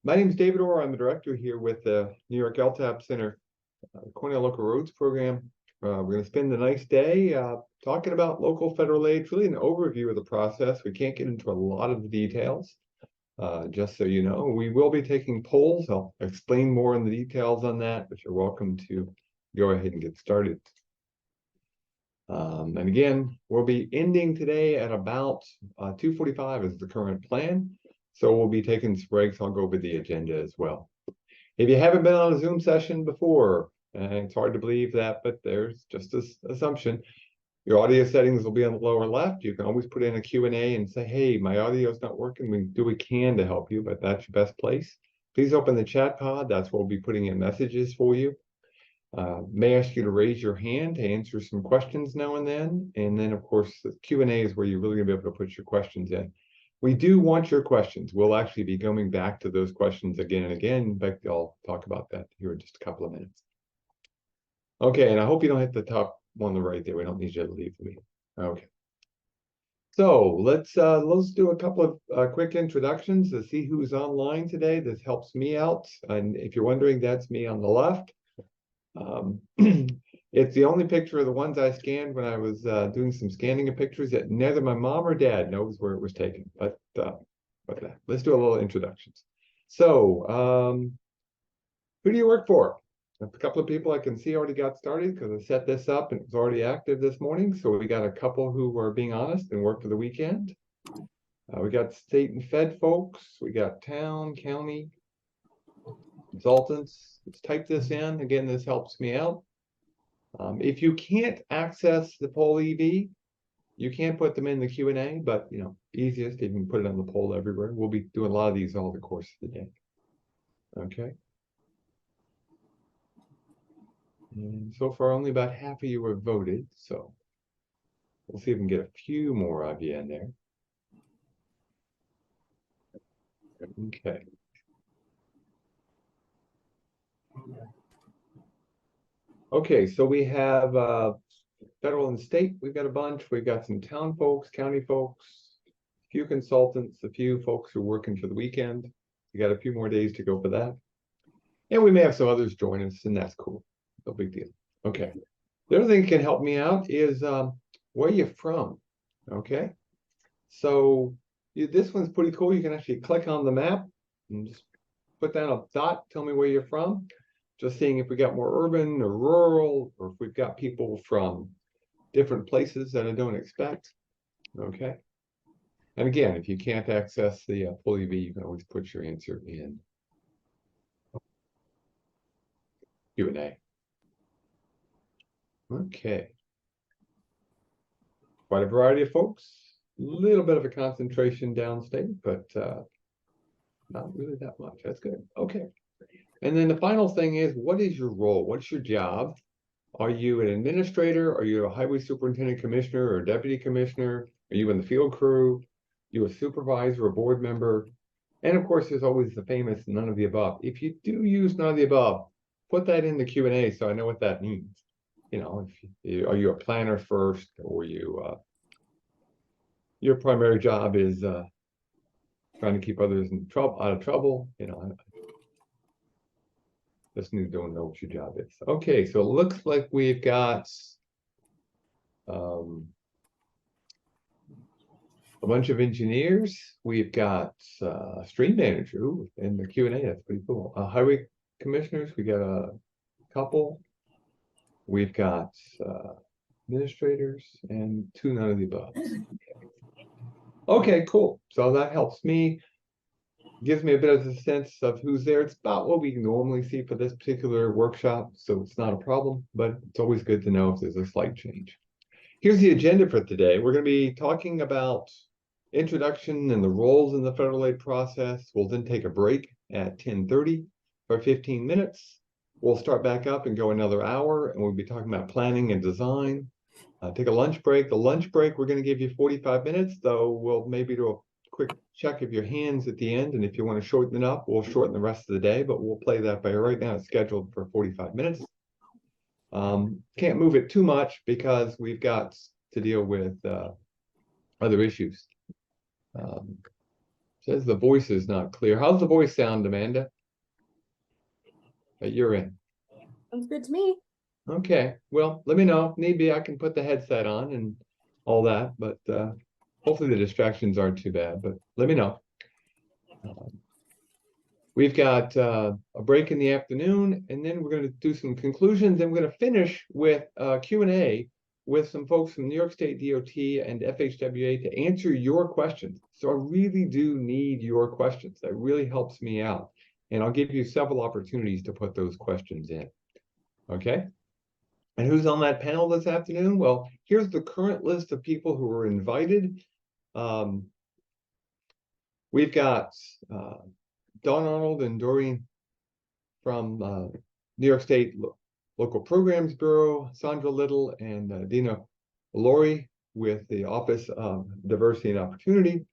My name is David Orr. I'm the director here with the New York LTAP Center Cornell Local Roads Program. We're going to spend a nice day talking about local federal aid. It's really an overview of the process. We can't get into a lot of the details. Just so you know, we will be taking polls. I'll explain more in the details on that, but you're welcome to go ahead and get started. And again, we'll be ending today at about 2:45 is the current plan. So we'll be taking some breaks. I'll go over the agenda as well. If you haven't been on a Zoom session before, and it's hard to believe that, but there's just this assumption. Your audio settings will be on the lower left. You can always put in a Q&A and say, hey, my audio is not working. We do what we can to help you, but that's your best place. Please open the chat pod. That's where we'll be putting in messages for you. May ask you to raise your hand to answer some questions now and then. And then, of course, the Q&A is where you're really going to be able to put your questions in. We do want your questions. We'll actually be going back to those questions again and again. In fact, I'll talk about that here in just a couple of minutes. Okay, and I hope you don't hit the top one on the right there. We don't need you to leave the meeting. Okay. So let's do a couple of quick introductions to see who's online today. This helps me out. And if you're wondering, that's me on the left. It's the only picture of the ones I scanned when I was doing some scanning of pictures that neither my mom or dad knows where it was taken. But let's do a little introductions. So, who do you work for? A couple of people I can see already got started because I set this up and it was already active this morning. So we got a couple who were being honest and worked for the weekend. We got state and fed folks. We got town, county, consultants. Let's type this in. Again, this helps me out. If you can't access the poll EV, you can put them in the Q&A, but you know, easiest, you can put it on the poll everywhere. We'll be doing a lot of these all the course of the day. Okay. And so far, only about half of you have voted, so we'll see if we can get a few more of you in there. Okay. Okay, so we have federal and state. We've got a bunch. We've got some town folks, county folks, a few consultants, a few folks who are working for the weekend. We got a few more days to go for that. And we may have some others join us, and that's cool. No big deal. Okay. The other thing that can help me out is where you're from. Okay. So this one's pretty cool. You can actually click on the map and just put down a dot, tell me where you're from. Just seeing if we got more urban or rural, or if we've got people from different places that I don't expect. Okay. And again, if you can't access the full EV, you can always put your answer in Q&A. Okay. Quite a variety of folks. A little bit of a concentration downstate, but not really that much. That's good. Okay. And then the final thing is, what is your role? What's your job? Are you an administrator? Are you a highway superintendent commissioner or deputy commissioner? Are you in the field crew? Are you a supervisor or board member? And of course, there's always the famous none of the above. If you do use none of the above, put that in the Q&A so I know what that means. You know, are you a planner first, or your primary job is trying to keep others out of trouble? You know, just don't know what your job is. Okay, so it looks like we've got a bunch of engineers. We've got a stream manager in the Q&A. That's pretty cool. Highway commissioners. We got a couple. We've got administrators and two none of the above. Okay, cool. So that helps me. Gives me a bit of a sense of who's there. It's about what we normally see for this particular workshop, so it's not a problem, but it's always good to know if there's a slight change. Here's the agenda for today. We're going to be talking about introduction and the roles in the federal aid process. We'll then take a break at 10:30 for 15 minutes. We'll start back up and go another hour, and we'll be talking about planning and design. Take a lunch break. The lunch break, we're going to give you 45 minutes, though we'll maybe do a quick check of your hands at the end, and if you want to shorten it up, we'll shorten the rest of the day, but we'll play that by right now. It's scheduled for 45 minutes. Can't move it too much because we've got to deal with other issues. Says the voice is not clear. How's the voice sound, Amanda? That you're in. Sounds good to me. Okay, well, let me know. If need be, I can put the headset on and all that, but hopefully the distractions aren't too bad, but let me know. We've got a break in the afternoon, and then we're going to do some conclusions, and we're going to finish with Q&A with some folks from New York State DOT and FHWA to answer your questions. So I really do need your questions. That really helps me out. And I'll give you several opportunities to put those questions in. Okay? And who's on that panel this afternoon? Well, here's the current list of people who are invited. We've got Dawn Arnold and Doreen from New York State Local Programs Bureau, Sandra Little and Dina Laurie with the Office of Diversity and Opportunity.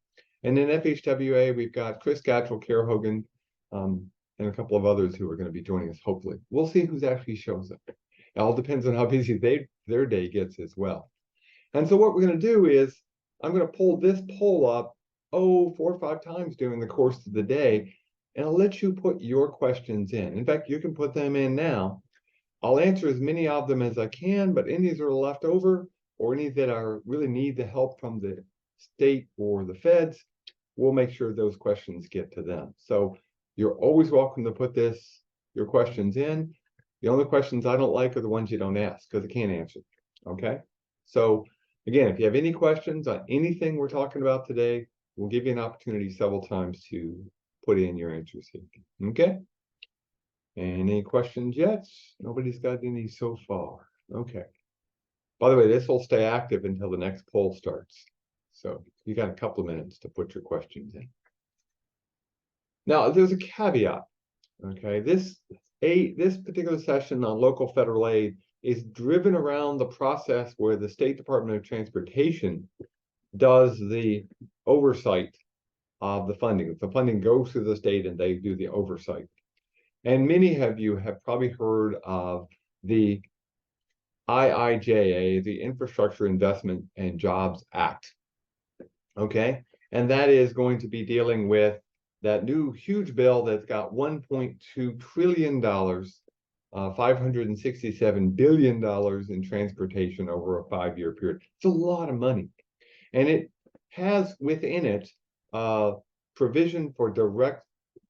And then FHWA, we've got Chris Gatchell, Kara Hogan, and a couple of others who are going to be joining us, hopefully. We'll see who actually shows up. It all depends on how busy their day gets as well. And so what we're going to do is, I'm going to pull this poll up, 4 or 5 times during the course of the day, and I'll let you put your questions in. In fact, you can put them in now. I'll answer as many of them as I can, but any that are left over or any that are really need the help from the state or the feds, we'll make sure those questions get to them. So you're always welcome to put your questions in. The only questions I don't like are the ones you don't ask because I can't answer. Okay. So again, if you have any questions on anything we're talking about today, we'll give you an opportunity several times to put in your answers here. Okay. Any questions yet? Nobody's got any so far. Okay. By the way, this will stay active until the next poll starts. So you got a couple of minutes to put your questions in. Now, there's a caveat. Okay, this particular session on local federal aid is driven around the process where the State Department of Transportation does the oversight of the funding. The funding goes through the state and they do the oversight. And many of you have probably heard of the IIJA, the Infrastructure Investment and Jobs Act. Okay, and that is going to be dealing with that new huge bill that's got $1.2 trillion, $567 billion in transportation over a 5-year period. It's a lot of money. And it has within it provision for direct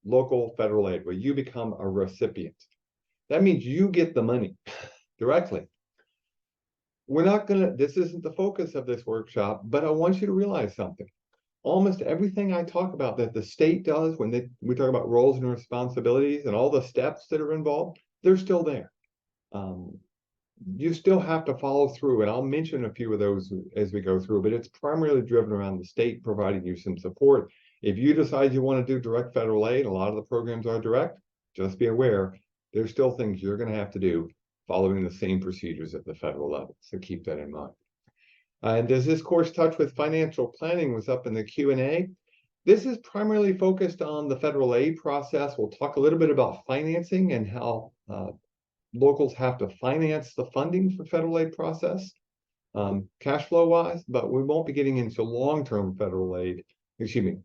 local federal aid, where you become a recipient. That means you get the money directly. We're not gonna, this isn't the focus of this workshop, but I want you to realize something. Almost everything I talk about that the state does when we talk about roles and responsibilities and all the steps that are involved, they're still there. You still have to follow through, and I'll mention a few of those as we go through, but it's primarily driven around the state providing you some support. If you decide you want to do direct federal aid, a lot of the programs are direct, just be aware, there's still things you're going to have to do following the same procedures at the federal level, so keep that in mind. And does this course touch with financial planning was up in the Q&A. This is primarily focused on the federal aid process. We'll talk a little bit about financing and how locals have to finance the funding for federal aid process, cash flow wise, but we won't be getting into long-term federal aid,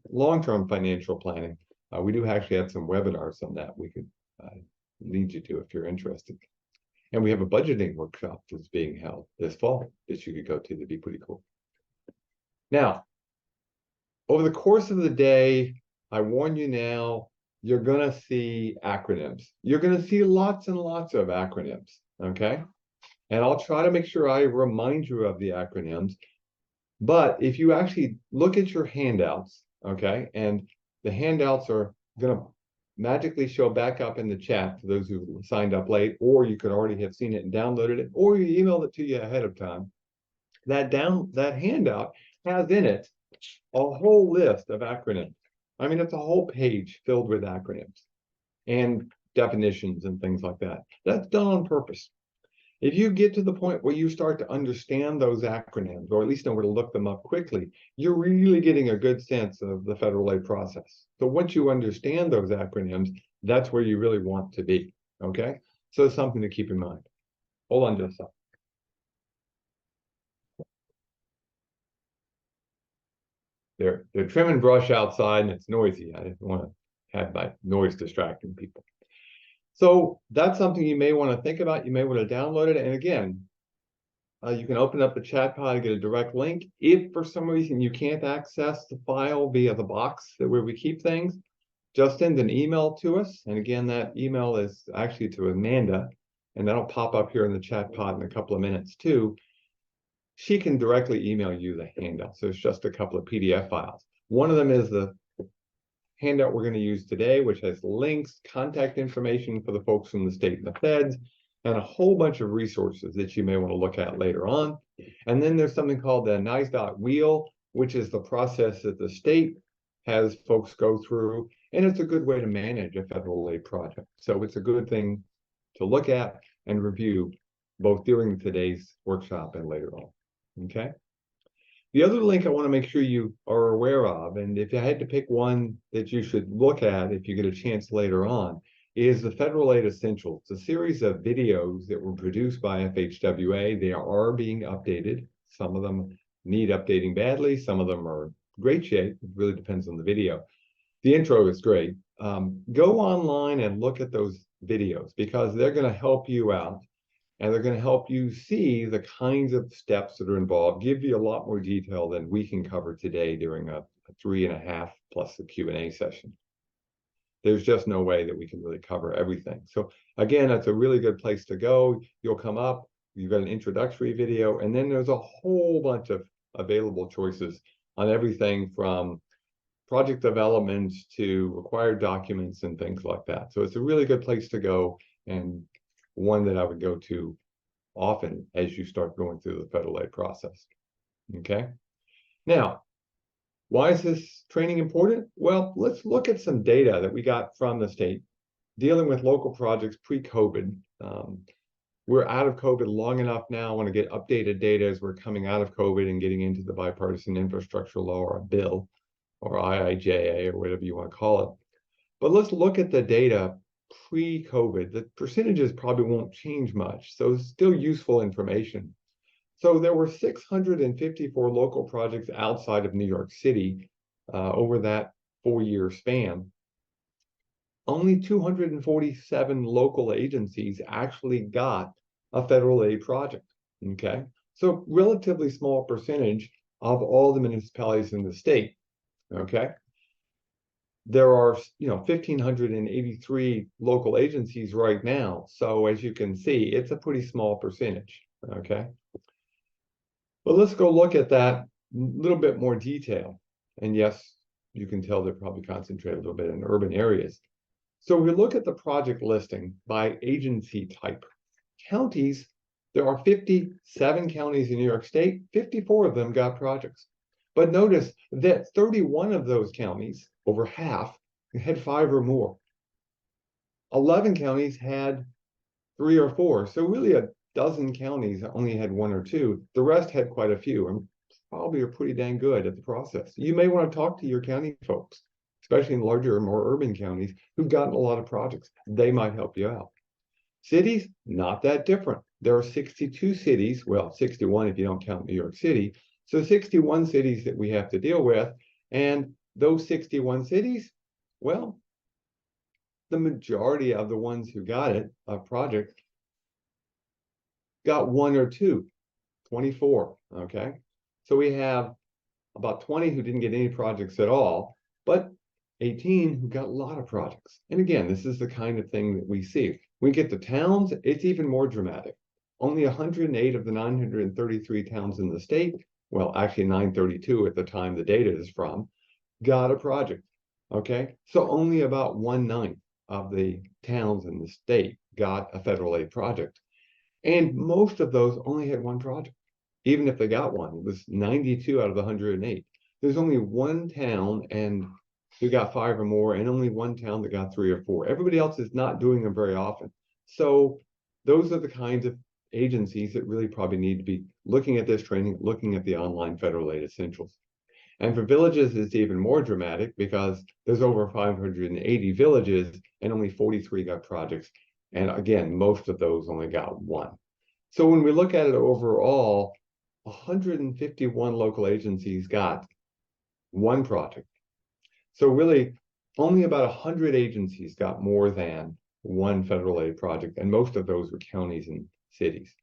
long-term financial planning. We do actually have some webinars on that we could lead you to if you're interested. And we have a budgeting workshop that's being held this fall that you could go to. That'd be pretty cool. Now, over the course of the day, I warn you now, you're going to see acronyms. You're going to see lots and lots of acronyms, okay? And I'll try to make sure I remind you of the acronyms. But if you actually look at your handouts, okay, and the handouts are going to magically show back up in the chat for those who signed up late, or you could already have seen it and downloaded it, or you emailed it to you ahead of time. That handout has in it a whole list of acronyms. I mean, it's a whole page filled with acronyms and definitions and things like that. That's done on purpose. If you get to the point where you start to understand those acronyms, or at least know where to look them up quickly, you're really getting a good sense of the federal aid process. So once you understand those acronyms, that's where you really want to be, okay? So it's something to keep in mind. Hold on just a second. they're trimming brush outside and it's noisy. I didn't want to have my noise distracting people. So that's something you may want to think about. You may want to download it. And again, you can open up the chat pod and get a direct link. If for some reason you can't access the file via the box where we keep things, just send an email to us. And again, that email is actually to Amanda, and that'll pop up here in the chat pod in a couple of minutes too. She can directly email you the handout. So it's just a couple of PDF files. One of them is the handout we're going to use today, which has links, contact information for the folks from the state and the feds, and a whole bunch of resources that you may want to look at later on. And then there's something called the NYSLTAP wheel, which is the process that the state has folks go through, and it's a good way to manage a federal aid project. So it's a good thing to look at and review both during today's workshop and later on. Okay. The other link I want to make sure you are aware of, and if I had to pick one that you should look at if you get a chance later on, is the Federal Aid Essentials, a series of videos that were produced by FHWA. They are being updated. Some of them need updating badly. Some of them are great shape. It really depends on the video. The intro is great. Go online and look at those videos because they're going to help you out. And they're going to help you see the kinds of steps that are involved, give you a lot more detail than we can cover today during a 3.5 plus the Q&A session. There's just no way that we can really cover everything. So again, that's a really good place to go. You'll come up, you've got an introductory video, and then there's a whole bunch of available choices on everything from project development to required documents and things like that. So it's a really good place to go, and one that I would go to often as you start going through the federal aid process. Okay. Now, why is this training important? Well, let's look at some data that we got from the state dealing with local projects pre-COVID. We're out of COVID long enough now. I want to get updated data as we're coming out of COVID and getting into the bipartisan infrastructure law or a bill or IIJA or whatever you want to call it. But let's look at the data pre-COVID. The percentages probably won't change much, so it's still useful information. So there were 654 local projects outside of New York City over that 4-year span. Only 247 local agencies actually got a federal aid project, okay? So relatively small percentage of all the municipalities in the state, okay? There are, 1,583 local agencies right now. So as you can see, it's a pretty small percentage, okay? But let's go look at that a little bit more detail. And yes, you can tell they're probably concentrated a little bit in urban areas. So we look at the project listing by agency type. Counties, there are 57 counties in New York State, 54 of them got projects. But notice that 31 of those counties, over half, had 5 or more. 11 counties had 3 or 4. So really a dozen counties only had 1 or 2. The rest had quite a few and probably are pretty dang good at the process. You may want to talk to your county folks, especially in larger or more urban counties who've gotten a lot of projects. They might help you out. Cities, not that different. There are 62 cities, well, 61 if you don't count New York City. So 61 cities that we have to deal with. And those 61 cities, well, the majority of the ones who got it, a project, got 1 or 2, 24, okay? So we have about 20 who didn't get any projects at all, but 18 who got a lot of projects. And again, this is the kind of thing that we see. We get to towns, it's even more dramatic. Only 108 of the 933 towns in the state, well, actually 932 at the time the data is from, got a project, okay? So only about 1/9 of the towns in the state got a federal aid project. And most of those only had 1 project, even if they got one. It was 92 out of the 108. There's only 1 town and who got 5 or more, and only 1 town that got 3 or 4. Everybody else is not doing them very often. So those are the kinds of agencies that really probably need to be looking at this training, looking at the online federal aid essentials. And for villages, it's even more dramatic because there's over 580 villages and only 43 got projects. And again, most of those only got 1. So when we look at it overall, 151 local agencies got one project. So really, only about 100 agencies got more than one federal aid project, and most of those were counties and cities.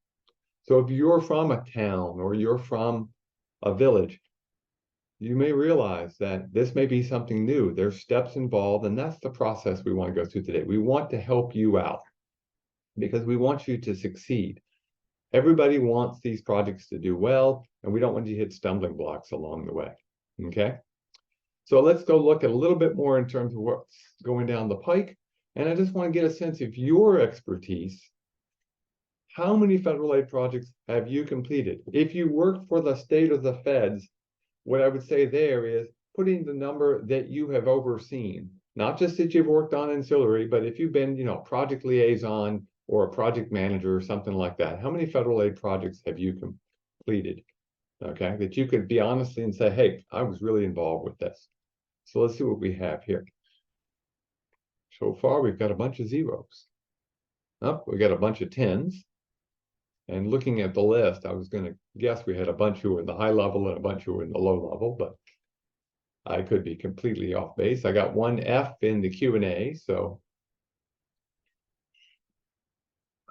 So if you're from a town or you're from a village, you may realize that this may be something new. There's steps involved, and that's the process we want to go through today. We want to help you out because we want you to succeed. Everybody wants these projects to do well, and we don't want you to hit stumbling blocks along the way, okay? So let's go look at a little bit more in terms of what's going down the pike. And I just want to get a sense of your expertise. How many federal aid projects have you completed? If you work for the state or the feds, what I would say there is putting the number that you have overseen, not just that you've worked on ancillary, but if you've been, project liaison or a project manager or something like that, how many federal aid projects have you completed? Okay, that you could be honestly and say, hey, I was really involved with this. So let's see what we have here. So far, we've got a bunch of zeros. Oh, we got a bunch of tens. And looking at the list, I was going to guess we had a bunch who were in the high level and a bunch who were in the low level, but I could be completely off base. I got one F in the Q&A, so.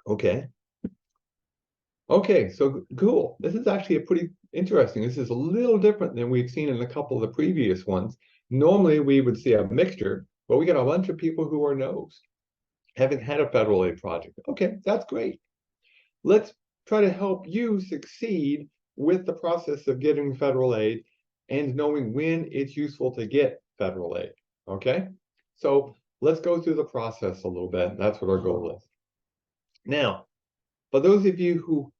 Okay. Okay, so cool. This is actually a pretty interesting. This is a little different than we've seen in a couple of the previous ones. Normally, we would see a mixture, but we got a bunch of people who are no's, haven't had a federal aid project. Okay, that's great. Let's try to help you succeed with the process of getting federal aid and knowing when it's useful to get federal aid, okay? So let's go through the process a little bit. That's what our goal is. Now, for those of you who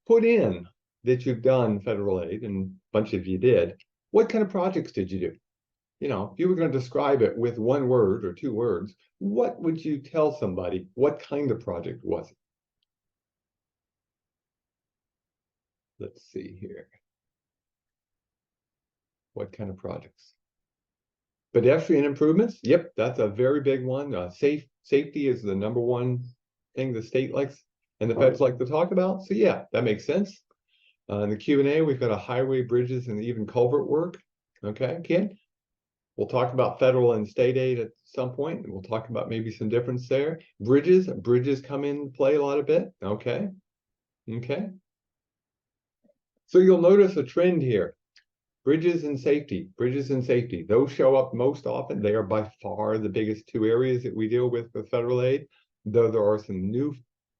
put in that you've done federal aid, and a bunch of you did, what kind of projects did you do? If you were going to describe it with one word or two words, what would you tell somebody? What kind of project was it? Let's see here. What kind of projects? Pedestrian improvements? Yep, that's a very big one. Safety is the number one thing the state likes and the feds like to talk about. So yeah, that makes sense. In the Q&A, we've got a highway, bridges, and even culvert work. Okay, Ken? We'll talk about federal and state aid at some point, and we'll talk about maybe some difference there. Bridges come in play a lot of bit. Okay. So you'll notice a trend here. Bridges and safety, those show up most often. They are by far the biggest two areas that we deal with federal aid, though there are some new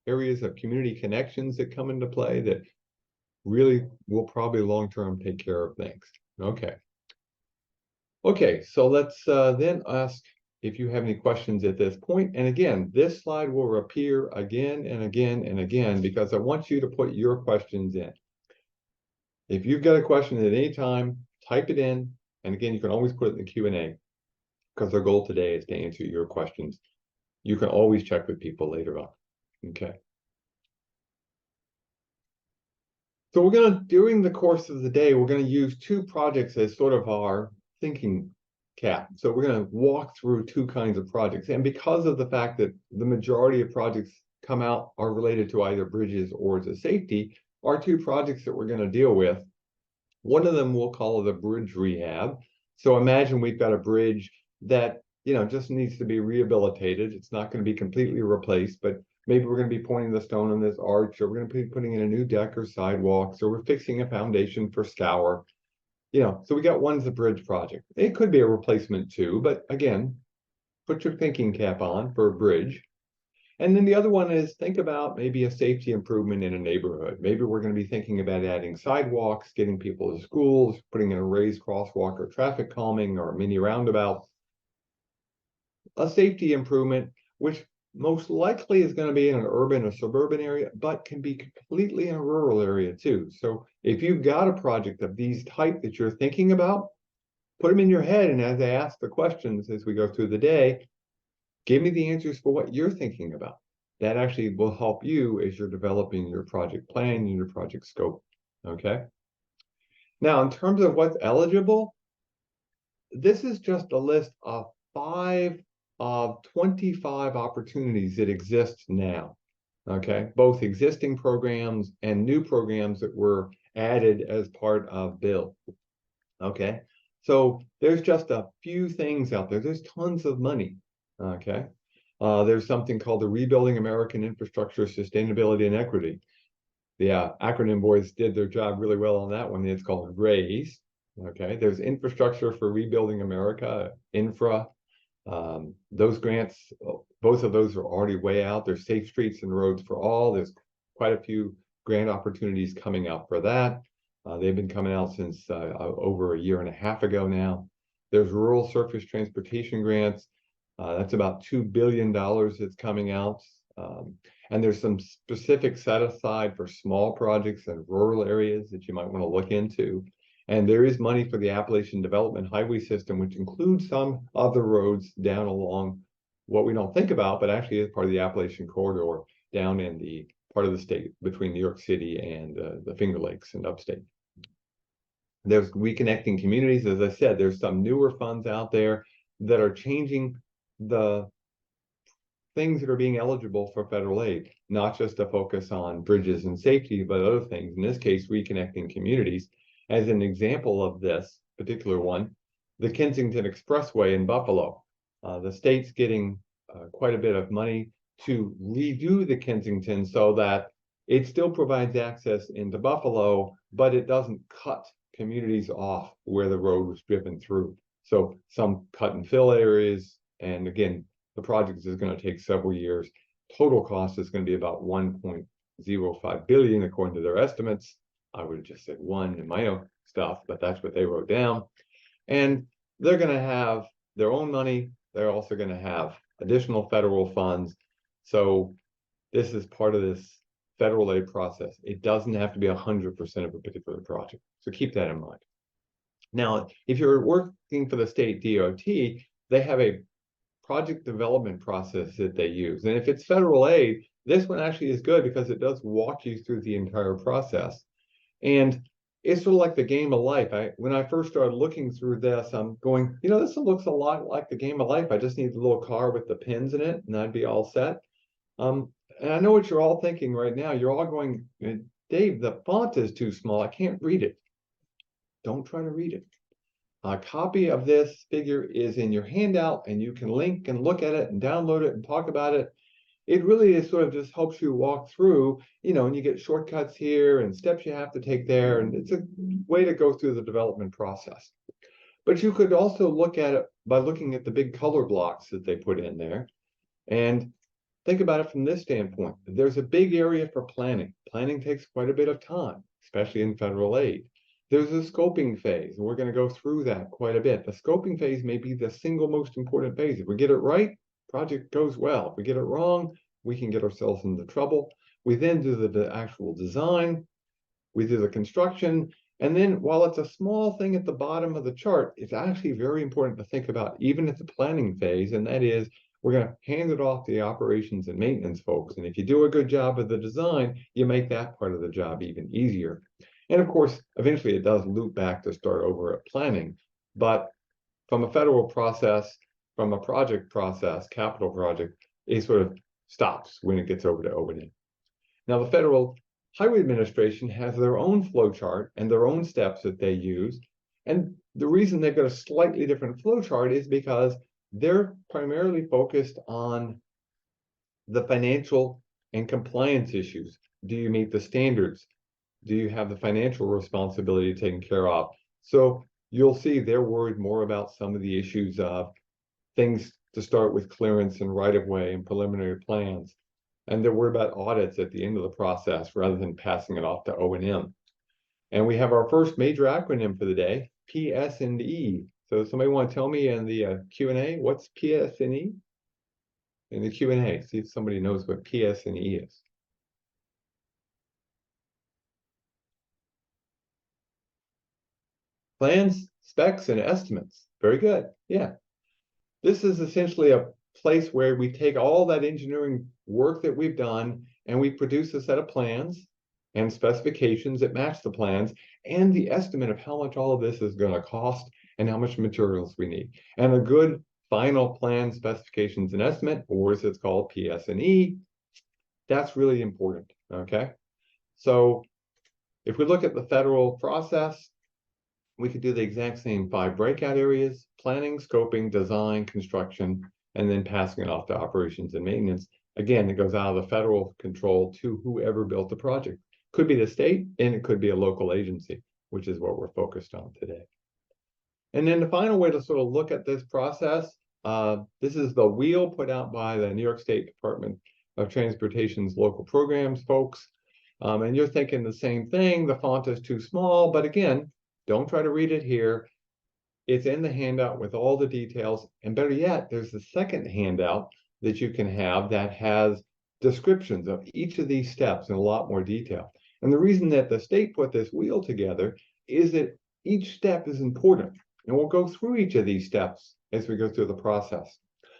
areas of community connections that come into play that really will probably long-term take care of things. Okay, so let's then ask if you have any questions at this point. And again, this slide will appear again and again and again because I want you to put your questions in. If you've got a question at any time, type it in. And again, you can always put it in the Q&A because our goal today is to answer your questions. You can always check with people later on. Okay. So we're going to, during the course of the day, we're going to use two projects as sort of our thinking cap. So we're going to walk through two kinds of projects. And because of the fact that the majority of projects come out are related to either bridges or to safety, our two projects that we're going to deal with, one of them we'll call the bridge rehab. So imagine we've got a bridge that, just needs to be rehabilitated. It's not going to be completely replaced, but maybe we're going to be pointing the stone on this arch, or we're going to be putting in a new deck or sidewalks, or we're fixing a foundation for scour. So we got one's a bridge project. It could be a replacement too, but again, put your thinking cap on for a bridge. And then the other one is think about maybe a safety improvement in a neighborhood. Maybe we're going to be thinking about adding sidewalks, getting people to schools, putting in a raised crosswalk or traffic calming or a mini roundabout. A safety improvement, which most likely is going to be in an urban or suburban area, but can be completely in a rural area too. So if you've got a project of these type that you're thinking about, put them in your head. And as I ask the questions as we go through the day, give me the answers for what you're thinking about. That actually will help you as you're developing your project plan and your project scope. Okay. Now, in terms of what's eligible, this is just a list of 5 of 25 opportunities that exist now. Okay, both existing programs and new programs that were added as part of bill. Okay, So there's just a few things out there. There's tons of money. Okay. There's something called the Rebuilding American Infrastructure, Sustainability and Equity. The acronym boys did their job really well on that one. It's called RAISE. Okay. There's Infrastructure for Rebuilding America, infra. Those grants, both of those are already way out. There's Safe Streets and Roads for All. There's quite a few grant opportunities coming out for that. They've been coming out since over a year and a half ago now. There's Rural Surface Transportation Grants. That's about $2 billion that's coming out. And there's some specific set aside for small projects in rural areas that you might want to look into. And there is money for the Appalachian Development Highway System, which includes some other roads down along what we don't think about, but actually is part of the Appalachian Corridor down in the part of the state between New York City and the Finger Lakes and upstate. There's Reconnecting Communities. As I said, there's some newer funds out there that are changing the things that are being eligible for federal aid, not just to focus on bridges and safety, but other things. In this case, Reconnecting Communities. As an example of this particular one, the Kensington Expressway in Buffalo. The state's getting quite a bit of money to redo the Kensington so that it still provides access into Buffalo, but it doesn't cut communities off where the road was driven through. So some cut and fill areas, and again, the project is going to take several years. Total cost is going to be about $1.05 billion according to their estimates. I would have just said one in my own stuff, but that's what they wrote down. And they're going to have their own money. They're also going to have additional federal funds. So this is part of this federal aid process. It doesn't have to be 100% of a particular project. So keep that in mind. Now, if you're working for the state DOT, they have a project development process that they use. And if it's federal aid, this one actually is good because it does walk you through the entire process. And it's sort of like the game of life. When I first started looking through this, I'm going, this looks a lot like the game of life. I just need the little car with the pins in it, and I'd be all set. And I know what you're all thinking right now. You're all going, Dave, the font is too small. I can't read it. Don't try to read it. A copy of this figure is in your handout, and you can link and look at it and download it and talk about it. It really is sort of just helps you walk through, and you get shortcuts here and steps you have to take there. And it's a way to go through the development process. But you could also look at it by looking at the big color blocks that they put in there. And think about it from this standpoint. There's a big area for planning. Planning takes quite a bit of time, especially in federal aid. There's a scoping phase, and we're going to go through that quite a bit. The scoping phase may be the single most important phase. If we get it right, project goes well. If we get it wrong, we can get ourselves into trouble. We then do the actual design, we do the construction, and then while it's a small thing at the bottom of the chart, it's actually very important to think about even at the planning phase, and that is we're going to hand it off to the operations and maintenance folks. And if you do a good job of the design, you make that part of the job even easier. And of course, eventually it does loop back to start over at planning. But from a federal process, from a project process, capital project, it sort of stops when it gets over to O&M. Now, the Federal Highway Administration has their own flow chart and their own steps that they use. And the reason they've got a slightly different flow chart is because they're primarily focused on the financial and compliance issues. Do you meet the standards? Do you have the financial responsibility taken care of? So you'll see they're worried more about some of the issues of things to start with clearance and right-of-way and preliminary plans. And they're worried about audits at the end of the process rather than passing it off to O&M. And we have our first major acronym for the day, PS&E. So somebody want to tell me in the Q&A, what's PS&E? In the Q&A, see if somebody knows what PS&E is. Plans, specs, and estimates. Very good. Yeah. This is essentially a place where we take all that engineering work that we've done and we produce a set of plans and specifications that match the plans and the estimate of how much all of this is going to cost and how much materials we need. And a good final plan, specifications, and estimate, or as it's called, PS&E, that's really important, okay? So if we look at the federal process, we could do the exact same 5 breakout areas: planning, scoping, design, construction, and then passing it off to operations and maintenance. Again, it goes out of the federal control to whoever built the project. Could be the state, and it could be a local agency, which is what we're focused on today. And then the final way to sort of look at this process, this is the wheel put out by the New York State Department of Transportation's local programs folks. And you're thinking the same thing, the font is too small, but again, don't try to read it here. It's in the handout with all the details, and better yet, there's the second handout that you can have that has descriptions of each of these steps in a lot more detail. And the reason that the state put this wheel together is that each step is important. And we'll go through each of these steps as we go through the process.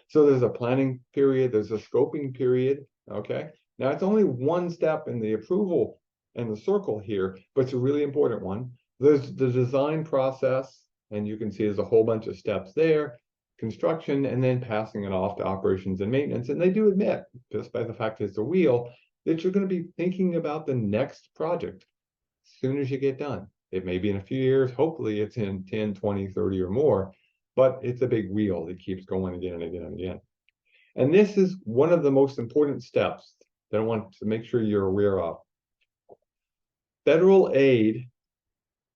So there's a planning period, there's a scoping period, okay? Now it's only one step in the approval and the circle here, but it's a really important one. There's the design process, and you can see there's a whole bunch of steps there, construction, and then passing it off to operations and maintenance. And they do admit, just by the fact that it's a wheel, that you're going to be thinking about the next project as soon as you get done. It may be in a few years, hopefully it's in 10, 20, 30 or more, but it's a big wheel that keeps going again and again and again. And this is one of the most important steps that I want to make sure you're aware of. Federal aid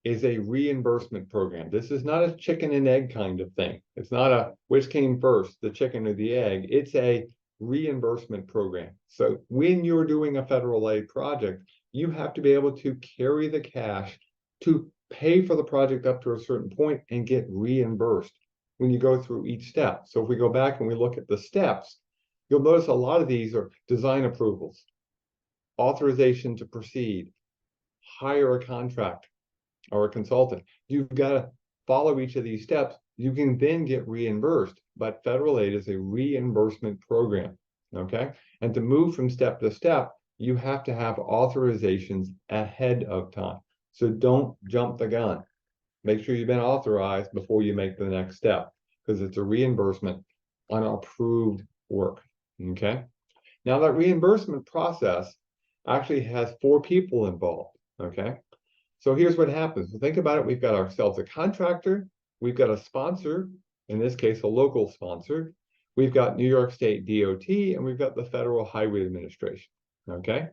is a reimbursement program. This is not a chicken and egg kind of thing. It's not a which came first, the chicken or the egg. It's a reimbursement program. So when you're doing a federal aid project, you have to be able to carry the cash to pay for the project up to a certain point and get reimbursed when you go through each step. So if we go back and we look at the steps, you'll notice a lot of these are design approvals, authorization to proceed, hire a contractor or a consultant. You've got to follow each of these steps. You can then get reimbursed, but federal aid is a reimbursement program, okay? And to move from step to step, you have to have authorizations ahead of time. So don't jump the gun. Make sure you've been authorized before you make the next step, because it's a reimbursement on approved work, okay? Now that reimbursement process actually has 4 people involved, okay? So here's what happens. So think about it. We've got ourselves a contractor. We've got a sponsor, in this case, a local sponsor. We've got New York State DOT, and we've got the Federal Highway Administration, okay?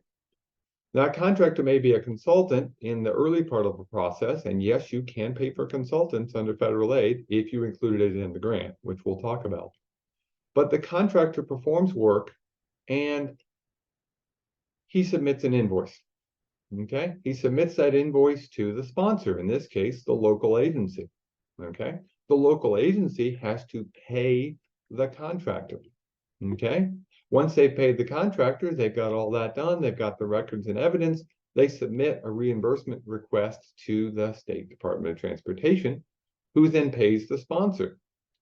Now, a contractor may be a consultant in the early part of the process, and yes, you can pay for consultants under federal aid if you included it in the grant, which we'll talk about. But the contractor performs work, and he submits an invoice, okay? He submits that invoice to the sponsor, in this case, the local agency, okay? The local agency has to pay the contractor, okay? Once they've paid the contractor, they've got all that done, they've got the records and evidence, they submit a reimbursement request to the State Department of Transportation, who then pays the sponsor.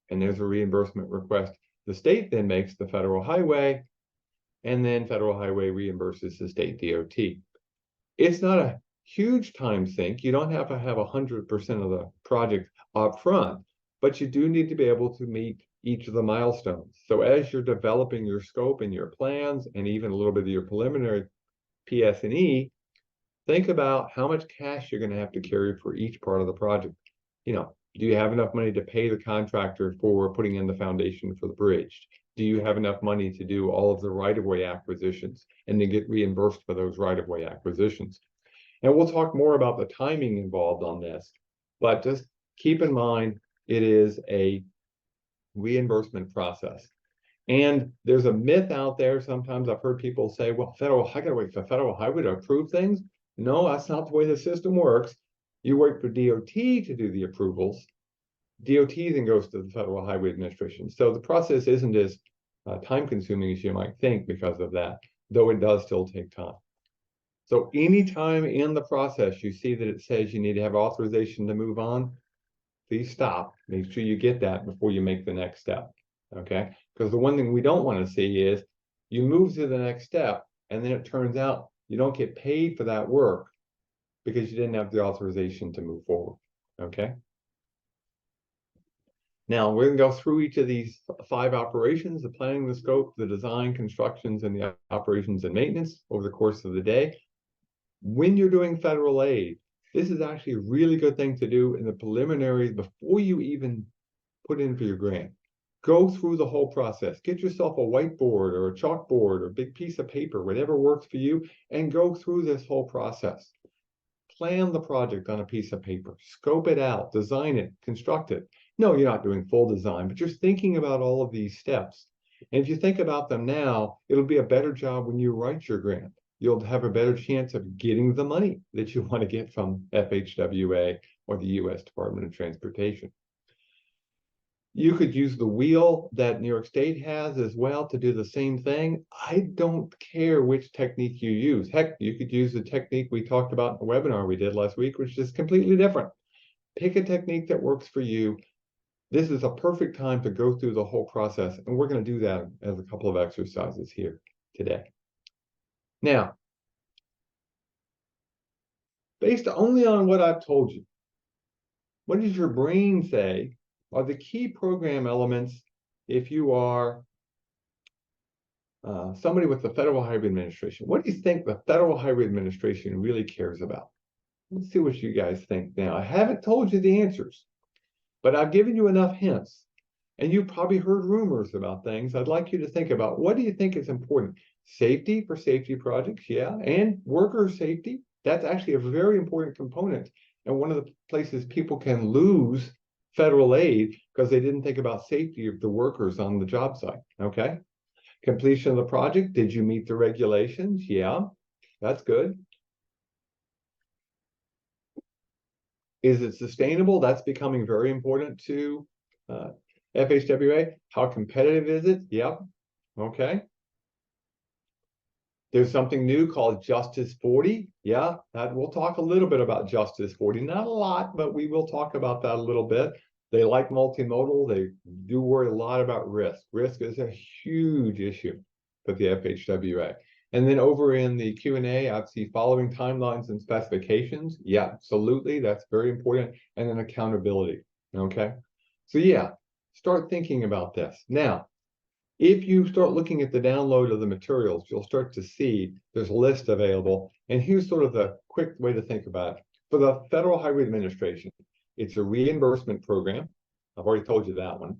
And there's a reimbursement request. The state then makes the Federal Highway, and then Federal Highway reimburses the state DOT. It's not a huge time sink. You don't have to have 100% of the project up front, but you do need to be able to meet each of the milestones. So as you're developing your scope and your plans, and even a little bit of your preliminary PS&E, think about how much cash you're going to have to carry for each part of the project. You know, do you have enough money to pay the contractor for putting in the foundation for the bridge? Do you have enough money to do all of the right-of-way acquisitions and to get reimbursed for those right-of-way acquisitions? And we'll talk more about the timing involved on this, but just keep in mind, it is a reimbursement process. And there's a myth out there. Sometimes I've heard people say, well, I gotta wait for Federal Highway to approve things. No, that's not the way the system works. You wait for DOT to do the approvals. DOT then goes to the Federal Highway Administration. So the process isn't as time consuming as you might think because of that, though it does still take time. So anytime in the process you see that it says you need to have authorization to move on, please stop. Make sure you get that before you make the next step, okay? Because the one thing we don't want to see is you move to the next step, and then it turns out you don't get paid for that work because you didn't have the authorization to move forward, okay? Now, we're going to go through each of these 5 operations: the planning, the scope, the design, constructions, and the operations and maintenance over the course of the day. When you're doing federal aid, This is actually a really good thing to do in the preliminaries before you even put in for your grant. Go through the whole process. Get yourself a whiteboard or a chalkboard or a big piece of paper, whatever works for you, and go through this whole process. Plan the project on a piece of paper, scope it out, design it, construct it. No, you're not doing full design, but you're thinking about all of these steps. And if you think about them now, it'll be a better job when you write your grant. You'll have a better chance of getting the money that you want to get from FHWA or the U.S. Department of Transportation. You could use the wheel that New York State has as well to do the same thing. I don't care which technique you use. Heck, you could use the technique we talked about in the webinar we did last week, which is completely different. Pick a technique that works for you. This is a perfect time to go through the whole process, and we're going to do that as a couple of exercises here today. Now, based only on what I've told you, what does your brain say are the key program elements if you are somebody with the Federal Highway Administration? What do you think the Federal Highway Administration really cares about? Let's see what you guys think now. I haven't told you the answers, but I've given you enough hints. And you've probably heard rumors about things. I'd like you to think about, what do you think is important? Safety for safety projects, yeah. And worker safety, that's actually a very important component. And one of the places people can lose federal aid because they didn't think about safety of the workers on the job site, okay? Completion of the project, did you meet the regulations? Yeah, that's good. Is it sustainable? That's becoming very important to FHWA. How competitive is it? Yep. Okay. There's something new called Justice 40. Yeah, that we'll talk a little bit about Justice 40. Not a lot, but we will talk about that a little bit. They like multimodal. They do worry a lot about risk. Risk is a huge issue for the FHWA. And then over in the Q&A, I see following timelines and specifications. Yeah, absolutely. That's very important. And then accountability. Okay. So yeah, start thinking about this. Now, if you start looking at the download of the materials, you'll start to see there's a list available. And here's sort of the quick way to think about it. For the Federal Highway Administration, it's a reimbursement program. I've already told you that one.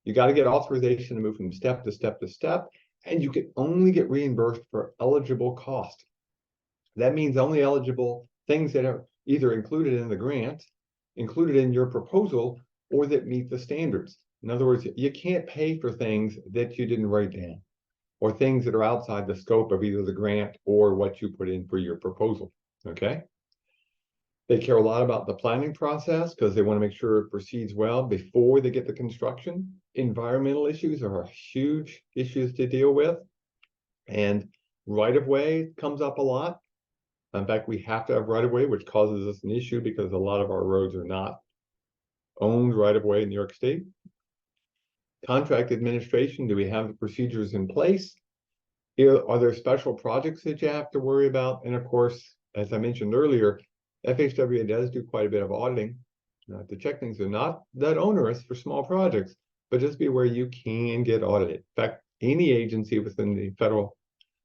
You got to get authorization to move from step to step to step, and you can only get reimbursed for eligible cost. That means only eligible things that are either included in the grant, included in your proposal, or that meet the standards. In other words, you can't pay for things that you didn't write down, or things that are outside the scope of either the grant or what you put in for your proposal, okay? They care a lot about the planning process because they want to make sure it proceeds well before they get the construction. Environmental issues are huge issues to deal with, and right-of-way comes up a lot. In fact, we have to have right-of-way, which causes us an issue because a lot of our roads are not owned right-of-way in New York State. Contract administration, do we have the procedures in place? Are there special projects that you have to worry about? And of course, as I mentioned earlier, FHWA does do quite a bit of auditing to check things. They're not that onerous for small projects, but just be aware you can get audited. In fact, any agency within the federal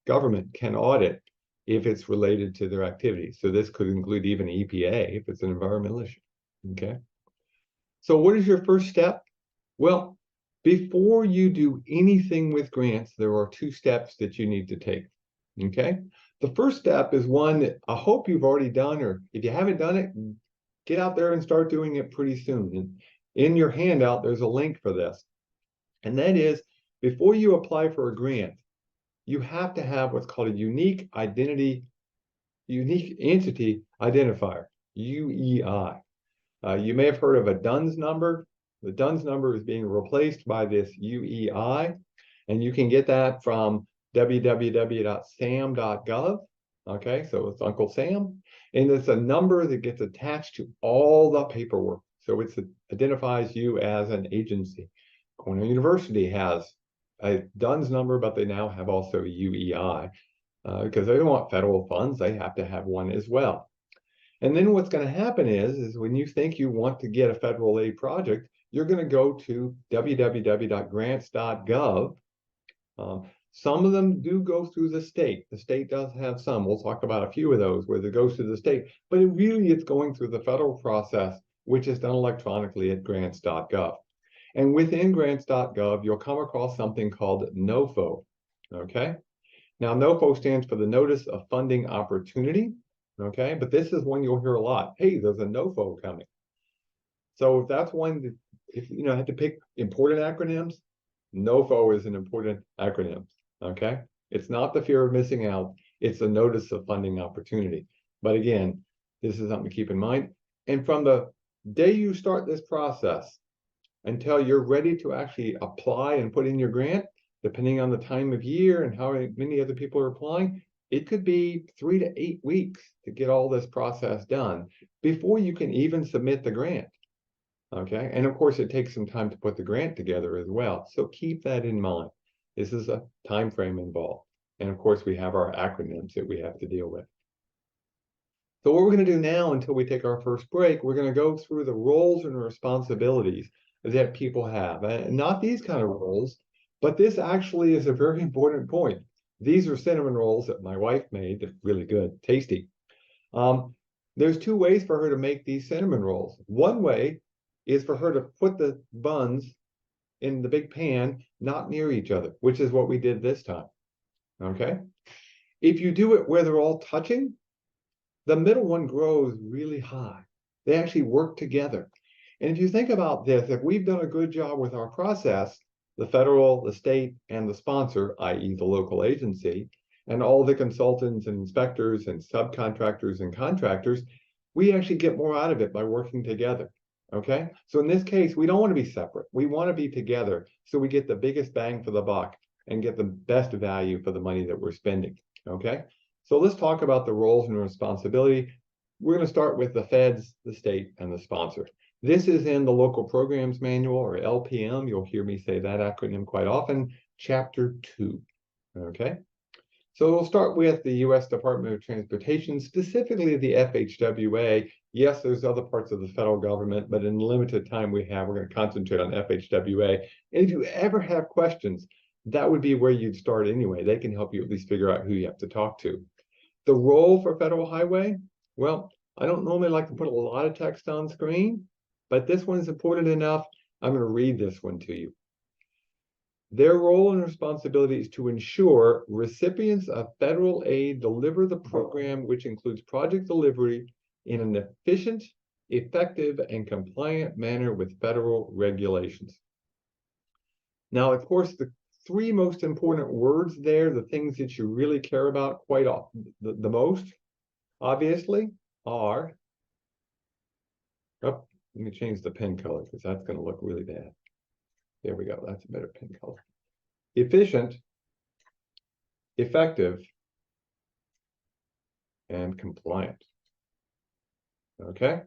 government can audit if it's related to their activities. So this could include even EPA if it's an environmental issue, okay? So what is your first step? Well, before you do anything with grants, there are two steps that you need to take, okay? The first step is one that I hope you've already done, or if you haven't done it, get out there and start doing it pretty soon. And in your handout, there's a link for this. And that is, before you apply for a grant, you have to have what's called a unique entity identifier, UEI. You may have heard of a DUNS number. The DUNS number is being replaced by this UEI, and you can get that from www.sam.gov. Okay, so it's Uncle Sam, and it's a number that gets attached to all the paperwork. So it identifies you as an agency. Cornell University has a DUNS number, but they now have also a UEI because they don't want federal funds. They have to have one as well. And then what's going to happen is when you think you want to get a federal aid project, you're going to go to www.grants.gov, Some of them do go through the state. The state does have some. We'll talk about a few of those where it goes through the state, but it's going through the federal process, which is done electronically at grants.gov. And within grants.gov, you'll come across something called NOFO, okay? Now, NOFO stands for the Notice of Funding Opportunity, okay? But this is one you'll hear a lot. Hey, there's a NOFO coming. So that's one that, if you have to pick important acronyms, NOFO is an important acronym, okay? It's not the fear of missing out, it's the Notice of Funding Opportunity. But again, this is something to keep in mind. And from the day you start this process until you're ready to actually apply and put in your grant, depending on the time of year and how many other people are applying, it could be 3 to 8 weeks to get all this process done before you can even submit the grant. Okay, and of course, it takes some time to put the grant together as well. So keep that in mind. This is a time frame involved. And of course, we have our acronyms that we have to deal with. So what we're going to do now until we take our first break, we're going to go through the roles and responsibilities that people have. And not these kind of roles, but this actually is a very important point. These are cinnamon rolls that my wife made. They're really good, tasty. There's 2 ways for her to make these cinnamon rolls. One way is for her to put the buns in the big pan, not near each other, which is what we did this time, okay? If you do it where they're all touching, the middle one grows really high. They actually work together. And if you think about this, if we've done a good job with our process, the federal, the state, and the sponsor, i.e. the local agency, and all the consultants and inspectors and subcontractors and contractors, we actually get more out of it by working together. Okay, so in this case, we don't want to be separate. We want to be together so we get the biggest bang for the buck and get the best value for the money that we're spending. Okay, so let's talk about the roles and responsibility. We're going to start with the feds, the state, and the sponsor. This is in the Local Programs Manual, or LPM. You'll hear me say that acronym quite often, Chapter 2. Okay, so we'll start with the U.S. Department of Transportation, specifically the FHWA. Yes, there's other parts of the federal government, but in the limited time we have, we're going to concentrate on FHWA. And if you ever have questions, that would be where you'd start anyway. They can help you at least figure out who you have to talk to. The role for Federal Highway, well, I don't normally like to put a lot of text on screen, but this one is important enough. I'm going to read this one to you. Their role and responsibility is to ensure recipients of federal aid deliver the program, which includes project delivery, in an efficient, effective, and compliant manner with federal regulations. Now, of course, the 3 most important words there, the things that you really care about quite often, the most, obviously, are, oh, let me change the pen color because that's going to look really bad. There we go, that's a better pen color. Efficient, effective, and compliant. Okay,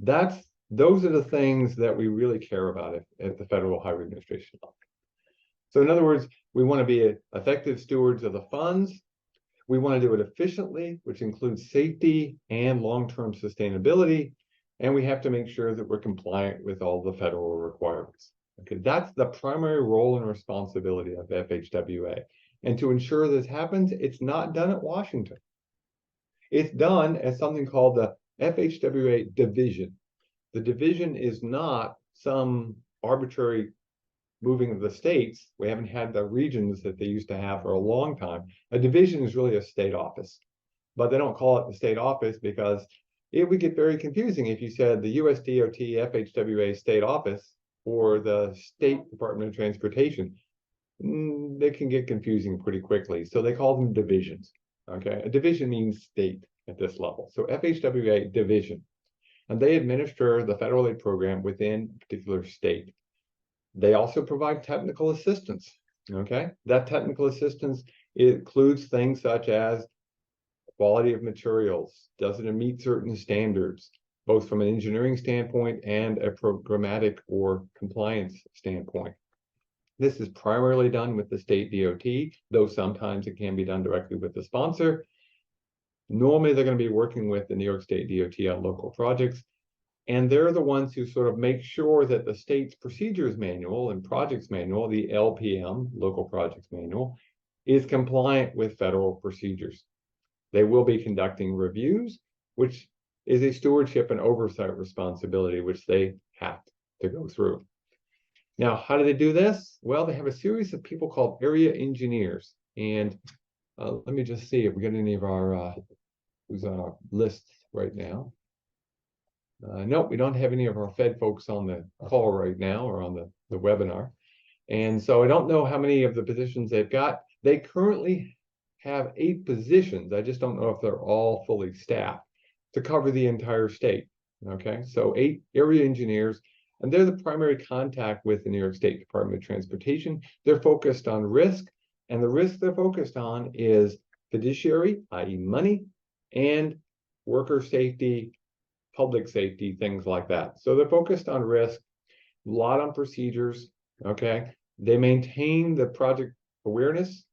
those are the things that we really care about at the Federal Highway Administration level. So in other words, we want to be effective stewards of the funds. We want to do it efficiently, which includes safety and long-term sustainability. And we have to make sure that we're compliant with all the federal requirements. Okay, that's the primary role and responsibility of FHWA. And to ensure this happens, it's not done at Washington. It's done as something called the FHWA division. The division is not some arbitrary moving of the states. We haven't had the regions that they used to have for a long time. A division is really a state office, but they don't call it the state office because it would get very confusing if you said the US DOT FHWA state office or the State Department of Transportation. They can get confusing pretty quickly. So they call them divisions. Okay, a division means state at this level. So FHWA division, and they administer the federal aid program within a particular state. They also provide technical assistance. Okay, that technical assistance includes things such as quality of materials. Does it meet certain standards, both from an engineering standpoint and a programmatic or compliance standpoint? This is primarily done with the state DOT, though sometimes it can be done directly with the sponsor. Normally, they're going to be working with the New York State DOT on local projects, and they're the ones who sort of make sure that the state's procedures manual and projects manual, the LPM, local projects manual, is compliant with federal procedures. They will be conducting reviews, which is a stewardship and oversight responsibility, which they have to go through. Now, how do they do this? Well, they have a series of people called area engineers. And let me just see if we got any of our, who's on our list right now. Nope, we don't have any of our Fed folks on the call right now or on the webinar. And so I don't know how many of the positions they've got. They currently have 8 positions. I just don't know if they're all fully staffed to cover the entire state. Okay, so 8 area engineers, and they're the primary contact with the New York State Department of Transportation. They're focused on risk, and the risk they're focused on is fiduciary, i.e. money, and worker safety, public safety, things like that. So they're focused on risk, a lot on procedures, okay? They maintain the project awareness,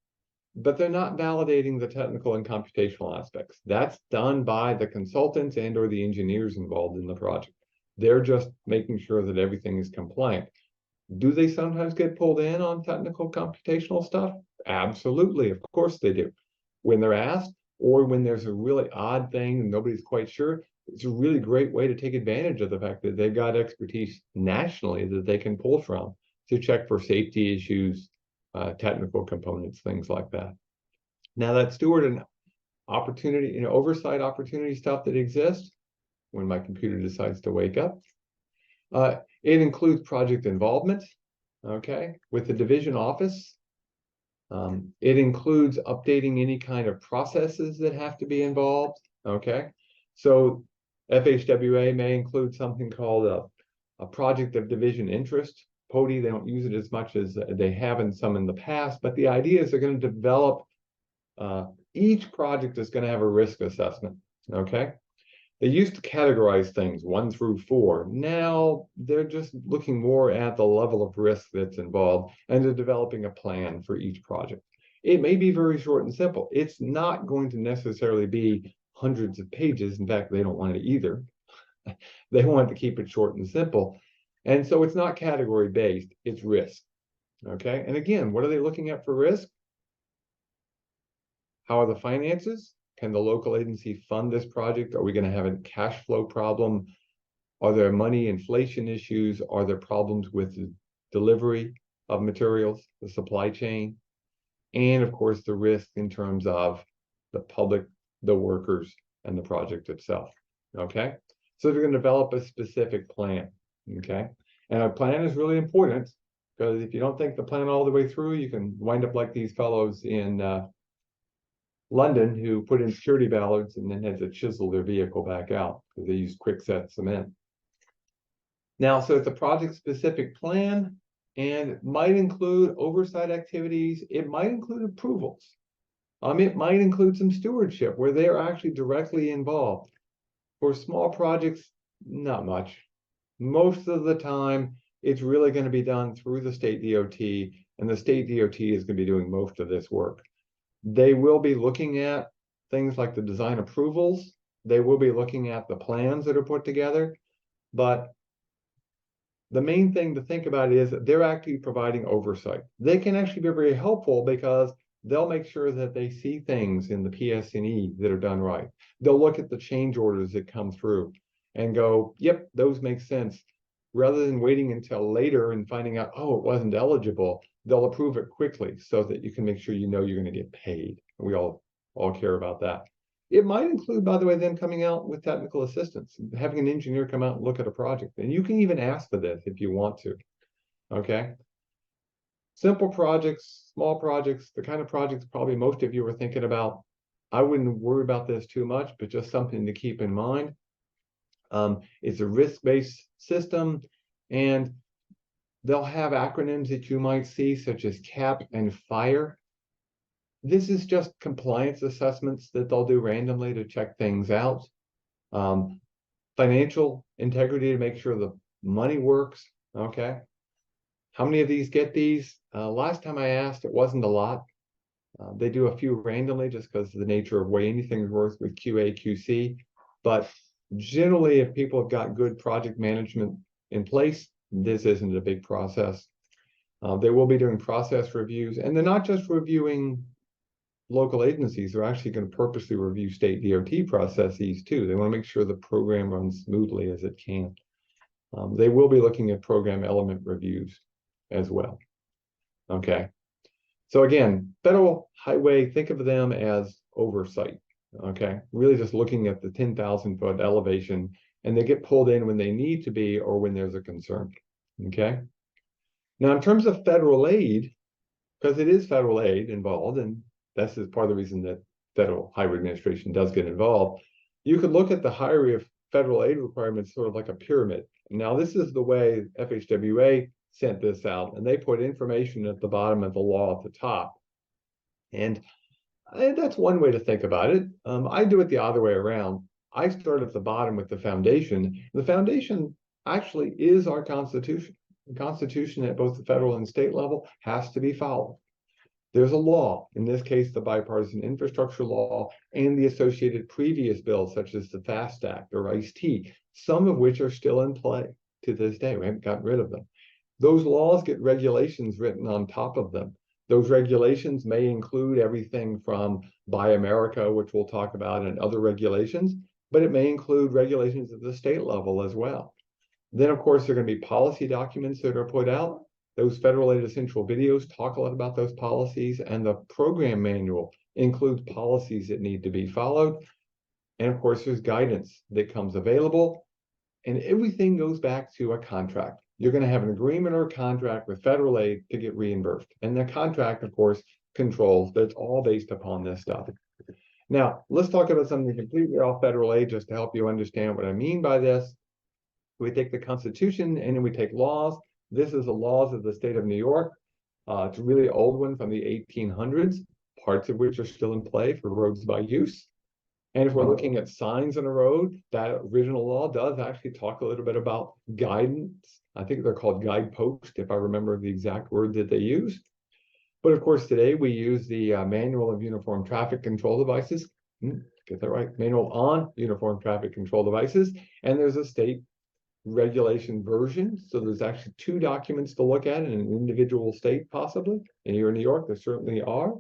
but they're not validating the technical and computational aspects. That's done by the consultants and or the engineers involved in the project. They're just making sure that everything is compliant. Do they sometimes get pulled in on technical computational stuff? Absolutely, of course they do. When they're asked, or when there's a really odd thing and nobody's quite sure, it's a really great way to take advantage of the fact that they've got expertise nationally that they can pull from to check for safety issues, technical components, things like that. Now that steward and opportunity, oversight opportunity stuff that exists when my computer decides to wake up, it includes project involvement, okay, with the division office. It includes updating any kind of processes that have to be involved, okay? So FHWA may include something called a project of division interest. PODI, they don't use it as much as they have in some in the past, but the idea is they're going to develop, each project is going to have a risk assessment, okay? They used to categorize things 1 through 4. Now they're just looking more at the level of risk that's involved, and they're developing a plan for each project. It may be very short and simple. It's not going to necessarily be hundreds of pages. In fact, they don't want it either. They want to keep it short and simple. And so it's not category based, it's risk. Okay. And again, what are they looking at for risk? How are the finances? Can the local agency fund this project? Are we going to have a cash flow problem? Are there money inflation issues? Are there problems with the delivery of materials, the supply chain? And of course, the risk in terms of the public, the workers, and the project itself. Okay. So they're going to develop a specific plan. Okay. And a plan is really important because if you don't think the plan all the way through, you can wind up like these fellows in London who put in security ballards and then had to chisel their vehicle back out because they used quickset cement. Now, so it's a project-specific plan, and it might include oversight activities. It might include approvals. It might include some stewardship where they are actually directly involved. For small projects, not much. Most of the time, it's really going to be done through the state DOT, and the state DOT is going to be doing most of this work. They will be looking at things like the design approvals. They will be looking at the plans that are put together. But the main thing to think about is that they're actually providing oversight. They can actually be very helpful because they'll make sure that they see things in the PS&E that are done right. They'll look at the change orders that come through and go, yep, those make sense. Rather than waiting until later and finding out, oh, it wasn't eligible, they'll approve it quickly so that you can make sure you know you're going to get paid. We all care about that. It might include, by the way, them coming out with technical assistance, having an engineer come out and look at a project. And you can even ask for this if you want to, okay? Simple projects, small projects, the kind of projects probably most of you are thinking about. I wouldn't worry about this too much, but just something to keep in mind. It's a risk-based system, and they'll have acronyms that you might see, such as CAP and FIRE. This is just compliance assessments that they'll do randomly to check things out. Financial integrity to make sure the money works, okay? How many of these get these? Last time I asked, it wasn't a lot. They do a few randomly just because of the nature of way anything works with QA, QC. But generally, if people have got good project management in place, this isn't a big process. They will be doing process reviews, and they're not just reviewing local agencies are actually going to purposely review state DOT processes too. They want to make sure the program runs smoothly as it can. They will be looking at program element reviews as well. Okay. So again, federal highway, think of them as oversight. Okay. Really just looking at the 10,000-foot elevation, and they get pulled in when they need to be or when there's a concern. Okay. Now, in terms of federal aid, because it is federal aid involved, and that's part of the reason that Federal Highway Administration does get involved, you could look at the hierarchy of federal aid requirements sort of like a pyramid. Now, this is the way FHWA sent this out, and they put information at the bottom of the law at the top. And that's one way to think about it. I do it the other way around. I start at the bottom with the foundation. The foundation actually is our Constitution. The Constitution at both the federal and state level has to be followed. There's a law, in this case, the Bipartisan Infrastructure Law, and the associated previous bills, such as the FAST Act or ICE-T, some of which are still in play to this day. We haven't gotten rid of them. Those laws get regulations written on top of them. Those regulations may include everything from Buy America, which we'll talk about, and other regulations, but it may include regulations at the state level as well. Then, of course, there are going to be policy documents that are put out. Those federal aid essential videos talk a lot about those policies, and the program manual includes policies that need to be followed. And of course, there's guidance that comes available, and everything goes back to a contract. You're going to have an agreement or a contract with federal aid to get reimbursed. And the contract, of course, controls, but it's all based upon this stuff. Now, let's talk about something completely off federal aid just to help you understand what I mean by this. We take the Constitution and then we take laws. This is the laws of the state of New York. It's a really old one from the 1800s, parts of which are still in play for roads by use. And if we're looking at signs on a road, that original law does actually talk a little bit about guidance. I think they're called guideposts, if I remember the exact word that they use. But of course, today we use the Manual of Uniform Traffic Control Devices. Get that right? Manual on Uniform Traffic Control Devices. And there's a state regulation version. So there's actually two documents to look at in an individual state, possibly. And here in New York, there certainly are.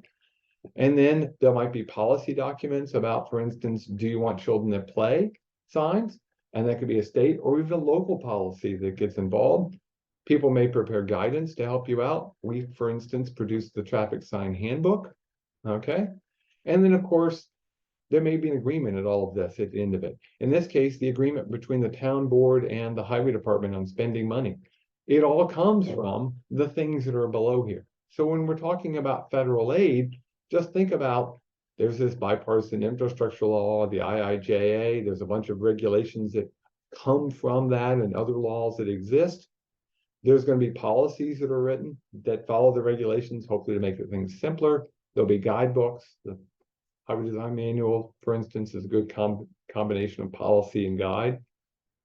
And then there might be policy documents about, for instance, do you want children to play signs? And that could be a state or even a local policy that gets involved. People may prepare guidance to help you out. We, for instance, produce the traffic sign handbook. Okay. And then, of course, there may be an agreement at all of this at the end of it. In this case, the agreement between the town board and the highway department on spending money. It all comes from the things that are below here. So when we're talking about federal aid, just think about, there's this bipartisan infrastructure law, the IIJA, there's a bunch of regulations that come from that and other laws that exist. There's going to be policies that are written that follow the regulations, hopefully to make things simpler. There'll be guidebooks. The Highway Design Manual, for instance, is a good combination of policy and guide.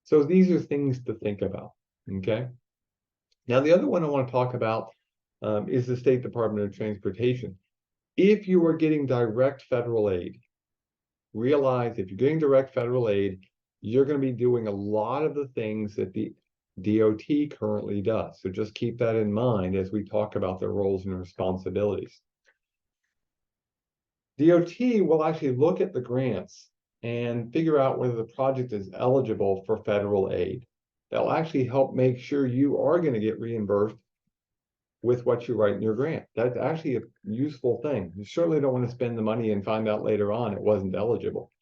So these are things to think about, okay? Now, the other one I want to talk about is the State Department of Transportation. If you are getting direct federal aid, realize if you're getting direct federal aid, you're going to be doing a lot of the things that the DOT currently does. So just keep that in mind as we talk about their roles and responsibilities. DOT will actually look at the grants and figure out whether the project is eligible for federal aid. They'll actually help make sure you are going to get reimbursed with what you write in your grant. That's actually a useful thing. You certainly don't want to spend the money and find out later on it wasn't eligible.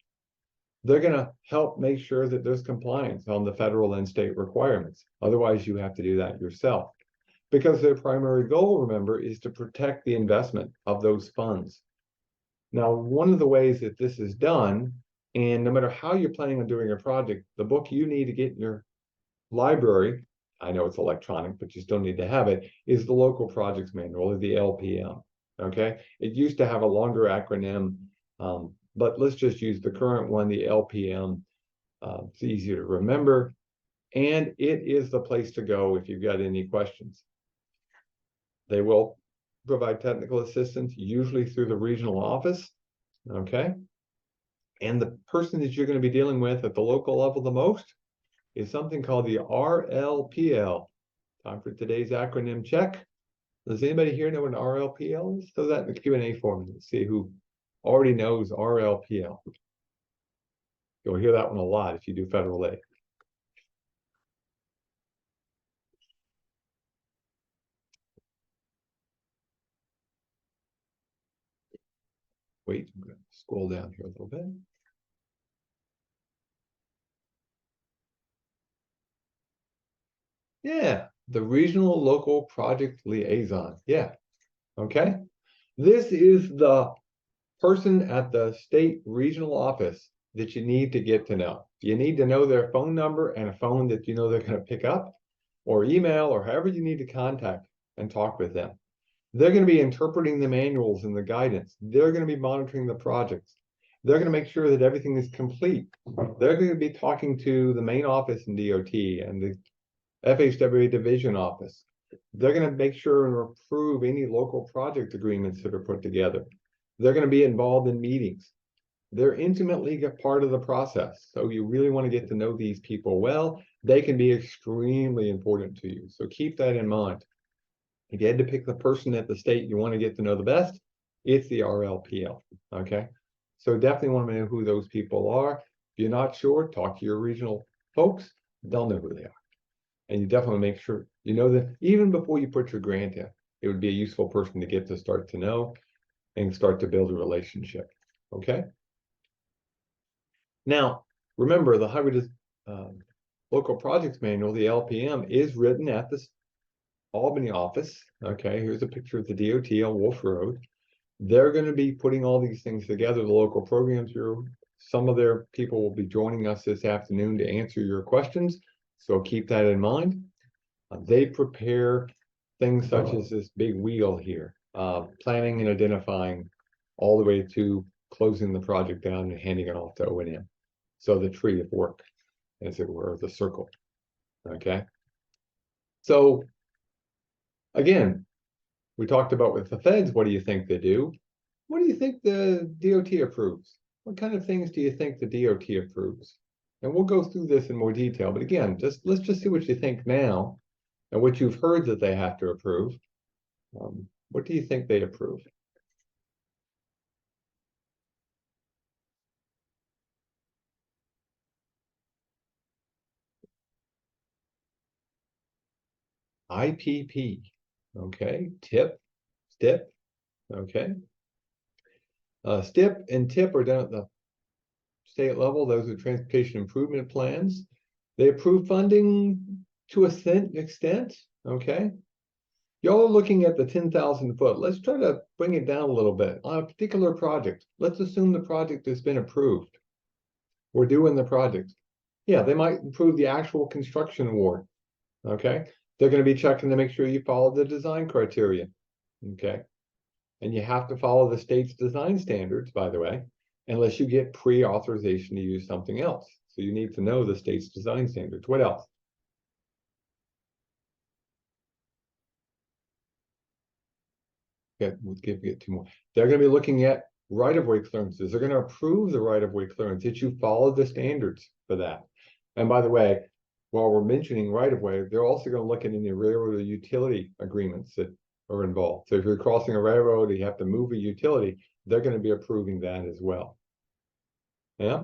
They're going to help make sure that there's compliance on the federal and state requirements. Otherwise, you have to do that yourself. Because their primary goal, remember, is to protect the investment of those funds. Now, one of the ways that this is done, and no matter how you're planning on doing a project, the book you need to get in your library, I know it's electronic, but you still need to have it, is the Local Projects Manual, or the LPM, okay? It used to have a longer acronym, but let's just use the current one, the LPM. It's easier to remember, and it is the place to go if you've got any questions. They will provide technical assistance, usually through the regional office, okay? And the person that you're going to be dealing with at the local level the most is something called the RLPL. Time for today's acronym check. Does anybody here know what an RLPL is? Throw that in the Q&A form. Let's see who already knows RLPL. You'll hear that one a lot if you do federal aid. Wait, I'm going to scroll down here a little bit. Yeah, the regional local project liaison. Yeah, okay. This is the person at the state regional office that you need to get to know. You need to know their phone number and a phone that you know they're going to pick up, or email, or however you need to contact and talk with them. They're going to be interpreting the manuals and the guidance. They're going to be monitoring the projects. They're going to make sure that everything is complete. They're going to be talking to the main office in DOT and the FHWA division office. They're going to make sure and approve any local project agreements that are put together. They're going to be involved in meetings. They're intimately a part of the process. So you really want to get to know these people well. They can be extremely important to you. So keep that in mind. If you had to pick the person at the state you want to get to know the best, it's the RLPL, okay? So definitely want to know who those people are. If you're not sure, talk to your regional folks. They'll know who they are. And you definitely make sure you know that even before you put your grant in, it would be a useful person to get to start to know and start to build a relationship, okay? Now, remember the Highway Local Projects Manual, the LPM, is written at the Albany office. Okay, here's a picture of the DOT on Wolf Road. They're going to be putting all these things together, the local programs bureau. Some of their people will be joining us this afternoon to answer your questions, so keep that in mind. They prepare things such as this big wheel here, planning and identifying all the way to closing the project down and handing it off to O&M. So the tree of work, as it were, the circle, okay? So again, we talked about with the feds, what do you think they do? What do you think the DOT approves? What kind of things do you think the DOT approves? And we'll go through this in more detail, but again, let's just see what you think now and what you've heard that they have to approve. What do you think they approve? IPP, okay, TIP, STIP, okay. STIP and TIP are done at the state level. Those are transportation improvement plans. They approve funding to a certain extent, okay. Y'all are looking at the 10,000 foot. Let's try to bring it down a little bit. On a particular project, let's assume the project has been approved. We're doing the project. Yeah, they might approve the actual construction award, okay. They're going to be checking to make sure you follow the design criteria, okay. And you have to follow the state's design standards, by the way, unless you get pre-authorization to use something else. So you need to know the state's design standards. What else? We'll get two more. They're going to be looking at right-of-way clearances. They're going to approve the right-of-way clearance that you follow the standards for that. And by the way, while we're mentioning right-of-way, they're also going to look at any railroad or utility agreements that are involved. So if you're crossing a railroad, you have to move a utility, they're going to be approving that as well. Yeah,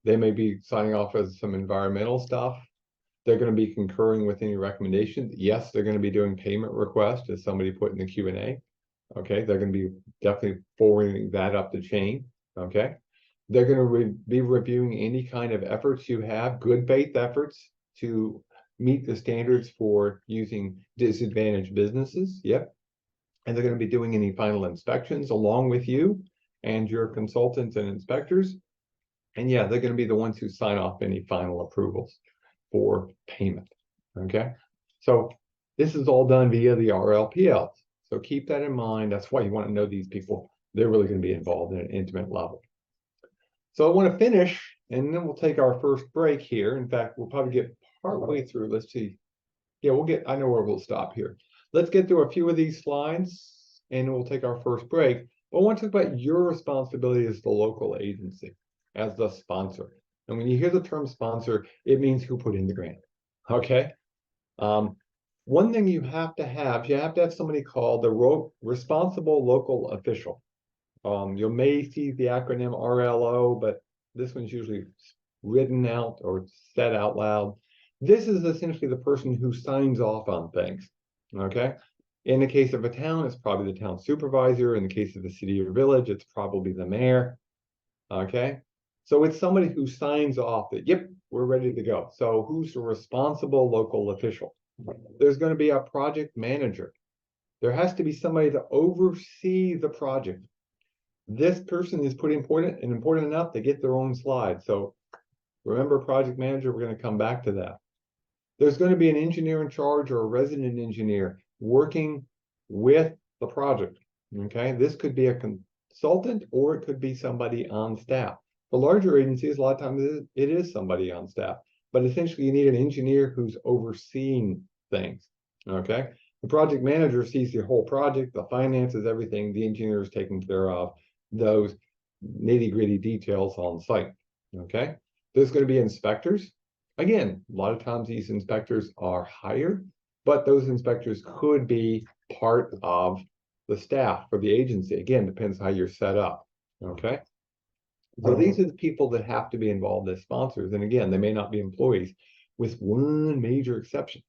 they may be signing off as some environmental stuff. They're going to be concurring with any recommendations. Yes, they're going to be doing payment requests, as somebody put in the Q&A. Okay, they're going to be definitely forwarding that up the chain. Okay, they're going to be reviewing any kind of efforts you have, good faith efforts to meet the standards for using disadvantaged businesses. Yep. And they're going to be doing any final inspections along with you and your consultants and inspectors. And yeah, they're going to be the ones who sign off any final approvals for payment. Okay, so this is all done via the RLPL. So keep that in mind. That's why you want to know these people. They're really going to be involved in an intimate level. So I want to finish, and then we'll take our first break here. In fact, we'll probably get partway through. Let's see. Yeah, I know where we'll stop here. Let's get through a few of these slides, and we'll take our first break. But I want to talk about your responsibility as the local agency, as the sponsor. And when you hear the term sponsor, it means who put in the grant. Okay. One thing you have to have somebody called the responsible local official. You may see the acronym RLO, but this one's usually written out or said out loud. This is essentially the person who signs off on things, okay? In the case of a town, it's probably the town supervisor. In the case of the city or village, it's probably the mayor, okay? So it's somebody who signs off that, yep, we're ready to go. So who's the responsible local official? There's going to be a project manager. There has to be somebody to oversee the project. This person is important enough to get their own slide. So remember project manager, we're going to come back to that. There's going to be an engineer in charge or a resident engineer working with the project. Okay, this could be a consultant or it could be somebody on staff. For larger agencies, a lot of times it is somebody on staff, but essentially you need an engineer who's overseeing things. Okay, the project manager sees the whole project, the finances, everything. The engineer is taking care of those nitty-gritty details on site. Okay, there's going to be inspectors. Again, a lot of times these inspectors are hired, but those inspectors could be part of the staff for the agency. Again, depends how you're set up. Okay, so these are the people that have to be involved as sponsors. And again, they may not be employees, with one major exception.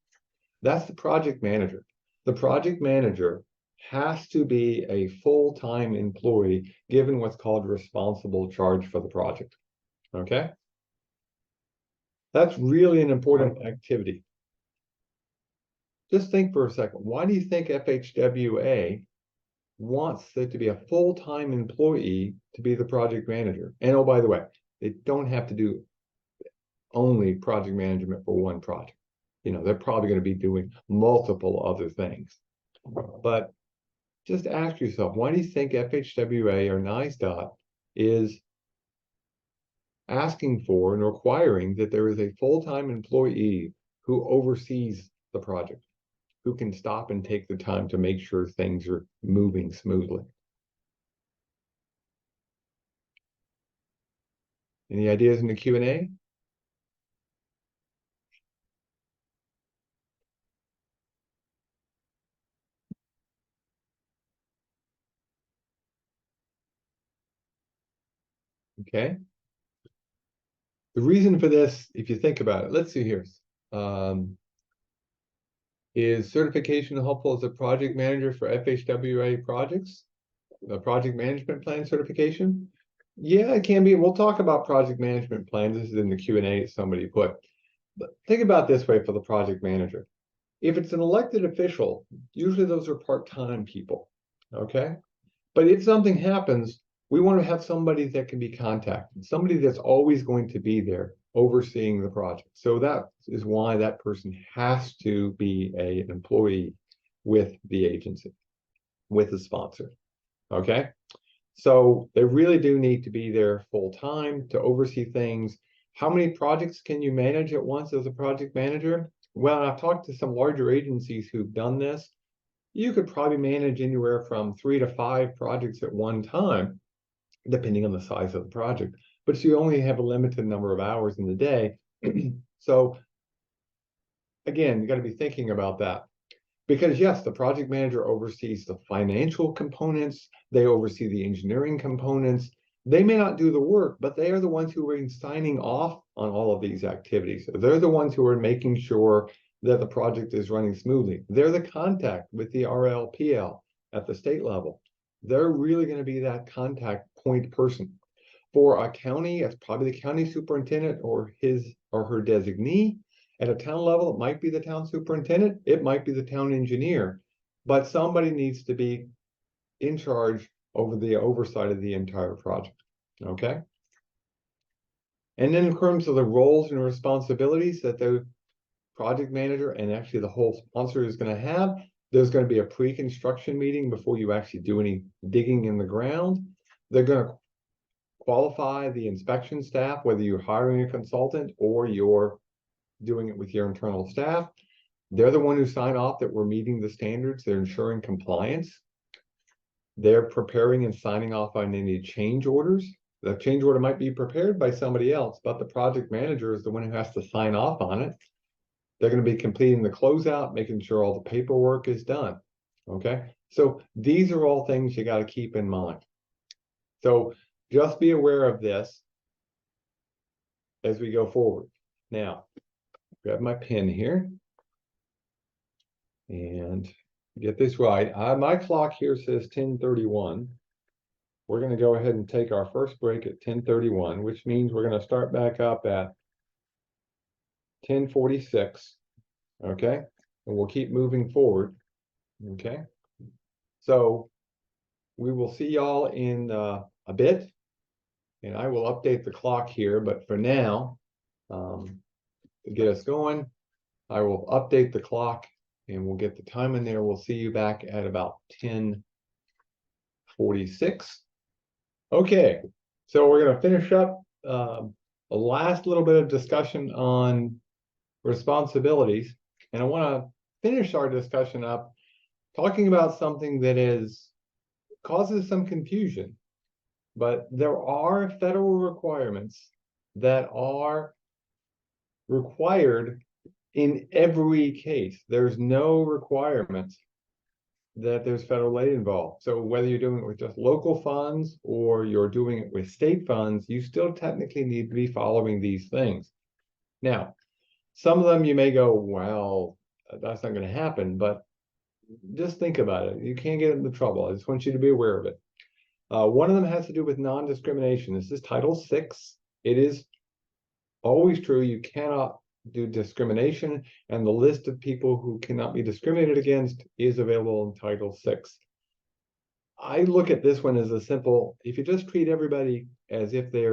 That's the project manager. The project manager has to be a full-time employee given what's called responsible charge for the project. Okay? That's really an important activity. Just think for a second. Why do you think FHWA wants there to be a full-time employee to be the project manager? And oh, by the way, they don't have to do only project management for one project. You know, they're probably going to be doing multiple other things. But just ask yourself, why do you think FHWA or NYSDOT is asking for and requiring that there is a full-time employee who oversees the project, who can stop and take the time to make sure things are moving smoothly? Any ideas in the Q&A? Okay. The reason for this, if you think about it, let's see here. Is certification helpful as a project manager for FHWA projects? The project management plan certification? Yeah, it can be. We'll talk about project management plans. This is in the Q&A somebody put. But think about this way for the project manager. If it's an elected official, usually those are part-time people, okay? But if something happens, we want to have somebody that can be contacted, somebody that's always going to be there overseeing the project. So that is why that person has to be an employee with the agency, with the sponsor, okay? So they really do need to be there full time to oversee things. How many projects can you manage at once as a project manager? Well, I've talked to some larger agencies who've done this. You could probably manage anywhere from 3 to 5 projects at one time, depending on the size of the project, but you only have a limited number of hours in the day. So again, you got to be thinking about that. Because yes, the project manager oversees the financial components, they oversee the engineering components. They may not do the work, but they are the ones who are signing off on all of these activities. They're the ones who are making sure that the project is running smoothly. They're the contact with the RLPL at the state level. They're really going to be that contact point person. For a county, it's probably the county superintendent or his or her designee. At a town level, it might be the town superintendent, it might be the town engineer, but somebody needs to be in charge over the oversight of the entire project, okay? And then in terms of the roles and responsibilities that the project manager and actually the whole sponsor is going to have, there's going to be a pre-construction meeting before you actually do any digging in the ground. They're going to qualify the inspection staff, whether you're hiring a consultant or you're doing it with your internal staff. They're the one who sign off that we're meeting the standards. They're ensuring compliance. They're preparing and signing off on any change orders. The change order might be prepared by somebody else, but the project manager is the one who has to sign off on it. They're going to be completing the closeout, making sure all the paperwork is done. Okay, so these are all things you got to keep in mind. So just be aware of this as we go forward. Now, grab my pen here and get this right. My clock here says 10:31. We're going to go ahead and take our first break at 10:31, which means we're going to start back up at 10:46. Okay, and we'll keep moving forward. Okay, so we will see y'all in a bit, and I will update the clock here. But for now, to get us going, I will update the clock and we'll get the time in there. We'll see you back at about 10:46. Okay, so we're going to finish up a last little bit of discussion on responsibilities. And I want to finish our discussion up talking about something that causes some confusion. But there are federal requirements that are required in every case. There's no requirement that there's federal aid involved. So whether you're doing it with just local funds or you're doing it with state funds, you still technically need to be following these things. Now, some of them you may go, well, that's not going to happen, but just think about it. You can't get into trouble. I just want you to be aware of it. One of them has to do with non-discrimination. This is Title VI. It is always true. You cannot do discrimination, and the list of people who cannot be discriminated against is available in Title VI. I look at this one as a simple, if you just treat everybody as if they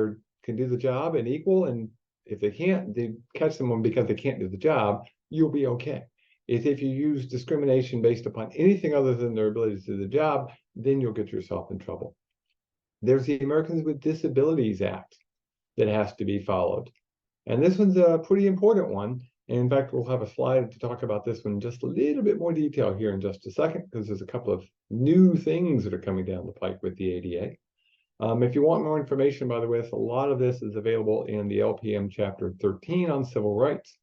can do the job and equal, and if they can't, they catch someone because they can't do the job, you'll be okay. If you use discrimination based upon anything other than their ability to do the job, then you'll get yourself in trouble. There's the Americans with Disabilities Act that has to be followed. And this one's a pretty important one. And in fact, we'll have a slide to talk about this one in just a little bit more detail here in just a second, because there's a couple of new things that are coming down the pike with the ADA. If you want more information, by the way, a lot of this is available in the LPM Chapter 13 on civil rights.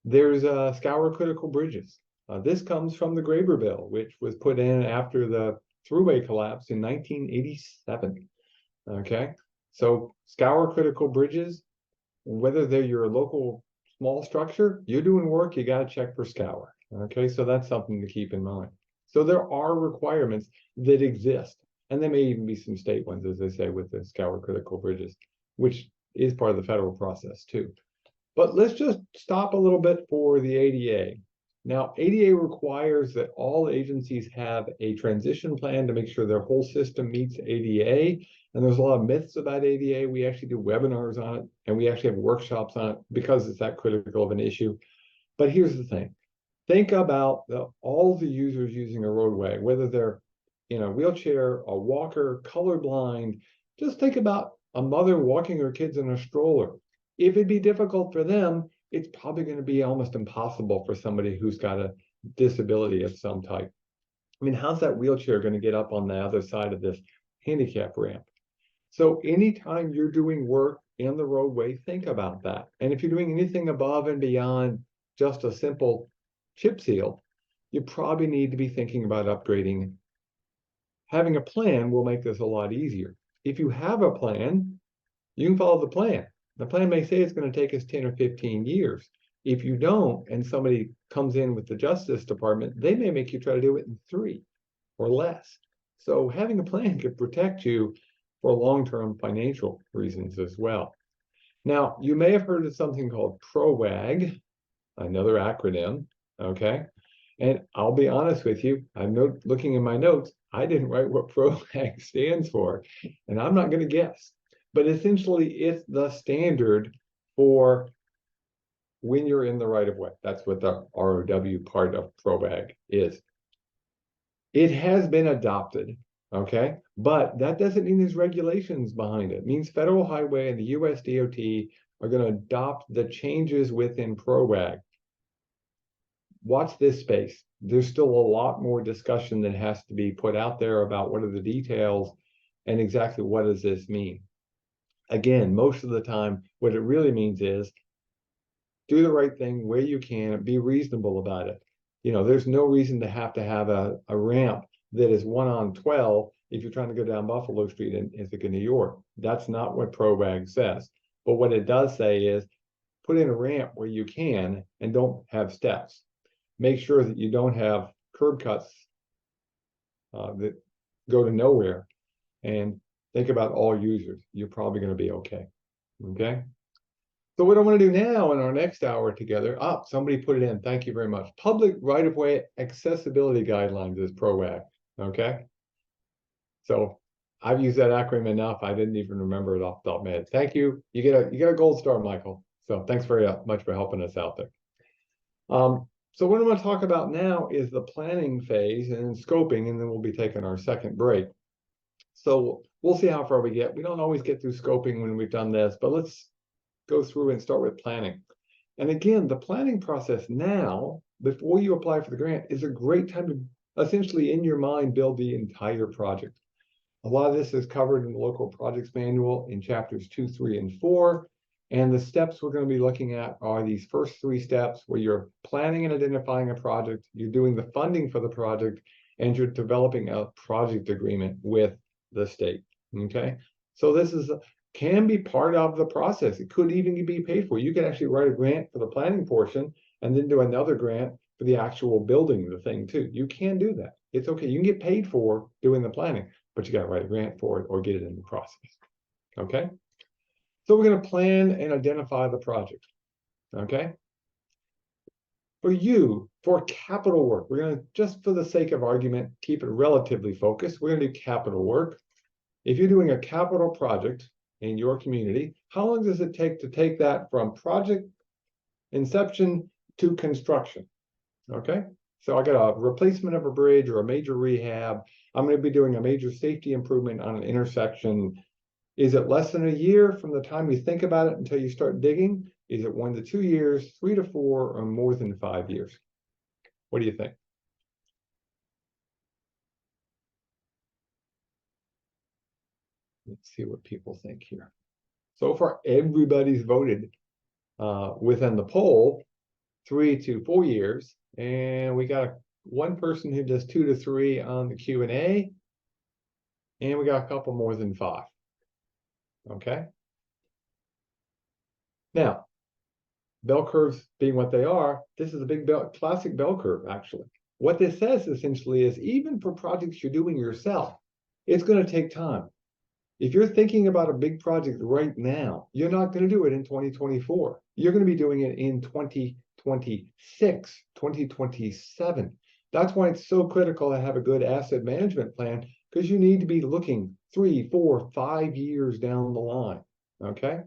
There's Scour Critical Bridges. This comes from the Graber Bill, which was put in after the Thruway collapse in 1987. Okay, so Scour Critical Bridges, whether they're your local small structure, you're doing work, you got to check for scour. Okay, so that's something to keep in mind. So there are requirements that exist, and there may even be some state ones, as I say, with the Scour Critical Bridges, which is part of the federal process too. But let's just stop a little bit for the ADA. Now, ADA requires that all agencies have a transition plan to make sure their whole system meets ADA. And there's a lot of myths about ADA. We actually do webinars on it, and we actually have workshops on it because it's that critical of an issue. But here's the thing. Think about all the users using a roadway, whether they're in a wheelchair, a walker, colorblind. Just think about a mother walking her kids in a stroller. If it'd be difficult for them, it's probably going to be almost impossible for somebody who's got a disability of some type. I mean, how's that wheelchair going to get up on the other side of this handicap ramp? So anytime you're doing work in the roadway, think about that. And if you're doing anything above and beyond just a simple chip seal, you probably need to be thinking about upgrading. Having a plan will make this a lot easier. If you have a plan, you can follow the plan. The plan may say it's going to take us 10 or 15 years. If you don't, and somebody comes in with the Justice Department, they may make you try to do it in 3 or less. So having a plan could protect you for long-term financial reasons as well. Now, you may have heard of something called PROWAG, another acronym, okay? And I'll be honest with you, I'm looking in my notes, I didn't write what PROWAG stands for, and I'm not going to guess. But essentially, it's the standard for when you're in the right-of-way. That's what the ROW part of PROWAG is. It has been adopted, okay? But that doesn't mean there's regulations behind it. It means Federal Highway and the US DOT are going to adopt the changes within PROWAG. Watch this space. There's still a lot more discussion that has to be put out there about what are the details and exactly what does this mean. Again, most of the time, what it really means is do the right thing where you can, be reasonable about it. You know, there's no reason to have a ramp that is 1 on 12 if you're trying to go down Buffalo Street in Ithaca, New York. That's not what ProRag says. But what it does say is put in a ramp where you can and don't have steps. Make sure that you don't have curb cuts that go to nowhere, and think about all users. You're probably going to be okay. Okay. So what I want to do now in our next hour together, somebody put it in. Thank you very much. Public right-of-way accessibility guidelines is ProRag. Okay. So I've used that acronym enough. I didn't even remember it off the top of my head. Thank you. You get a gold star, Michael. So thanks very much for helping us out there. So what I'm going to talk about now is the planning phase and scoping, and then we'll be taking our second break. So we'll see how far we get. We don't always get through scoping when we've done this, but let's go through and start with planning. And again, the planning process now, before you apply for the grant, is a great time to essentially in your mind build the entire project. A lot of this is covered in the local projects manual in chapters 2, 3, and 4. And the steps we're going to be looking at are these first 3 steps where you're planning and identifying a project, you're doing the funding for the project, and you're developing a project agreement with the state. Okay, so this can be part of the process. It could even be paid for. You can actually write a grant for the planning portion and then do another grant for the actual building the thing too. You can do that. It's okay. You can get paid for doing the planning, but you got to write a grant for it or get it in the process. Okay. So we're going to plan and identify the project. Okay. For capital work, we're going to, just for the sake of argument, keep it relatively focused. We're going to do capital work. If you're doing a capital project in your community, how long does it take to take that from project inception to construction? Okay. So I got a replacement of a bridge or a major rehab. I'm going to be doing a major safety improvement on an intersection. Is it less than a year from the time you think about it until you start digging? Is it 1 to 2 years, 3 to 4, or more than 5 years? What do you think? Let's see what people think here. So far, everybody's voted within the poll 3 to 4 years, and we got one person who does 2 to 3 on the Q&A, and we got a couple more than 5. Okay. Now, bell curves being what they are, this is a big classic bell curve, actually. What this says essentially is even for projects you're doing yourself, it's going to take time. If you're thinking about a big project right now, you're not going to do it in 2024. You're going to be doing it in 2026, 2027. That's why it's so critical to have a good asset management plan, because you need to be looking 3, 4, 5 years down the line. Okay.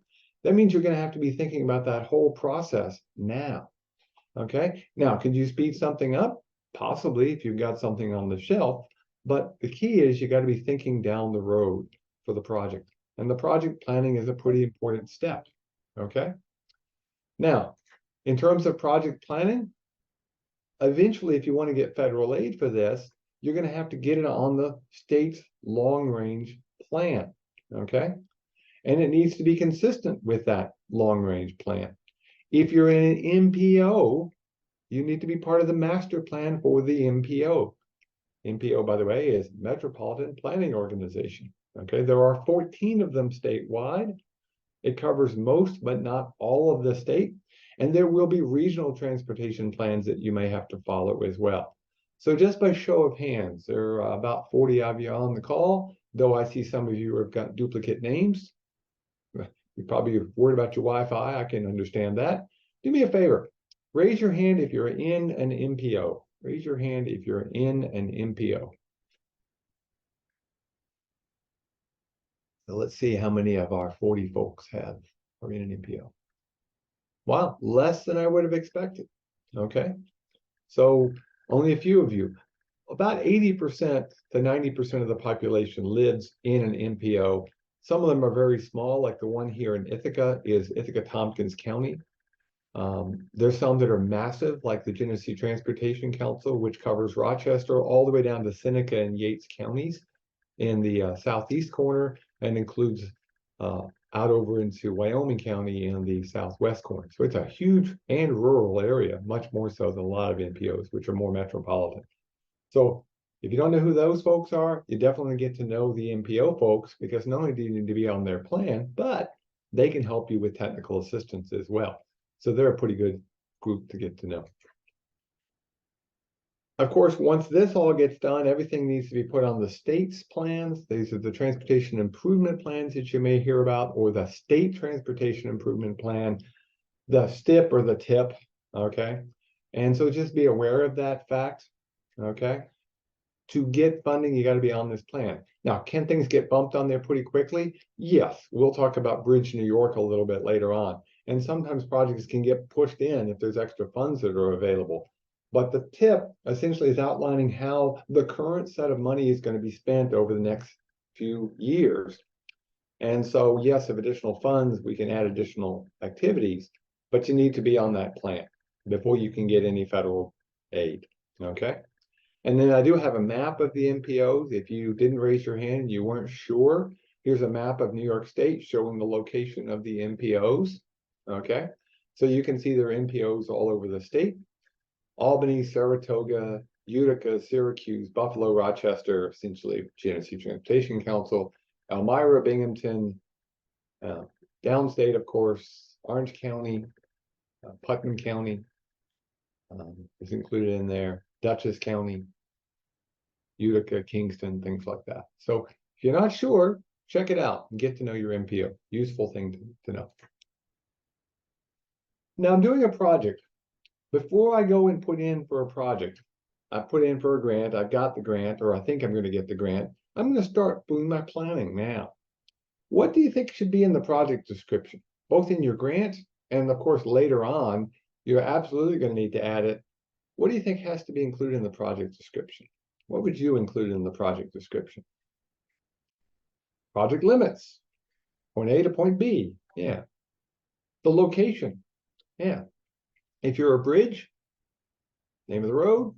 That means you're going to have to be thinking about that whole process now. Okay. Now, could you speed something up? Possibly, if you've got something on the shelf. But the key is you got to be thinking down the road for the project. And the project planning is a pretty important step. Okay. Now, in terms of project planning, eventually, if you want to get federal aid for this, you're going to have to get it on the state's long-range plan. Okay. And it needs to be consistent with that long-range plan. If you're in an MPO, you need to be part of the master plan for the MPO. MPO, by the way, is Metropolitan Planning Organization. Okay, there are 14 of them statewide. It covers most, but not all of the state. And there will be regional transportation plans that you may have to follow as well. So just by show of hands, there are about 40 of you on the call, though I see some of you have got duplicate names. You're probably worried about your Wi-Fi. I can understand that. Do me a favor. Raise your hand if you're in an MPO. Raise your hand if you're in an MPO. So let's see how many of our 40 folks are in an MPO. Wow, less than I would have expected. Okay. So only a few of you. About 80% to 90% of the population lives in an MPO. Some of them are very small, like the one here in Ithaca is Ithaca-Tompkins County. There's some that are massive, like the Genesee Transportation Council, which covers Rochester all the way down to Seneca and Yates counties in the southeast corner, and includes out over into Wyoming County in the southwest corner. So it's a huge and rural area, much more so than a lot of MPOs, which are more metropolitan. So If you don't know who those folks are, you definitely get to know the MPO folks, because not only do you need to be on their plan, but they can help you with technical assistance as well. So they're a pretty good group to get to know. Of course, once this all gets done, everything needs to be put on the state's plans. These are the transportation improvement plans that you may hear about, or the state transportation improvement plan, the STIP or the TIP, okay? And so just be aware of that fact, okay? To get funding, you got to be on this plan. Now, can things get bumped on there pretty quickly? Yes, we'll talk about Bridge New York a little bit later on. And sometimes projects can get pushed in if there's extra funds that are available. But the tip essentially is outlining how the current set of money is going to be spent over the next few years. And so, yes, if additional funds, we can add additional activities, but you need to be on that plan before you can get any federal aid, okay? And then I do have a map of the MPOs. If you didn't raise your hand, you weren't sure, here's a map of New York State showing the location of the MPOs, okay? So you can see there are MPOs all over the state. Albany, Saratoga, Utica, Syracuse, Buffalo, Rochester, essentially Genesee Transportation Council, Elmira, Binghamton, downstate, of course, Orange County, Putnam County is included in there, Dutchess County, Utica, Kingston, things like that. So if you're not sure, check it out and get to know your MPO. Useful thing to know. Now I'm doing a project. Before I go and put in for a project, I put in for a grant, I've got the grant, or I think I'm going to get the grant. I'm going to start doing my planning now. What do you think should be in the project description? Both in your grant and of course later on, you're absolutely going to need to add it. What do you think has to be included in the project description? What would you include in the project description? Project limits, point A to point B, yeah. The location, yeah. If you're a bridge, name of the road,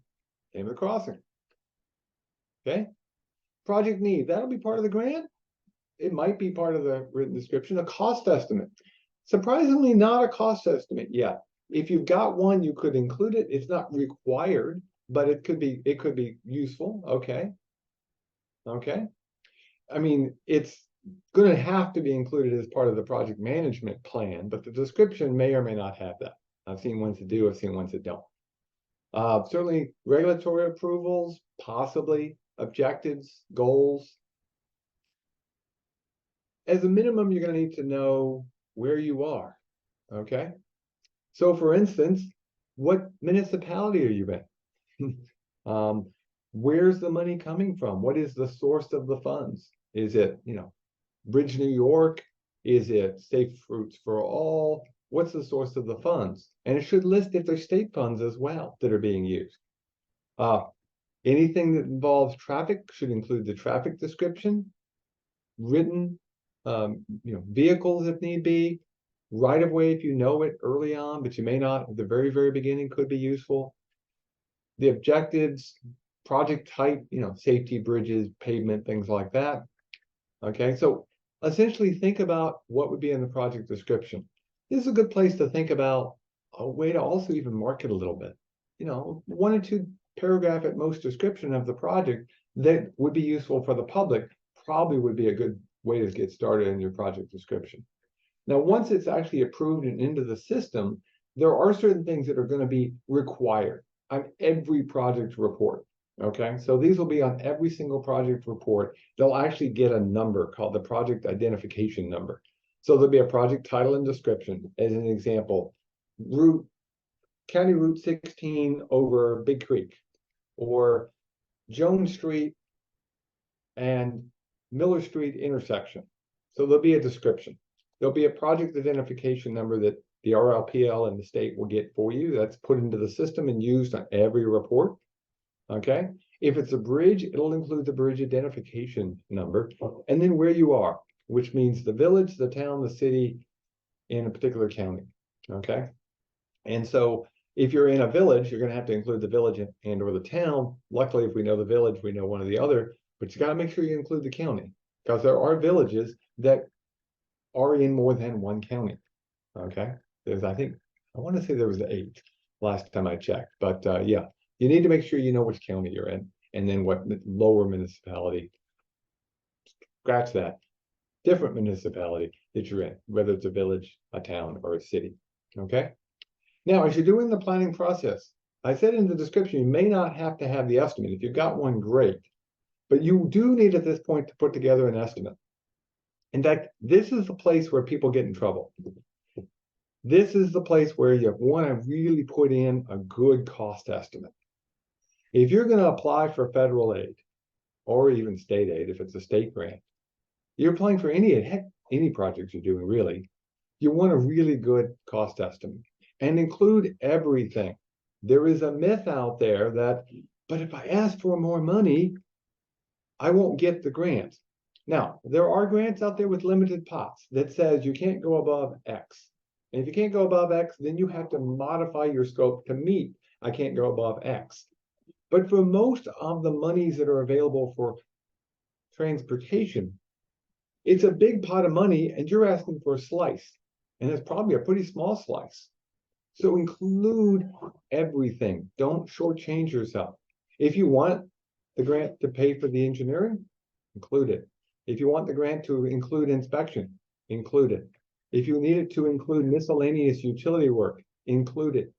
name of the crossing, okay? Project need, that'll be part of the grant. It might be part of the written description. A cost estimate, surprisingly not a cost estimate yet. If you've got one, you could include it. It's not required, but it could be useful, okay? Okay. I mean, it's going to have to be included as part of the project management plan, but the description may or may not have that. I've seen ones that do, I've seen ones that don't. Certainly regulatory approvals, possibly objectives, goals. As a minimum, you're going to need to know where you are, okay? So for instance, what municipality are you in? Where's the money coming from? What is the source of the funds? Is it, Bridge New York? Is it Safe Routes for All? What's the source of the funds? And it should list if there's state funds as well that are being used. Anything that involves traffic should include the traffic description, written, vehicles if need be, right of way if you know it early on, but you may not at the very, very beginning could be useful. The objectives, project type, safety, bridges, pavement, things like that. Okay, so essentially think about what would be in the project description. This is a good place to think about a way to also even market a little bit. 1 or 2 paragraph at most description of the project that would be useful for the public probably would be a good way to get started in your project description. Now, once it's actually approved and into the system, there are certain things that are going to be required on every project report. Okay, so these will be on every single project report. They'll actually get a number called the project identification number. So there'll be a project title and description. As an example, County Route 16 over Big Creek, or Jones Street and Miller Street intersection. So there'll be a description. There'll be a project identification number that the RLPL and the state will get for you. That's put into the system and used on every report. Okay. If it's a bridge, it'll include the bridge identification number and then where you are, which means the village, the town, the city in a particular county. Okay. And so if you're in a village, you're going to have to include the village and or the town. Luckily, if we know the village, we know one or the other, but you got to make sure you include the county, because there are villages that are in more than one county. Okay. I want to say there was 8 last time I checked, but yeah, you need to make sure you know which county you're in. and then what lower municipality, scratch that, different municipality that you're in, whether it's a village, a town, or a city, okay? Now, as you're doing the planning process, I said in the description, you may not have to have the estimate. If you've got one, great. But you do need at this point to put together an estimate. In fact, this is the place where people get in trouble. This is the place where you want to really put in a good cost estimate. If you're going to apply for federal aid, or even state aid, if it's a state grant, you're applying for any project you're doing, really, you want a really good cost estimate and include everything. There is a myth out there that, but if I ask for more money, I won't get the grant. Now, there are grants out there with limited pots that says you can't go above X. And if you can't go above X, then you have to modify your scope to meet I can't go above X. But for most of the monies that are available for transportation, it's a big pot of money and you're asking for a slice. And it's probably a pretty small slice. So include everything. Don't shortchange yourself. If you want the grant to pay for the engineering, include it. If you want the grant to include inspection, include it. If you need it to include miscellaneous utility work, include it.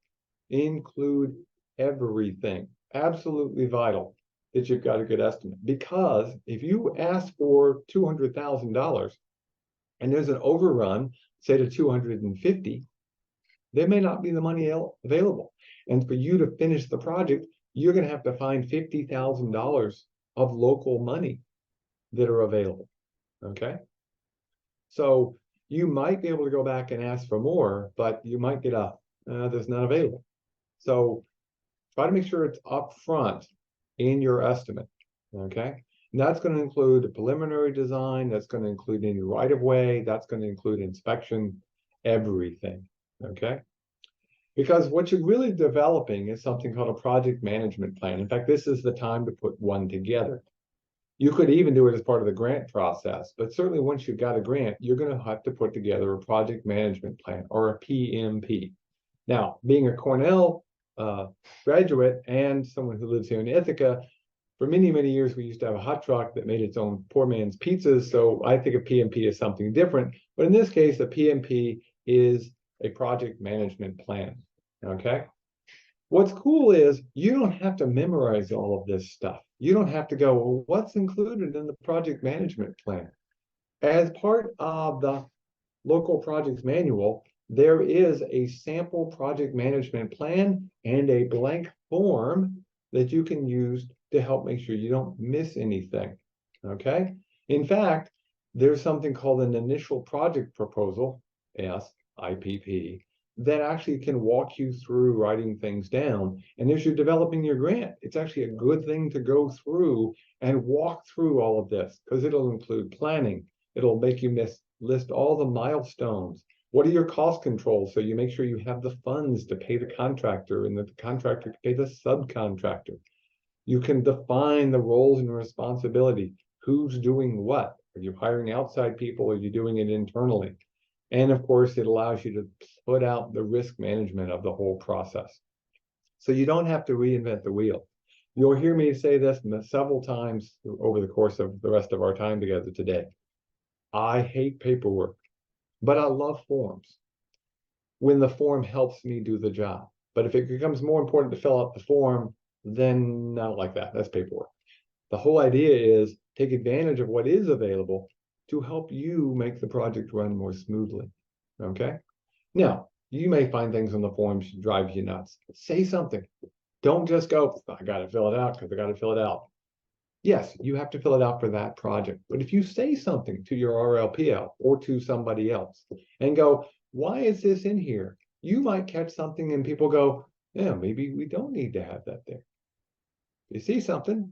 Include everything. Absolutely vital that you've got a good estimate. Because if you ask for $200,000 and there's an overrun, say to 250, there may not be the money available. And for you to finish the project, you're going to have to find $50,000 of local money that are available, okay? So you might be able to go back and ask for more, but you might get there's none available. So try to make sure it's up front in your estimate, okay? And that's going to include a preliminary design, that's going to include any right-of-way, that's going to include inspection, everything, okay? Because what you're really developing is something called a project management plan. In fact, this is the time to put one together. You could even do it as part of the grant process, but certainly once you've got a grant, you're going to have to put together a project management plan or a PMP. Now, being a Cornell graduate and someone who lives here in Ithaca, for many, many years, we used to have a hot truck that made its own poor man's pizzas. So I think a PMP is something different. But in this case, a PMP is a project management plan, okay? What's cool is you don't have to memorize all of this stuff. You don't have to go, well, what's included in the project management plan? As part of the local projects manual, there is a sample project management plan and a blank form that you can use to help make sure you don't miss anything, okay? In fact, there's something called an initial project proposal, IPP, that actually can walk you through writing things down. And as you're developing your grant, it's actually a good thing to go through and walk through all of this because it'll include planning. It'll make you list all the milestones. What are your cost controls? So you make sure you have the funds to pay the contractor and that the contractor can pay the subcontractor. You can define the roles and responsibility. Who's doing what? Are you hiring outside people? Or are you doing it internally? And of course, it allows you to put out the risk management of the whole process. So you don't have to reinvent the wheel. You'll hear me say this several times over the course of the rest of our time together today. I hate paperwork, but I love forms when the form helps me do the job. But if it becomes more important to fill out the form, then not like that. That's paperwork. The whole idea is take advantage of what is available to help you make the project run more smoothly, okay? Now, you may find things on the forms drive you nuts. Say something. Don't just go, I got to fill it out because I got to fill it out. Yes, you have to fill it out for that project. But if you say something to your RLPL or to somebody else and go, why is this in here? You might catch something and people go, yeah, maybe we don't need to have that there. You see something,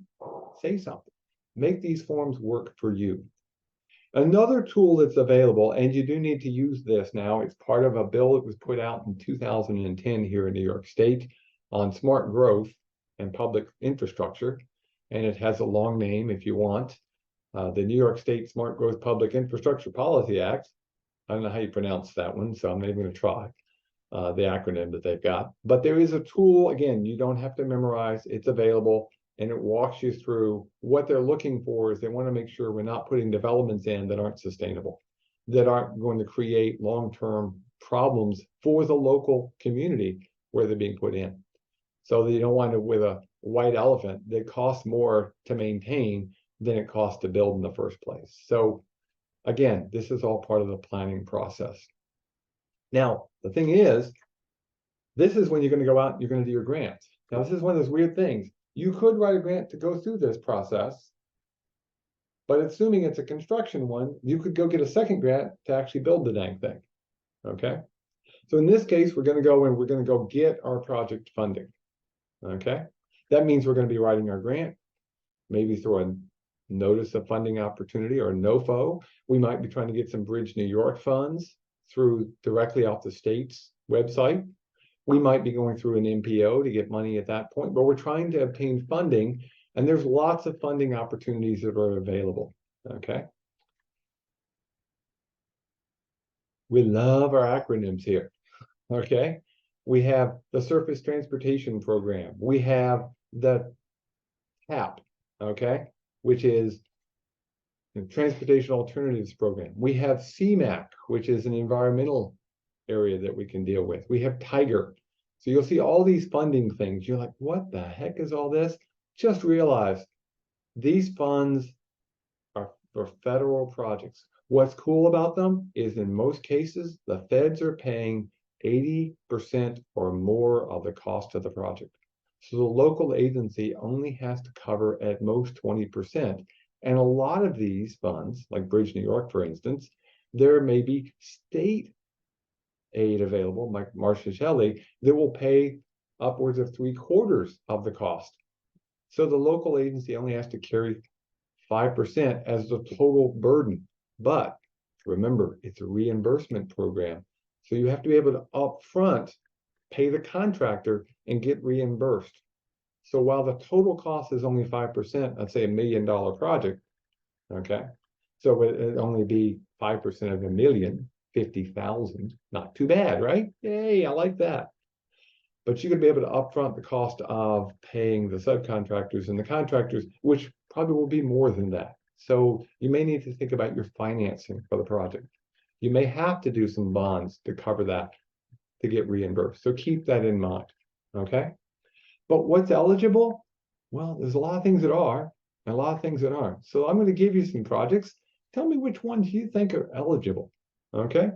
say something. Make these forms work for you. Another tool that's available, and you do need to use this now, it's part of a bill that was put out in 2010 here in New York State on smart growth and public infrastructure. And it has a long name if you want. The New York State Smart Growth Public Infrastructure Policy Act. I don't know how you pronounce that one, so I'm not even going to try the acronym that they've got. But there is a tool, again, you don't have to memorize, it's available. and it walks you through what they're looking for. Is they want to make sure we're not putting developments in that aren't sustainable, that aren't going to create long-term problems for the local community where they're being put in. So that you don't wind up with a white elephant that costs more to maintain than it costs to build in the first place. So again, this is all part of the planning process. Now, the thing is, this is when you're going to go out and you're going to do your grant. Now, this is one of those weird things. You could write a grant to go through this process, but assuming it's a construction one, you could go get a second grant to actually build the dang thing. Okay. So in this case, we're going to go and we're going to go get our project funding. Okay. That means we're going to be writing our grant, maybe through a notice of funding opportunity or NOFO. We might be trying to get some Bridge New York funds through directly off the state's website. We might be going through an MPO to get money at that point, but we're trying to obtain funding, and there's lots of funding opportunities that are available. Okay. We love our acronyms here. Okay. We have the Surface Transportation Program. We have the TAP, okay, which is the Transportation Alternatives Program. We have CMAQ, which is an environmental area that we can deal with. We have Tiger. So you'll see all these funding things. You're like, what the heck is all this? Just realize these funds are for federal projects. What's cool about them is in most cases, the feds are paying 80% or more of the cost of the project. So the local agency only has to cover at most 20%. And a lot of these funds, like Bridge New York, for instance, there may be state aid available, like Marcia Shelley, that will pay upwards of 3/4 of the cost. So the local agency only has to carry 5% as the total burden. But remember, it's a reimbursement program. So you have to be able to upfront pay the contractor and get reimbursed. So while the total cost is only 5%, let's say $1 million project, okay? So it'd only be 5% of $1 million, 50,000. Not too bad, right? Yay, I like that. But you could be able to upfront the cost of paying the subcontractors and the contractors, which probably will be more than that. So you may need to think about your financing for the project. You may have to do some bonds to cover that to get reimbursed. So keep that in mind, okay? But what's eligible? Well, there's a lot of things that are and a lot of things that aren't. So I'm going to give you some projects. Tell me which ones you think are eligible, okay?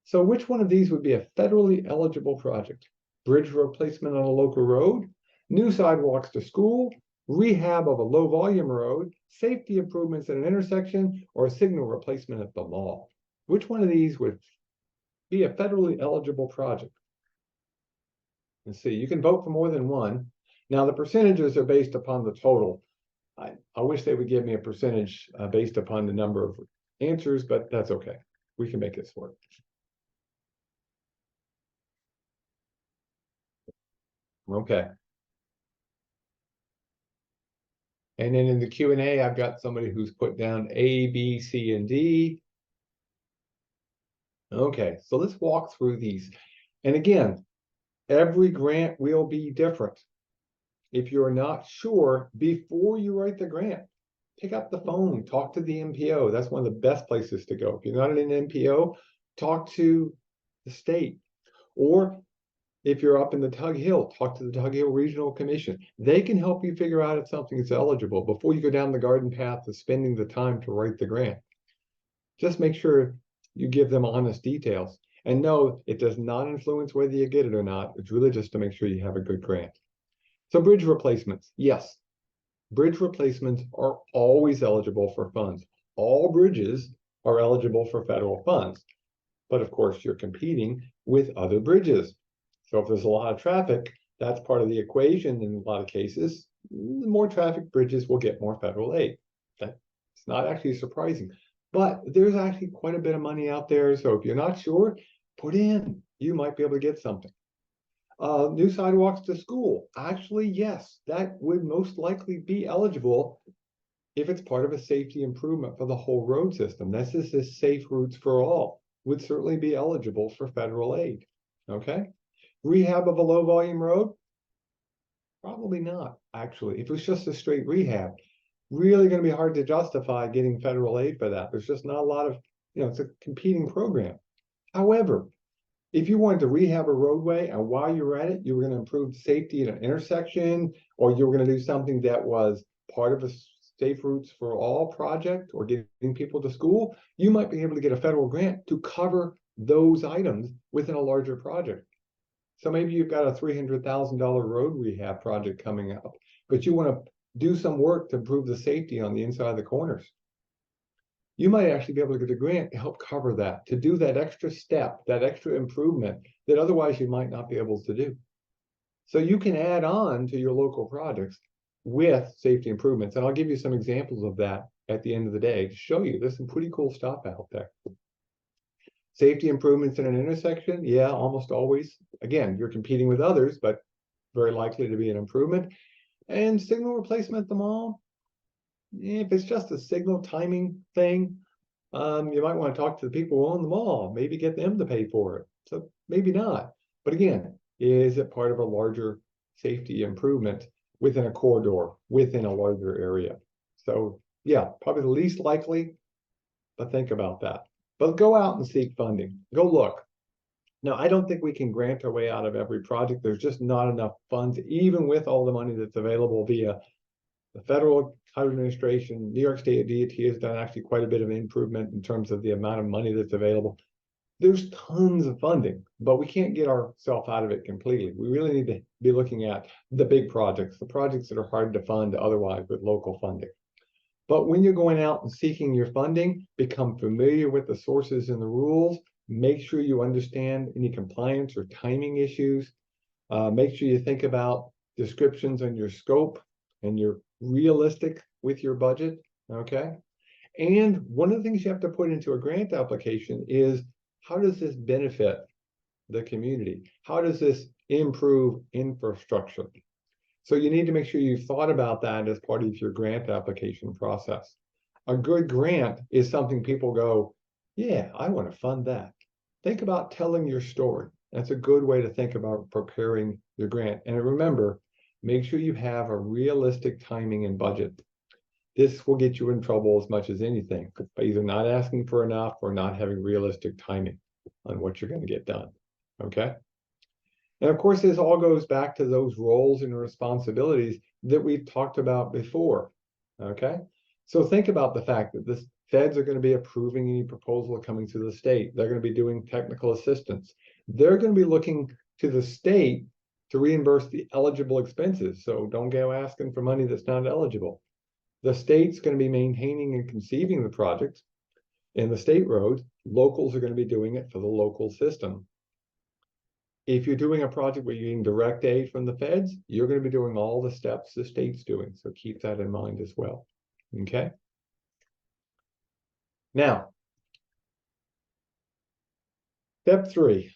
So which one of these would be a federally eligible project? Bridge replacement on a local road, new sidewalks to school, rehab of a low volume road, safety improvements at an intersection, or a signal replacement at the mall. Which one of these would be a federally eligible project? Let's see, you can vote for more than one. Now the percentages are based upon the total. I wish they would give me a percentage based upon the number of answers, but that's okay. We can make this work. Okay. And then in the Q&A, I've got somebody who's put down A, B, C, and D. Okay, so let's walk through these. And again, every grant will be different. If you're not sure, before you write the grant, pick up the phone, talk to the MPO. That's one of the best places to go. If you're not in an MPO, talk to the state. Or if you're up in the Tug Hill, talk to the Tug Hill Regional Commission. They can help you figure out if something is eligible before you go down the garden path of spending the time to write the grant. Just make sure you give them honest details. And no, it does not influence whether you get it or not. It's really just to make sure you have a good grant. So bridge replacements, yes. Bridge replacements are always eligible for funds. All bridges are eligible for federal funds. But of course, you're competing with other bridges. So if there's a lot of traffic, that's part of the equation in a lot of cases. The more traffic bridges will get more federal aid. That's not actually surprising. But there's actually quite a bit of money out there. So if you're not sure, put in. You might be able to get something. New sidewalks to school. Actually, yes, that would most likely be eligible if it's part of a safety improvement for the whole road system. This is the Safe Routes for All. Would certainly be eligible for federal aid. Okay. Rehab of a low volume road. Probably not, actually. If it was just a straight rehab, really going to be hard to justify getting federal aid for that. There's just not a lot of, it's a competing program. However, if you wanted to rehab a roadway and while you were at it, you were going to improve safety at an intersection, or you were going to do something that was part of a Safe Routes for All project or getting people to school, you might be able to get a federal grant to cover those items within a larger project. So maybe you've got a $300,000 road rehab project coming up, but you want to do some work to improve the safety on the inside of the corners. You might actually be able to get a grant to help cover that, to do that extra step, that extra improvement that otherwise you might not be able to do. So you can add on to your local projects with safety improvements. And I'll give you some examples of that at the end of the day to show you there's some pretty cool stuff out there. Safety improvements in an intersection, yeah, almost always. Again, you're competing with others, but very likely to be an improvement. And signal replacement at the mall, if it's just a signal timing thing, you might want to talk to the people who own the mall, maybe get them to pay for it. So maybe not. But again, is it part of a larger safety improvement within a corridor, within a larger area? So yeah, probably the least likely, but think about that. But go out and seek funding. Go look. Now, I don't think we can grant our way out of every project. There's just not enough funds, even with all the money that's available via the Federal Highway Administration. New York State DOT has done actually quite a bit of improvement in terms of the amount of money that's available. There's tons of funding, but we can't get ourselves out of it completely. We really need to be looking at the big projects, the projects that are hard to fund otherwise with local funding. But when you're going out and seeking your funding, become familiar with the sources and the rules. Make sure you understand any compliance or timing issues. Make sure you think about descriptions on your scope and you're realistic with your budget, okay? And one of the things you have to put into a grant application is, how does this benefit the community? How does this improve infrastructure? So you need to make sure you've thought about that as part of your grant application process. A good grant is something people go, yeah, I want to fund that. Think about telling your story. That's a good way to think about preparing your grant. And remember, make sure you have a realistic timing and budget. This will get you in trouble as much as anything by either not asking for enough or not having realistic timing on what you're going to get done. Okay? And of course, this all goes back to those roles and responsibilities that we've talked about before. Okay? So think about the fact that the feds are going to be approving any proposal coming to the state. They're going to be doing technical assistance. They're going to be looking to the state to reimburse the eligible expenses. So don't go asking for money that's not eligible. The state's going to be maintaining and conceiving the project in the state roads. Locals are going to be doing it for the local system. If you're doing a project where you're getting direct aid from the feds, you're going to be doing all the steps the state's doing. So keep that in mind as well. Okay. Now, step 3,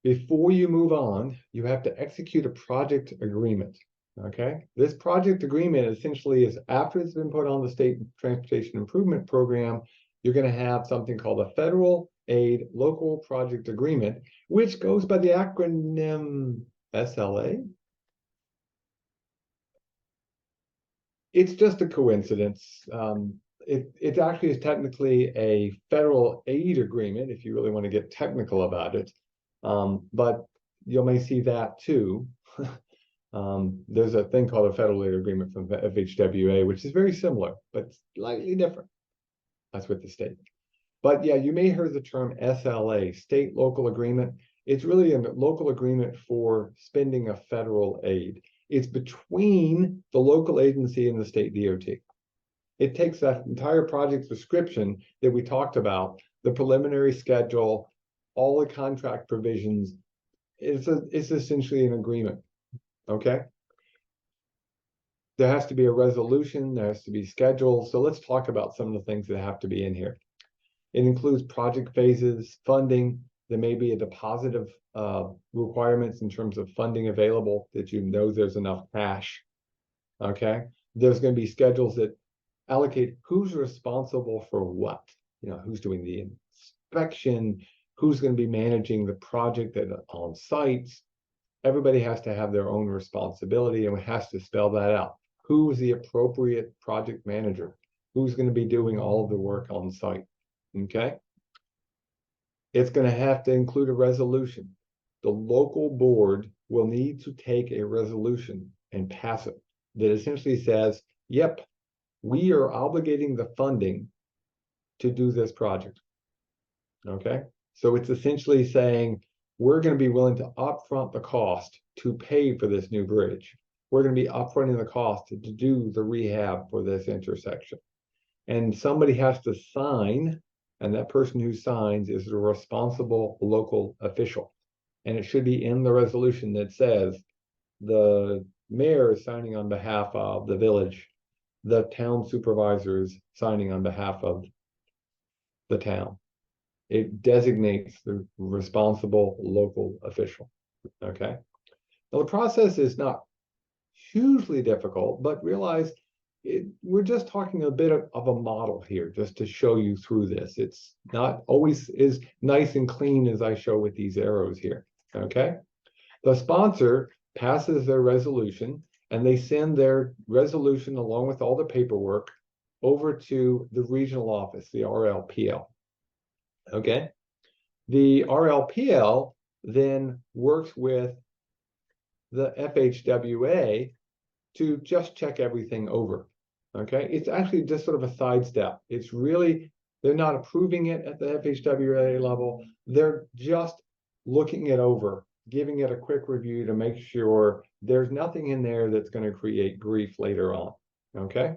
before you move on, you have to execute a project agreement. Okay. This project agreement essentially is, after it's been put on the state transportation improvement program, you're going to have something called a federal aid local project agreement, which goes by the acronym SLA. It's just a coincidence. It actually is technically a federal aid agreement, if you really want to get technical about it. But you may see that too. There's a thing called a federal aid agreement from FHWA, which is very similar, but slightly different. That's with the state. But yeah, you may hear the term SLA, state local agreement. It's really a local agreement for spending of federal aid. It's between the local agency and the state DOT. It takes that entire project description that we talked about, the preliminary schedule, all the contract provisions. It's essentially an agreement, okay? There has to be a resolution, there has to be schedule. So let's talk about some of the things that have to be in here. It includes project phases, funding. There may be a deposit of requirements in terms of funding available, that you know there's enough cash. Okay. There's going to be schedules that allocate who's responsible for what. Who's doing the inspection, who's going to be managing the project on sites. everybody has to have their own responsibility and has to spell that out. Who's the appropriate project manager? Who's going to be doing all of the work on site? Okay. It's going to have to include a resolution. The local board will need to take a resolution and pass it that essentially says, yep, we are obligating the funding to do this project. Okay. So it's essentially saying, we're going to be willing to upfront the cost to pay for this new bridge. We're going to be upfronting the cost to do the rehab for this intersection. And somebody has to sign, and that person who signs is the responsible local official. And it should be in the resolution that says the mayor is signing on behalf of the village, the town supervisor is signing on behalf of the town. It designates the responsible local official. Okay. Now, the process is not hugely difficult, but realize we're just talking a bit of a model here just to show you through this. It's not always as nice and clean as I show with these arrows here. Okay. The sponsor passes their resolution and they send their resolution along with all the paperwork over to the regional office, the RLPL. Okay. The RLPL then works with the FHWA to just check everything over. Okay. It's actually just sort of a sidestep. It's really, they're not approving it at the FHWA level. They're just looking it over, giving it a quick review to make sure there's nothing in there that's going to create grief later on. Okay.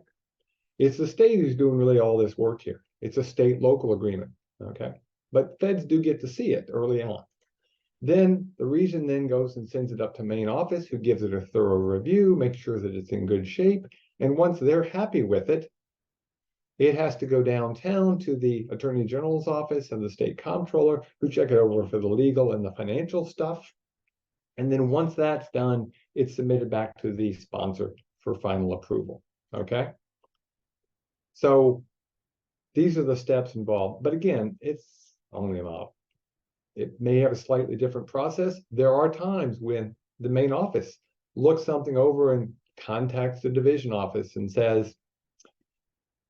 It's the state who's doing really all this work here. It's a state-local agreement. Okay. But feds do get to see it early on. Then the region then goes and sends it up to main office, who gives it a thorough review, makes sure that it's in good shape. And once they're happy with it, it has to go downtown to the Attorney General's office and the state comptroller, who check it over for the legal and the financial stuff. And then once that's done, it's submitted back to the sponsor for final approval. Okay. So these are the steps involved. But again, it's only a model. It may have a slightly different process. There are times when the main office looks something over and contacts the division office and says,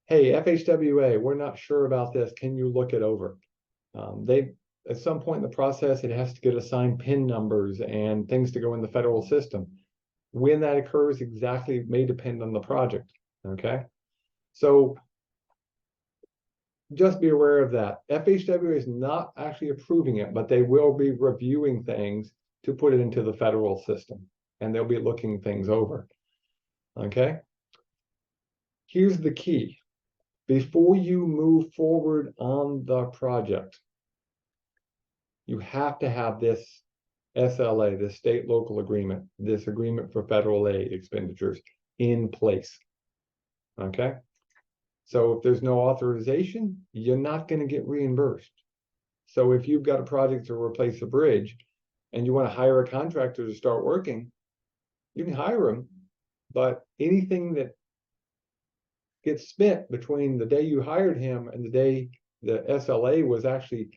hey, FHWA, we're not sure about this. Can you look it over? At some point in the process, it has to get assigned PIN numbers and things to go in the federal system. When that occurs, exactly may depend on the project. Okay. So just be aware of that. FHWA is not actually approving it, but they will be reviewing things to put it into the federal system, and they'll be looking things over. Okay. Here's the key. Before you move forward on the project, you have to have this SLA, this state local agreement, this agreement for federal aid expenditures in place. Okay. So if there's no authorization, you're not going to get reimbursed. So if you've got a project to replace a bridge and you want to hire a contractor to start working, you can hire him, but anything that gets spent between the day you hired him and the day the SLA was actually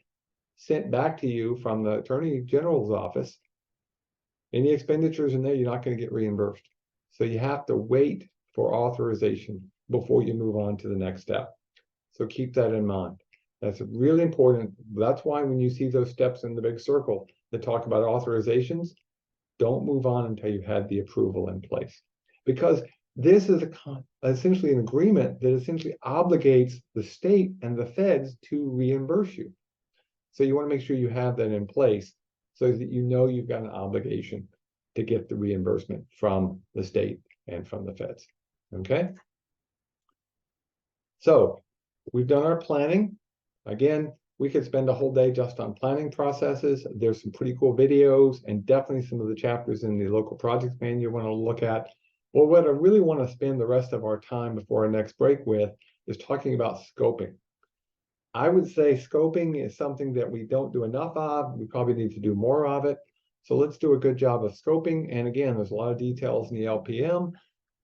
sent back to you from the Attorney General's office, any expenditures in there, you're not going to get reimbursed. So you have to wait for authorization before you move on to the next step. So keep that in mind. That's really important. That's why when you see those steps in the big circle that talk about authorizations, don't move on until you've had the approval in place. Because this is essentially an agreement that essentially obligates the state and the feds to reimburse you. So you want to make sure you have that in place so that you know you've got an obligation to get the reimbursement from the state and from the feds. Okay. So we've done our planning. Again, we could spend a whole day just on planning processes. There's some pretty cool videos and definitely some of the chapters in the local projects manual you want to look at. Well, what I really want to spend the rest of our time before our next break with is talking about scoping. I would say scoping is something that we don't do enough of. We probably need to do more of it. So let's do a good job of scoping. And again, there's a lot of details in the LPM.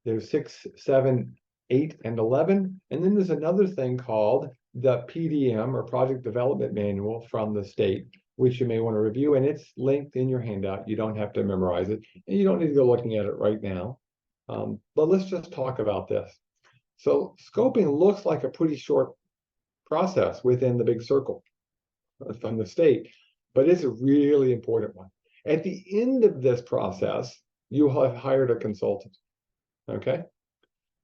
There's 6, 7, 8, and 11. And then there's another thing called the PDM, or Project Development Manual, from the state. which you may want to review, and it's linked in your handout. You don't have to memorize it, and you don't need to go looking at it right now. But let's just talk about this. So scoping looks like a pretty short process within the big circle from the state, but it's a really important one. At the end of this process, you have hired a consultant, okay?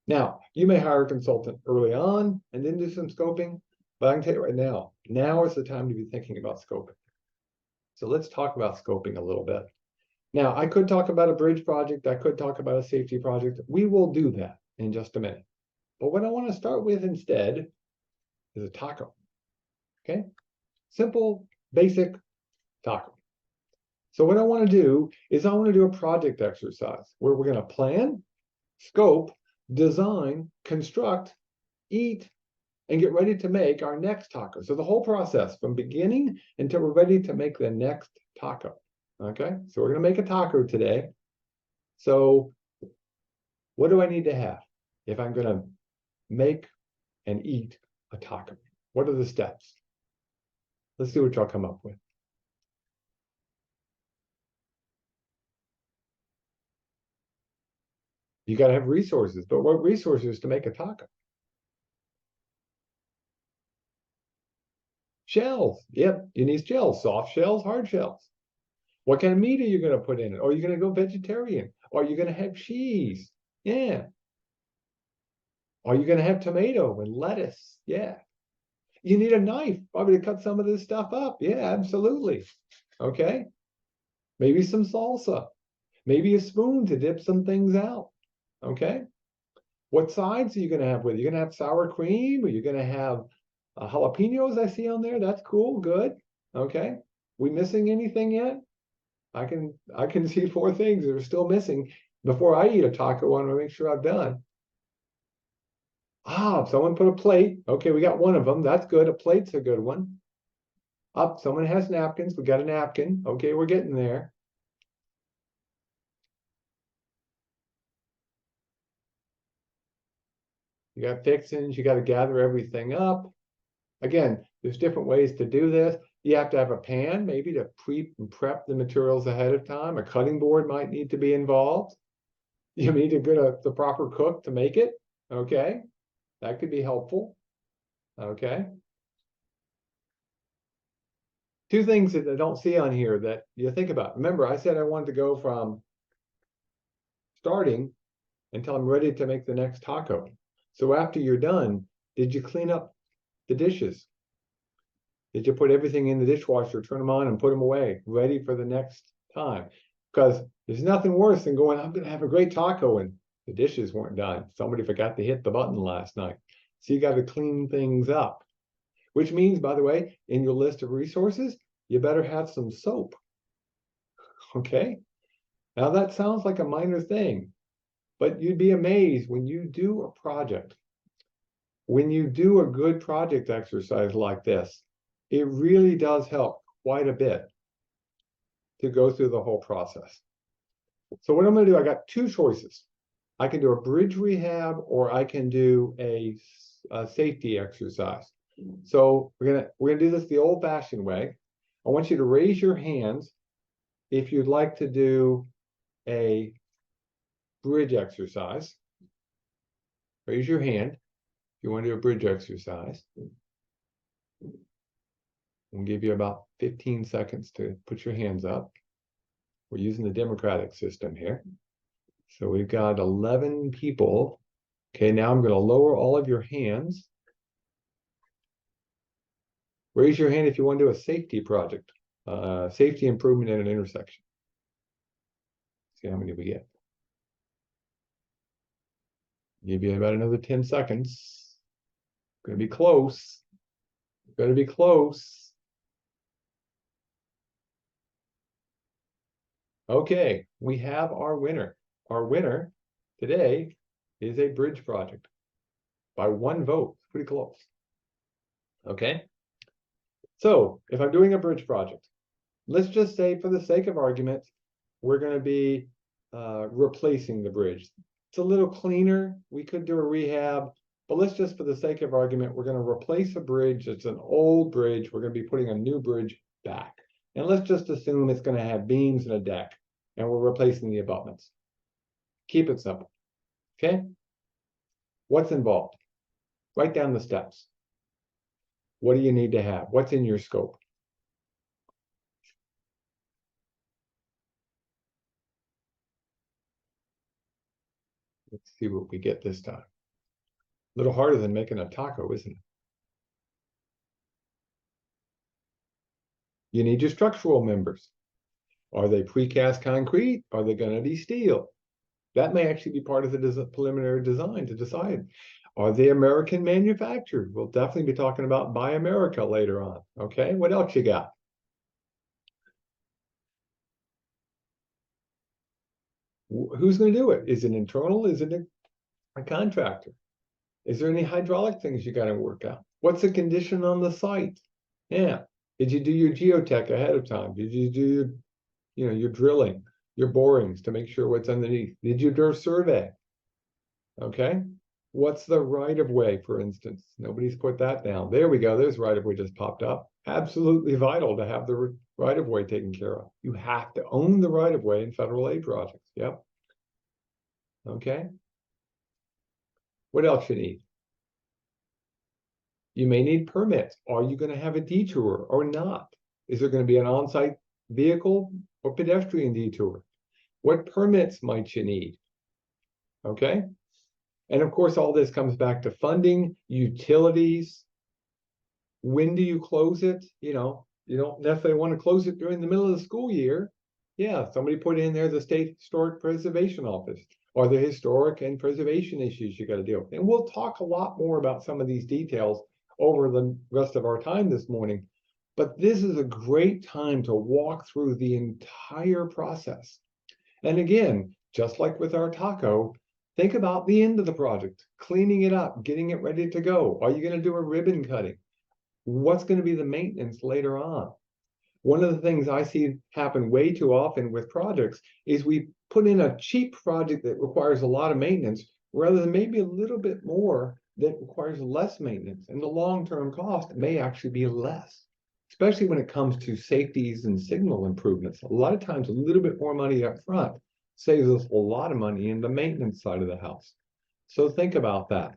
Now, you may hire a consultant early on and then do some scoping, but I can tell you right now is the time to be thinking about scoping. So let's talk about scoping a little bit. Now, I could talk about a bridge project. I could talk about a safety project. We will do that in just a minute. But what I want to start with instead is a taco, okay? Simple, basic taco. So what I want to do is I want to do a project exercise where we're going to plan, scope, design, construct, eat, and get ready to make our next taco. So the whole process from beginning until we're ready to make the next taco. Okay, so we're going to make a taco today. So what do I need to have if I'm going to make and eat a taco? What are the steps? Let's see what y'all come up with. You got to have resources, but what resources to make a taco? Shells. Yep, you need shells, soft shells, hard shells. What kind of meat are you going to put in it? Are you going to go vegetarian? Are you going to have cheese? Yeah. Are you going to have tomato and lettuce? Yeah. You need a knife probably to cut some of this stuff up. Yeah, absolutely. Okay. Maybe some salsa. Maybe a spoon to dip some things out. Okay. What sides are you going to have with it? You're going to have sour cream, or you're going to have jalapenos I see on there? That's cool. Good. Okay. We missing anything yet? I can see 4 things that are still missing. Before I eat a taco, I want to make sure I've done. Someone put a plate. Okay, we got one of them. That's good. A plate's a good one. Someone has napkins. We got a napkin. Okay, we're getting there. You got fixings. You got to gather everything up. Again, there's different ways to do this. You have to have a pan, maybe to prep the materials ahead of time. A cutting board might need to be involved. You need to get the proper cook to make it. Okay, that could be helpful. Okay. 2 things that I don't see on here that you think about. Remember, I said I wanted to go from starting until I'm ready to make the next taco. So after you're done, did you clean up the dishes? Did you put everything in the dishwasher, turn them on and put them away, ready for the next time? Because there's nothing worse than going, I'm going to have a great taco and the dishes weren't done. Somebody forgot to hit the button last night. So you got to clean things up, which means, by the way, in your list of resources, you better have some soap. Okay? Now that sounds like a minor thing, but you'd be amazed when you do a project, when you do a good project exercise like this, it really does help quite a bit to go through the whole process. So what I'm going to do, I got 2 choices. I can do a bridge rehab, or I can do a safety exercise. So we're gonna do this the old-fashioned way. I want you to raise your hands if you'd like to do a bridge exercise. Raise your hand if you want to do a bridge exercise. We'll give you about 15 seconds to put your hands up. We're using the democratic system here. So we've got 11 people. Okay, now I'm going to lower all of your hands. Raise your hand if you want to do a safety project, safety improvement at an intersection. See how many we get. Give you about another 10 seconds. Going to be close. Going to be close. Okay, we have our winner. Our winner today is a bridge project by 1 vote. Pretty close. Okay. So if I'm doing a bridge project, let's just say for the sake of argument, we're going to be replacing the bridge. It's a little cleaner. We could do a rehab, but let's just, for the sake of argument, we're going to replace a bridge. It's an old bridge. We're going to be putting a new bridge back. And let's just assume it's going to have beams and a deck, and we're replacing the abutments. Keep it simple. Okay? What's involved? Write down the steps. What do you need to have? What's in your scope? Let's see what we get this time. A little harder than making a taco, isn't it? You need your structural members. Are they precast concrete? Are they going to be steel? That may actually be part of the preliminary design to decide. Are they American manufactured? We'll definitely be talking about Buy America later on. Okay, what else you got? Who's going to do it? Is it internal? Is it a contractor? Is there any hydraulic things you got to work out? What's the condition on the site? Yeah. Did you do your geotech ahead of time? Did you do your drilling, your borings to make sure what's underneath? Did you do a survey? Okay. What's the right of way, for instance? Nobody's put that down. There we go. There's right of way just popped up. Absolutely vital to have the right of way taken care of. You have to own the right of way in federal aid projects. Yep. Okay. What else you need? You may need permits. Are you going to have a detour or not? Is there going to be an on-site vehicle or pedestrian detour? What permits might you need? Okay. And of course, all this comes back to funding, utilities. When do you close it? You don't necessarily want to close it during the middle of the school year. Yeah, somebody put in there the State Historic Preservation Office or the historic and preservation issues you got to deal with. And we'll talk a lot more about some of these details over the rest of our time this morning. But this is a great time to walk through the entire process. And again, just like with our taco, think about the end of the project, cleaning it up, getting it ready to go. Are you going to do a ribbon cutting? What's going to be the maintenance later on? One of the things I see happen way too often with projects is we put in a cheap project that requires a lot of maintenance rather than maybe a little bit more that requires less maintenance. And the long-term cost may actually be less, especially when it comes to safeties and signal improvements. A lot of times, a little bit more money up front saves us a lot of money in the maintenance side of the house. So think about that.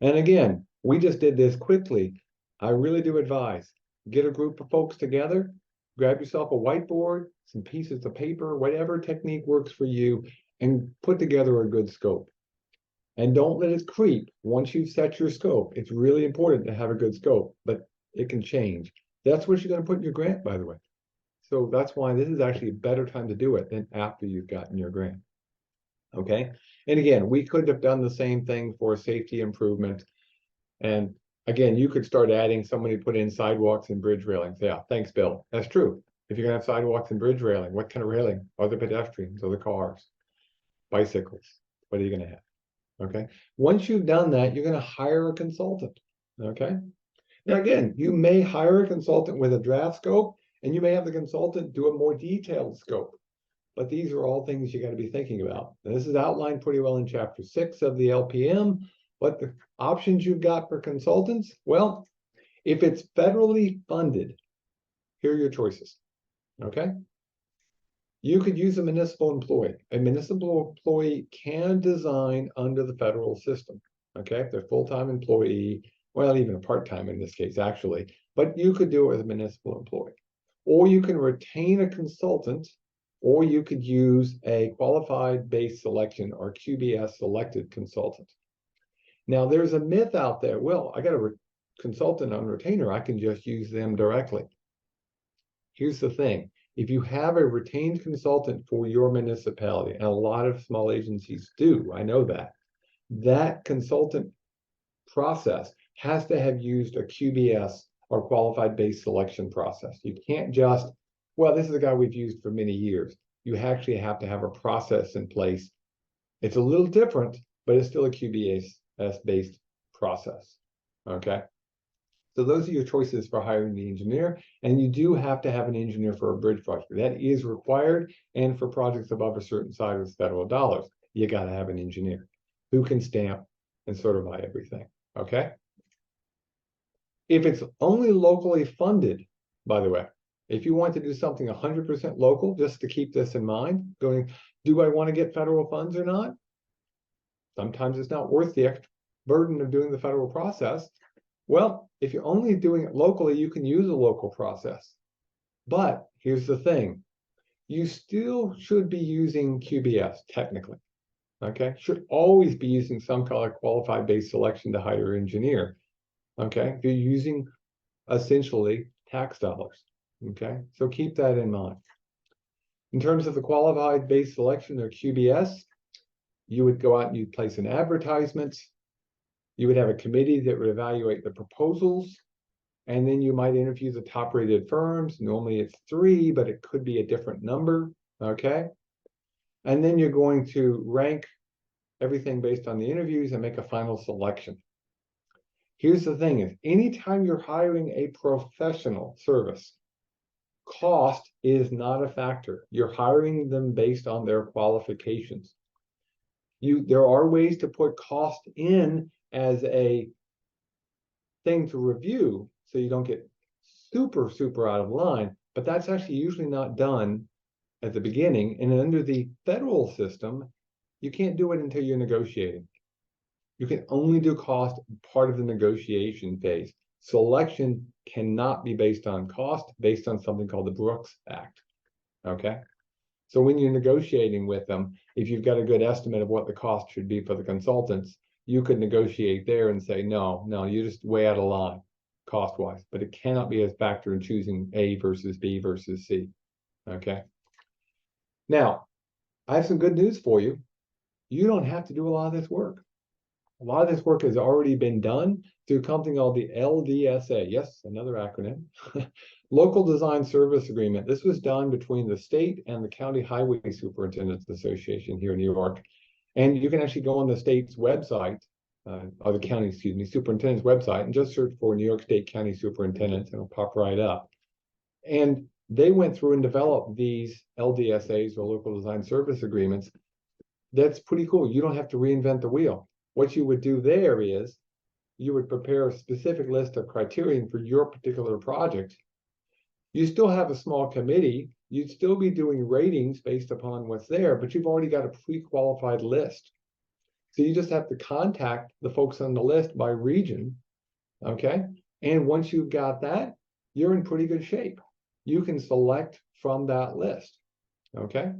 And again, we just did this quickly. I really do advise, get a group of folks together, grab yourself a whiteboard, some pieces of paper, whatever technique works for you, and put together a good scope. And don't let it creep once you've set your scope. It's really important to have a good scope, but it can change. That's what you're going to put in your grant, by the way. So that's why this is actually a better time to do it than after you've gotten your grant. Okay. And again, we could have done the same thing for safety improvement. And again, you could start adding somebody put in sidewalks and bridge railings. Yeah, thanks, Bill. That's true. If you're going to have sidewalks and bridge railing, what kind of railing? Are the pedestrians or the cars? Bicycles? What are you going to have? Okay. Once you've done that, you're going to hire a consultant. Okay. Now, again, you may hire a consultant with a draft scope, and you may have the consultant do a more detailed scope. But these are all things you got to be thinking about. And this is outlined pretty well in Chapter 6 of the LPM. What the options you've got for consultants? Well, if it's federally funded, here are your choices. Okay. You could use a municipal employee. A municipal employee can design under the federal system. Okay. If they're a full-time employee, well, even a part-time in this case, actually, but you could do it with a municipal employee. Or you can retain a consultant, or you could use a qualified base selection or QBS selected consultant. Now, there's a myth out there. Well, I got a consultant on retainer. I can just use them directly. Here's the thing. If you have a retained consultant for your municipality, and a lot of small agencies do, I know that, that consultant process has to have used a QBS or qualified base selection process. You can't just, well, this is a guy we've used for many years. You actually have to have a process in place. It's a little different, but it's still a QBS-based process. Okay. So those are your choices for hiring the engineer. And you do have to have an engineer for a bridge project. That is required. And for projects above a certain size with federal dollars, you got to have an engineer who can stamp and certify everything. Okay. If it's only locally funded, by the way, If you want to do something 100% local, just to keep this in mind, going, do I want to get federal funds or not? Sometimes it's not worth the extra burden of doing the federal process. Well, if you're only doing it locally, you can use a local process. But here's the thing, you still should be using QBS technically. Okay, should always be using some kind of qualified base selection to hire an engineer. Okay, if you're using essentially tax dollars. Okay, so keep that in mind. In terms of the qualified base selection or QBS, you would go out and you'd place an advertisement. You would have a committee that would evaluate the proposals, and then you might interview the top rated firms. Normally it's 3, but it could be a different number. Okay, and then you're going to rank everything based on the interviews and make a final selection. Here's the thing, is anytime you're hiring a professional service, cost is not a factor. You're hiring them based on their qualifications. There are ways to put cost in as a thing to review so you don't get super out of line, but that's actually usually not done at the beginning. And under the federal system, you can't do it until you're negotiating. You can only do cost part of the negotiation phase. Selection cannot be based on cost, based on something called the Brooks Act. Okay? So when you're negotiating with them, if you've got a good estimate of what the cost should be for the consultants, you could negotiate there and say, no, you're just way out of line cost-wise, but it cannot be a factor in choosing A versus B versus C. Okay? Now, I have some good news for you. You don't have to do a lot of this work. A lot of this work has already been done through something called the LDSA. Yes, another acronym. Local Design Service Agreement. This was done between the state and the County Highway Superintendents Association here in New York. And you can actually go on the state's website, or the county, superintendent's website, and just search for New York State County Superintendents, and it'll pop right up. And they went through and developed these LDSAs, or Local Design Service Agreements. That's pretty cool. You don't have to reinvent the wheel. What you would do there is you would prepare a specific list of criterion for your particular project. You still have a small committee. You'd still be doing ratings based upon what's there, but you've already got a pre-qualified list. So you just have to contact the folks on the list by region, okay? And once you've got that, you're in pretty good shape. You can select from that list, okay?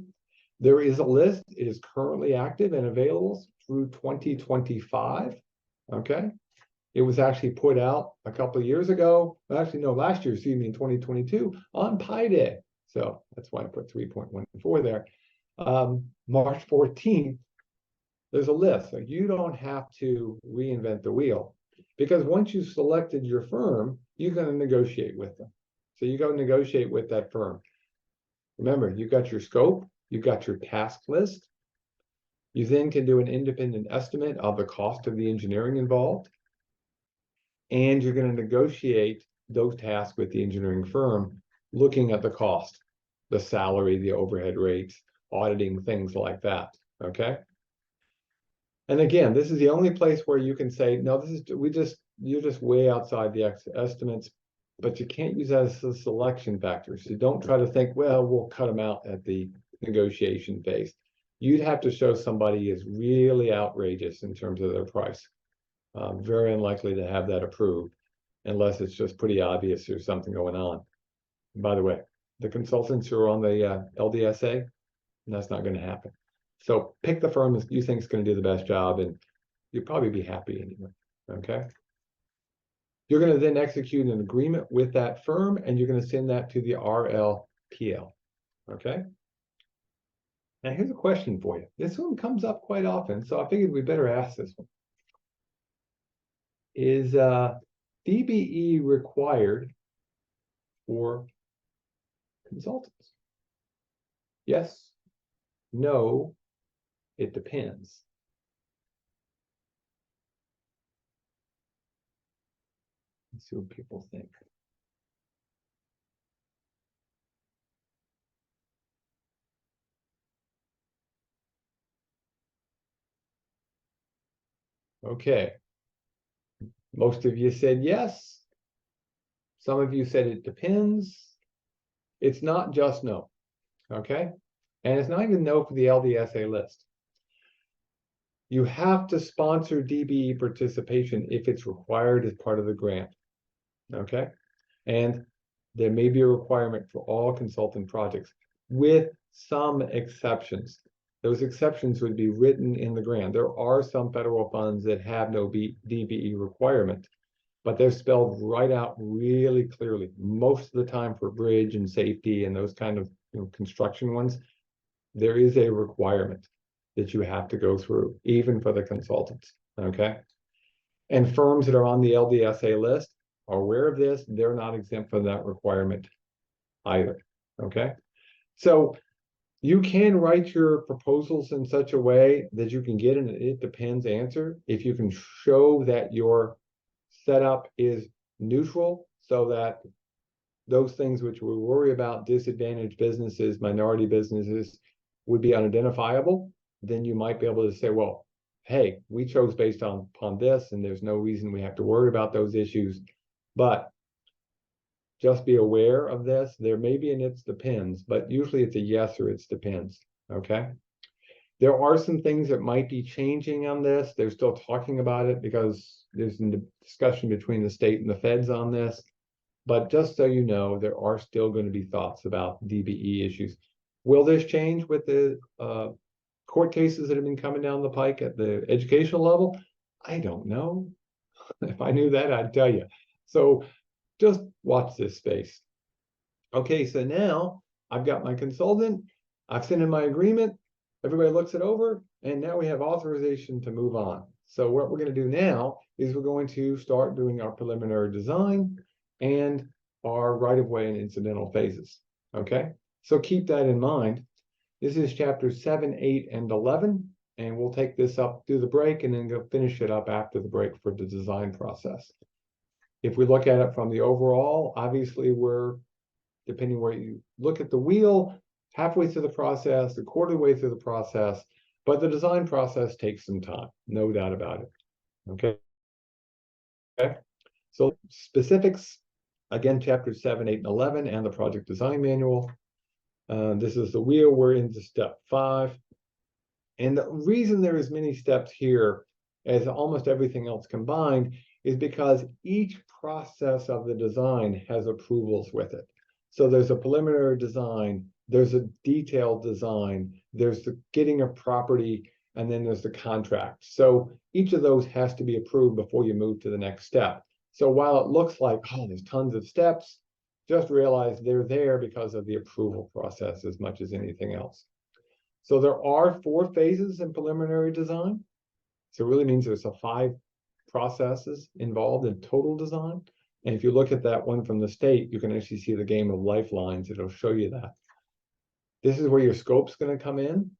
There is a list. It is currently active and available through 2025, okay? It was actually put out a couple of years ago. Actually, no, last year, excuse me, in 2022 on Pi Day. So that's why I put 3.14 there. March 14th, there's a list. So you don't have to reinvent the wheel, because once you've selected your firm, you're going to negotiate with them. So you go negotiate with that firm. Remember, you've got your scope, you've got your task list. You then can do an independent estimate of the cost of the engineering involved. And you're going to negotiate those tasks with the engineering firm, looking at the cost, the salary, the overhead rates, auditing, things like that, okay? And again, this is the only place where you can say, no, you're just way outside the estimates, but you can't use that as a selection factor. So don't try to think, well, we'll cut them out at the negotiation phase. You'd have to show somebody is really outrageous in terms of their price. Very unlikely to have that approved unless it's just pretty obvious there's something going on. And by the way, the consultants who are on the LDSA, that's not going to happen. So pick the firm that you think is going to do the best job, and you'll probably be happy anyway, okay? You're going to then execute an agreement with that firm, and you're going to send that to the RLPL, okay? Now here's a question for you. This one comes up quite often, so I figured we better ask this one. Is DBE required for consultants? Yes, no, it depends. Let's see what people think. Okay. Most of you said yes. Some of you said it depends. It's not just no, okay? And it's not even no for the LDSA list. You have to sponsor DBE participation if it's required as part of the grant, okay? And there may be a requirement for all consultant projects with some exceptions. Those exceptions would be written in the grant. There are some federal funds that have no DBE requirement, but they're spelled right out really clearly. Most of the time for bridge and safety and those kind of construction ones, there is a requirement that you have to go through, even for the consultants, okay? And firms that are on the LDSA list are aware of this. They're not exempt from that requirement either, okay? So you can write your proposals in such a way that you can get an "it depends" answer if you can show that your setup is neutral, so that those things which we worry about, disadvantaged businesses, minority businesses, would be unidentifiable. Then you might be able to say, well, hey, we chose based upon this, and there's no reason we have to worry about those issues. But just be aware of this. There may be an "it depends," but usually it's a yes or it depends, okay? There are some things that might be changing on this. They're still talking about it because there's a discussion between the state and the feds on this. But just so you know, there are still going to be thoughts about DBE issues. Will this change with the court cases that have been coming down the pike at the educational level? I don't know. If I knew that, I'd tell you. So just watch this space. Okay, so now I've got my consultant. I've sent in my agreement. Everybody looks it over, and now we have authorization to move on. So what we're going to do now is we're going to start doing our preliminary design and our right-of-way and incidental phases, okay? So keep that in mind. This is chapters 7, 8, and 11, and we'll take this up through the break and then go finish it up after the break for the design process. If we look at it from the overall, obviously we're, depending where you look at the wheel, halfway through the process, a quarter of the way through the process, but the design process takes some time, no doubt about it, okay? Okay, so specifics, again, chapters 7, 8, and 11, and the project design manual. This is the wheel. We're into step 5. And the reason there is many steps here, as almost everything else combined, is because each process of the design has approvals with it. So there's a preliminary design, there's a detailed design, there's the getting a property, and then there's the contract. So each of those has to be approved before you move to the next step. So while it looks like, oh, there's tons of steps, just realize they're there because of the approval process as much as anything else. So there are 4 phases in preliminary design. So it really means there's 5 processes involved in total design. And if you look at that one from the state, you can actually see the game of lifelines. It'll show you that. This is where your scope's going to come in.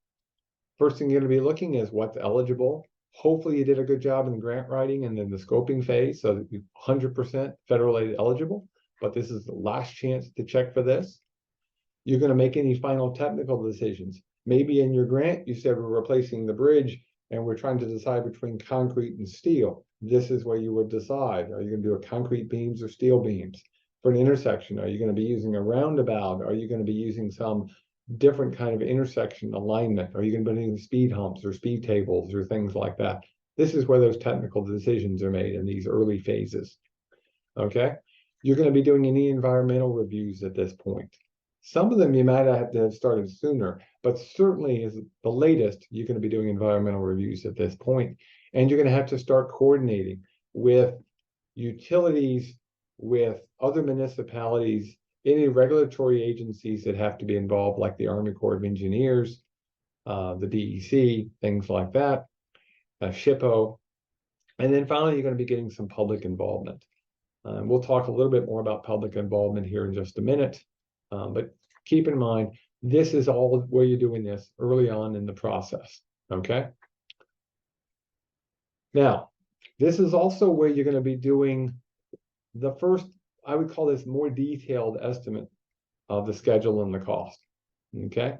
First thing you're going to be looking is what's eligible. Hopefully you did a good job in the grant writing and then the scoping phase so that you're 100% federal aid eligible. But this is the last chance to check for this. You're going to make any final technical decisions. Maybe in your grant, you said we're replacing the bridge and we're trying to decide between concrete and steel. This is where you would decide. Are you going to do a concrete beams or steel beams? For an intersection, are you going to be using a roundabout? Are you going to be using some different kind of intersection alignment? Are you going to be using speed humps or speed tables or things like that? This is where those technical decisions are made in these early phases, okay? You're going to be doing any environmental reviews at this point. Some of them you might have to have started sooner, but certainly as the latest, you're going to be doing environmental reviews at this point. And you're going to have to start coordinating with utilities, with other municipalities, any regulatory agencies that have to be involved, like the Army Corps of Engineers, the DEC, things like that, SHPO. And then finally, you're going to be getting some public involvement. We'll talk a little bit more about public involvement here in just a minute. But keep in mind, this is all where you're doing this early on in the process, okay? Now, this is also where you're going to be doing the first, I would call this more detailed estimate of the schedule and the cost, okay?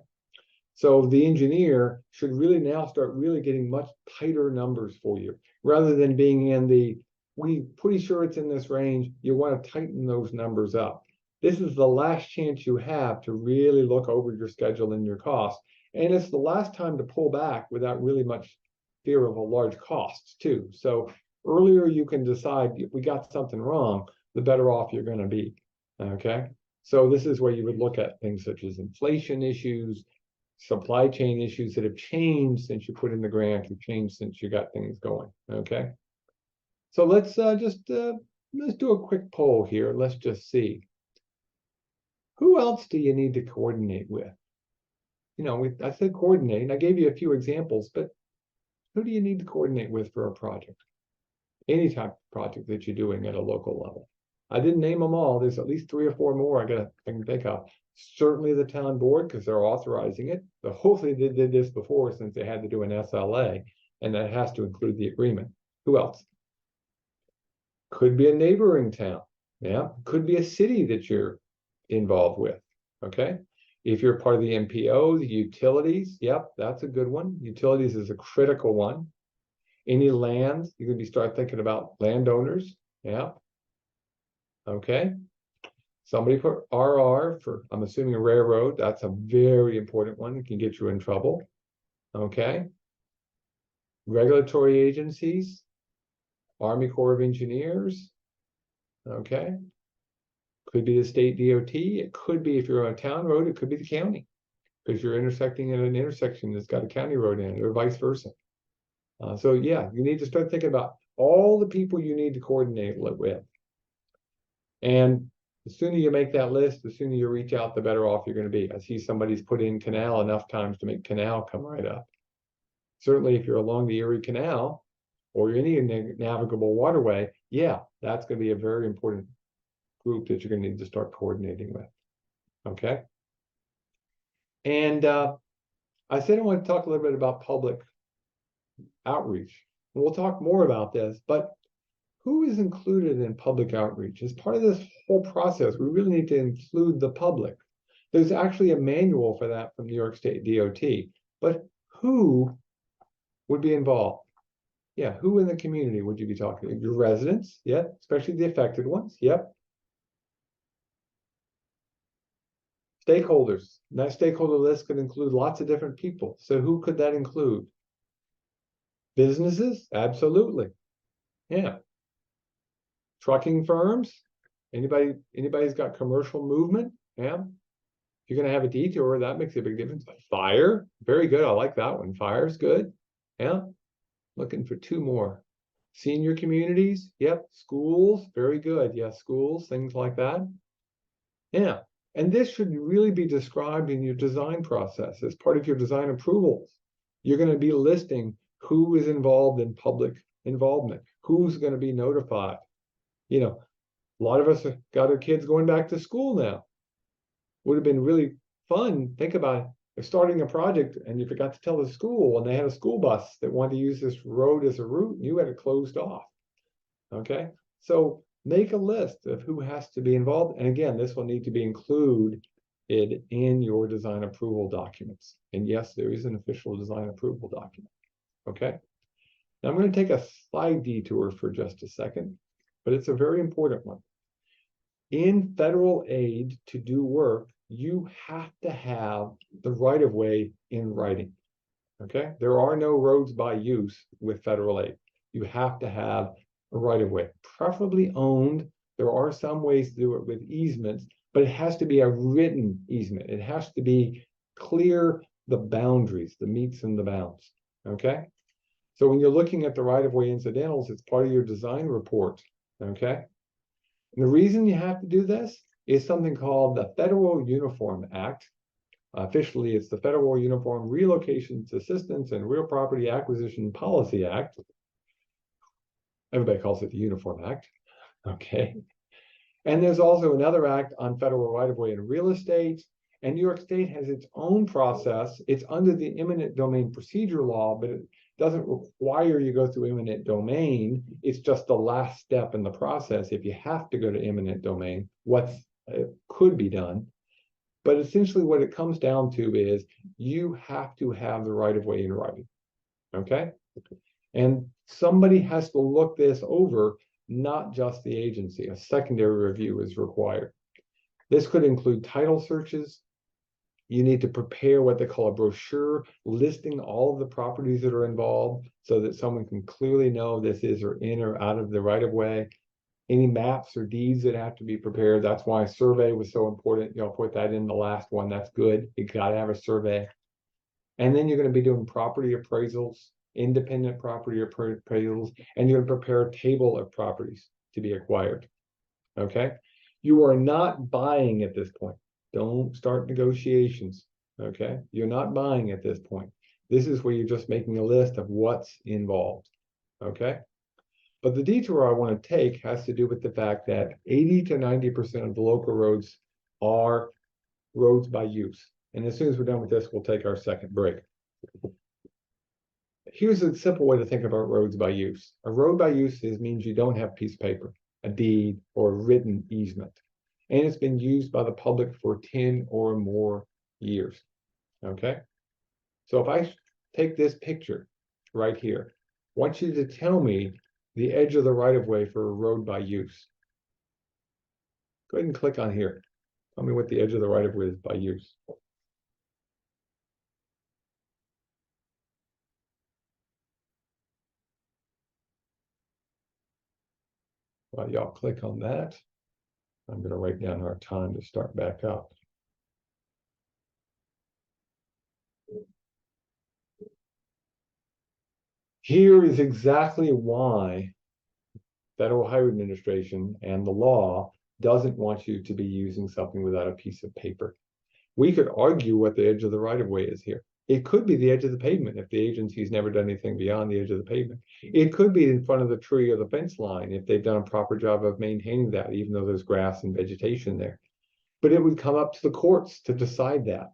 So the engineer should really now start really getting much tighter numbers for you, rather than being in the, we're pretty sure it's in this range. You want to tighten those numbers up. this is the last chance you have to really look over your schedule and your costs. And it's the last time to pull back without really much fear of a large cost too. So earlier you can decide if we got something wrong, the better off you're going to be. Okay. So this is where you would look at things such as inflation issues, supply chain issues that have changed since you put in the grant, have changed since you got things going. Okay. So let's do a quick poll here. Let's just see. Who else do you need to coordinate with? You know, I said coordinate, and I gave you a few examples, but who do you need to coordinate with for a project? Any type of project that you're doing at a local level. I didn't name them all. There's at least 3 or 4 more I can think of. Certainly the town board, because they're authorizing it. But hopefully they did this before since they had to do an SLA, and that has to include the agreement. Who else? Could be a neighboring town. Yeah, could be a city that you're involved with. Okay. If you're part of the MPO, the utilities, yep, that's a good one. Utilities is a critical one. Any lands, you can start thinking about landowners. Yeah. Okay. Somebody put RR for, I'm assuming a railroad. That's a very important one. It can get you in trouble. Okay. Regulatory agencies, Army Corps of Engineers. Okay. Could be the state DOT. It could be, if you're on a town road, it could be the county, because you're intersecting at an intersection that's got a county road in it, or vice versa. So yeah, you need to start thinking about all the people you need to coordinate with. And the sooner you make that list, the sooner you reach out, the better off you're going to be. I see somebody's put in canal enough times to make canal come right up. Certainly if you're along the Erie Canal or any navigable waterway, yeah, that's going to be a very important group that you're going to need to start coordinating with. Okay. And I said I want to talk a little bit about public outreach. And we'll talk more about this, but who is included in public outreach? As part of this whole process, we really need to include the public. There's actually a manual for that from New York State DOT, but who would be involved? Yeah, who in the community would you be talking to? Your residents, yeah, especially the affected ones, yep. Stakeholders. That stakeholder list could include lots of different people. So who could that include? Businesses? Absolutely. Yeah. Trucking firms? Anybody's got commercial movement? Yeah. If you're going to have a detour, that makes a big difference. Fire? Very good. I like that one. Fire's good. Yeah. Looking for 2 more. Senior communities? Yep. Schools? Very good. Yeah, schools, things like that. Yeah. And this should really be described in your design process as part of your design approvals. You're going to be listing who is involved in public involvement, who's going to be notified. You know, a lot of us have got our kids going back to school now. Would have been really fun. Think about it, starting a project and you forgot to tell the school, and they had a school bus that wanted to use this road as a route, and you had it closed off. Okay, so make a list of who has to be involved. And again, this will need to be included in your design approval documents. And yes, there is an official design approval document. Okay, now I'm going to take a slide detour for just a second, but it's a very important one. In federal aid to do work, you have to have the right-of-way in writing. Okay, there are no roads by use with federal aid. You have to have a right-of-way, preferably owned. There are some ways to do it with easements, but it has to be a written easement. It has to be clear, the boundaries, the meets and the bounds. Okay, so when you're looking at the right-of-way incidentals, it's part of your design report. Okay, and the reason you have to do this is something called the Federal Uniform Act. Officially, it's the Federal Uniform Relocations Assistance and Real Property Acquisition Policy Act. Everybody calls it the Uniform Act. Okay. And there's also another act on federal right-of-way and real estate. And New York State has its own process. It's under the eminent domain procedure law, but it doesn't require you go through eminent domain. It's just the last step in the process. If you have to go to eminent domain, what could be done. But essentially what it comes down to is you have to have the right-of-way in writing. Okay? And somebody has to look this over, not just the agency. A secondary review is required. This could include title searches. You need to prepare what they call a brochure listing all of the properties that are involved so that someone can clearly know this is or in or out of the right of way. Any maps or deeds that have to be prepared. That's why a survey was so important. You'll put that in the last one. That's good. You got to have a survey. And then you're going to be doing property appraisals, independent property appraisals, and you're going to prepare a table of properties to be acquired. Okay. You are not buying at this point. Don't start negotiations. Okay. You're not buying at this point. This is where you're just making a list of what's involved. Okay. But the detour I want to take has to do with the fact that 80 to 90% of the local roads are roads by use. And as soon as we're done with this, we'll take our second break. Here's a simple way to think about roads by use. A road by use means you don't have a piece of paper, a deed, or a written easement. And it's been used by the public for 10 or more years. Okay? So if I take this picture right here, I want you to tell me the edge of the right-of-way for a road by use. Go ahead and click on here. Tell me what the edge of the right-of-way is by use. While y'all click on that, I'm going to write down our time to start back up. Here is exactly why Federal Highway Administration and the law doesn't want you to be using something without a piece of paper. We could argue what the edge of the right-of-way is here. It could be the edge of the pavement if the agency's never done anything beyond the edge of the pavement. It could be in front of the tree or the fence line if they've done a proper job of maintaining that, even though there's grass and vegetation there. But it would come up to the courts to decide that.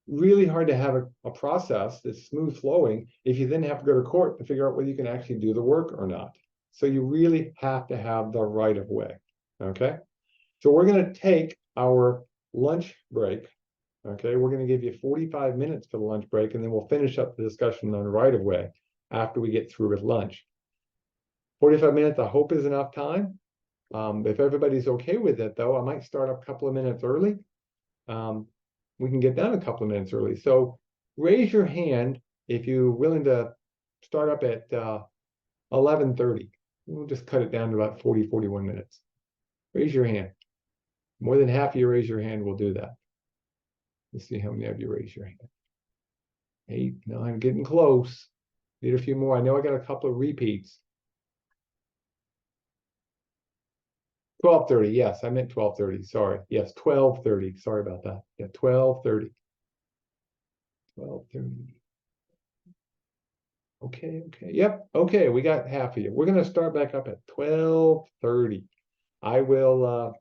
Really hard to have a process that's smooth flowing if you then have to go to court to figure out whether you can actually do the work or not. So you really have to have the right of way. Okay. So we're going to take our lunch break. Okay. We're going to give you 45 minutes for the lunch break, and then we'll finish up the discussion on right of way after we get through with lunch. 45 minutes, I hope, is enough time. If everybody's okay with it, though, I might start up a couple of minutes early. We can get done a couple of minutes early. So raise your hand if you're willing to start up at 11:30. We'll just cut it down to about 40, 41 minutes. Raise your hand. More than half of you raise your hand, we'll do that. Let's see how many of you raise your hand. 8, 9, getting close. Need a few more. I know I got a couple of repeats. 12:30. Yes, I meant 12:30. Sorry. Yes, 12:30. Sorry about that. Yeah, 12:30. 12:30. Okay. Yep. Okay, we got half of you. We're going to start back up at 12:30. I will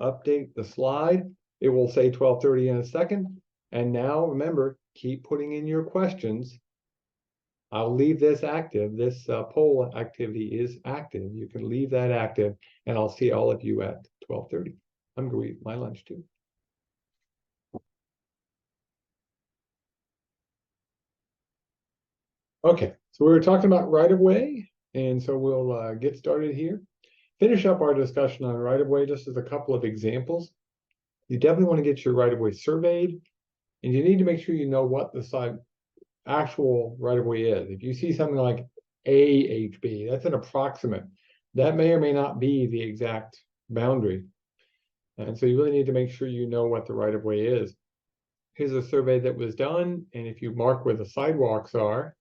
update the slide. It will say 12:30 in a second. And now remember, keep putting in your questions. I'll leave this active. This poll activity is active. You can leave that active, and I'll see all of you at 12:30. I'm going to eat my lunch too. Okay, so we were talking about right-of-way, and so we'll get started here. Finish up our discussion on right-of-way just as a couple of examples. You definitely want to get your right-of-way surveyed, and you need to make sure you know what the actual right-of-way is. If you see something like AHB, that's an approximate. That may or may not be the exact boundary. And so you really need to make sure you know what the right-of-way is. Here's a survey that was done, and if you mark where the sidewalks are,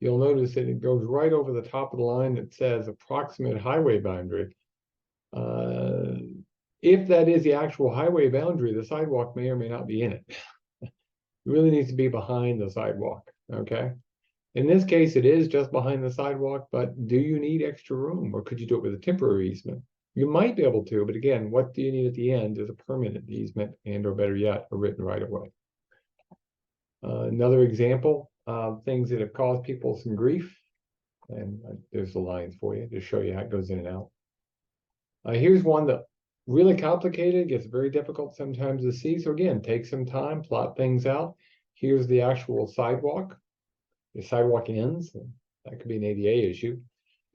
you'll notice that it goes right over the top of the line that says approximate highway boundary. If that is the actual highway boundary, the sidewalk may or may not be in it. It really needs to be behind the sidewalk, okay? In this case, it is just behind the sidewalk, but do you need extra room, or could you do it with a temporary easement? You might be able to, but again, what do you need at the end is a permanent easement and, or better yet, a written right-of-way. Another example of things that have caused people some grief, and there's the lines for you to show you how it goes in and out. Here's one that really complicated, gets very difficult sometimes to see. So again, take some time, plot things out. Here's the actual sidewalk. The sidewalk ends, that could be an ADA issue.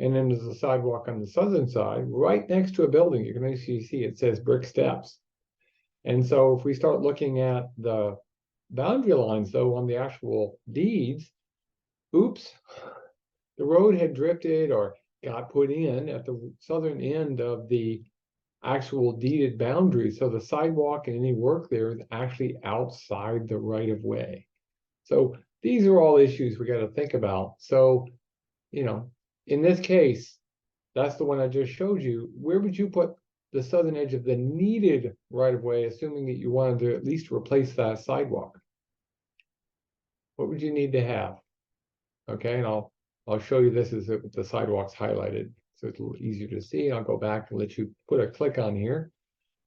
And then there's a sidewalk on the southern side, right next to a building. You can actually see it says brick steps. And so if we start looking at the boundary lines, though, on the actual deeds, oops, the road had drifted or got put in at the southern end of the actual deeded boundary. So the sidewalk and any work there is actually outside the right of way. So these are all issues we got to think about. So, you know, in this case, that's the one I just showed you. Where would you put the southern edge of the needed right of way, assuming that you wanted to at least replace that sidewalk? What would you need to have? Okay, and I'll show you this as the sidewalk's highlighted, so it's a little easier to see. I'll go back and let you put a click on here.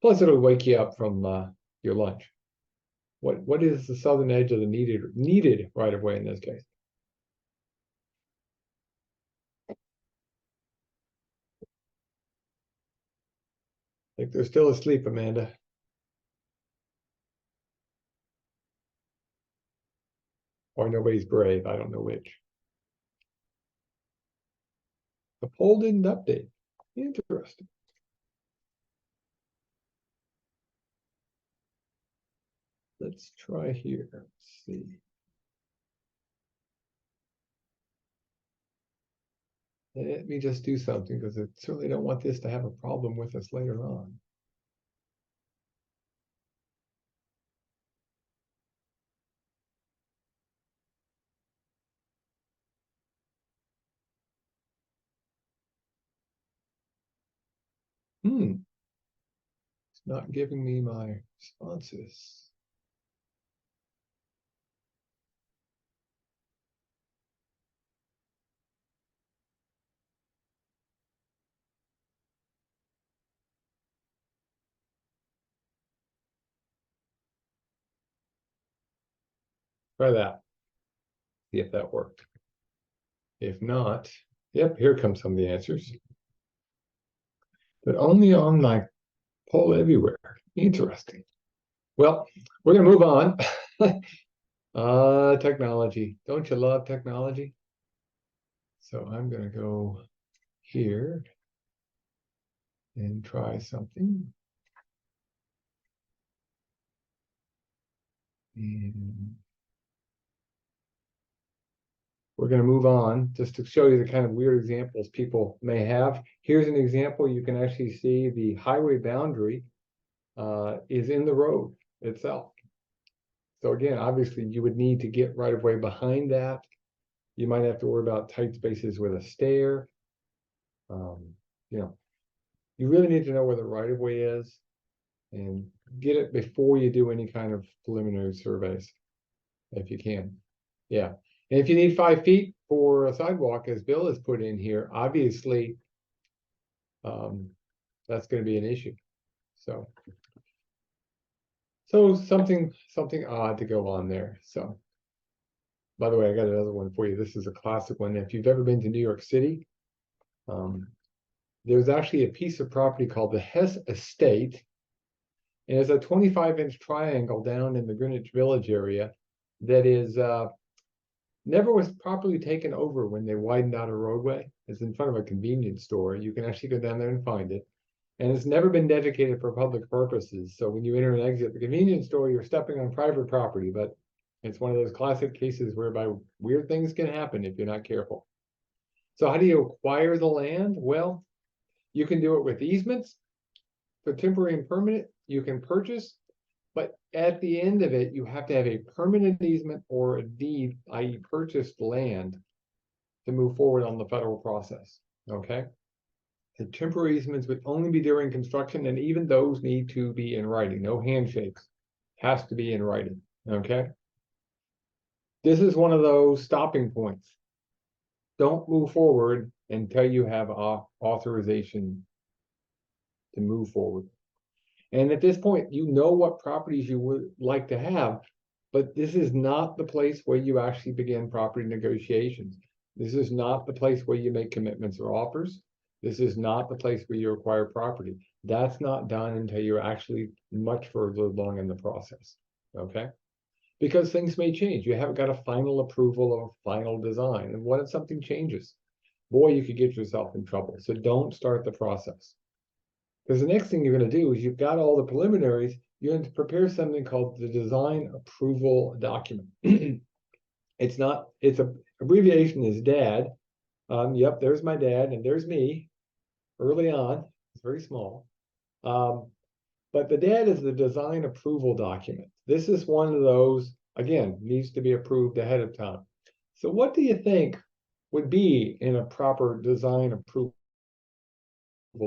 Plus, it'll wake you up from your lunch. What is the southern edge of the needed right of way in this case? I think they're still asleep, Amanda. Or nobody's brave. I don't know which. The poll didn't update. Interesting. Let's try here. Let's see. Let me just do something because I certainly don't want this to have a problem with us later on. It's not giving me my responses. Try that. See if that worked. If not, yep, here come some of the answers. But only on my poll everywhere. Interesting. Well, we're gonna move on. Technology. Don't you love technology? So I'm gonna go here and try something. And we're going to move on just to show you the kind of weird examples people may have. Here's an example. You can actually see the highway boundary is in the road itself. So again, obviously you would need to get right of way behind that. You might have to worry about tight spaces with a stair. You know, you really need to know where the right of way is and get it before you do any kind of preliminary surveys, if you can. Yeah. And if you need 5 feet for a sidewalk, as Bill has put in here, obviously, that's going to be an issue. So something odd to go on there. So, by the way, I got another one for you. This is a classic one. If you've ever been to New York City, there's actually a piece of property called the Hess Estate. And it's a 25-inch triangle down in the Greenwich Village area that is never was properly taken over when they widened out a roadway. It's in front of a convenience store. You can actually go down there and find it. And it's never been dedicated for public purposes. So when you enter and exit the convenience store, you're stepping on private property, but it's one of those classic cases whereby weird things can happen if you're not careful. So how do you acquire the land? Well, you can do it with easements. For temporary and permanent, you can purchase, but at the end of it, you have to have a permanent easement or a deed, i.e. purchased land, to move forward on the federal process, okay? The temporary easements would only be during construction, and even those need to be in writing. No handshakes. Has to be in writing, okay? This is one of those stopping points. Don't move forward until you have authorization to move forward. And at this point, you know what properties you would like to have, but this is not the place where you actually begin property negotiations. This is not the place where you make commitments or offers. This is not the place where you acquire property. That's not done until you're actually much further along in the process, okay? Because things may change. You haven't got a final approval of a final design. And what if something changes? Boy, you could get yourself in trouble. So don't start the process. Because the next thing you're going to do is you've got all the preliminaries, you're going to prepare something called the design approval document. It's a abbreviation is DAD. Yep, there's my dad, and there's me early on. It's very small. But the DAD is the design approval document. This is one of those, again, needs to be approved ahead of time. So what do you think would be in a proper design approval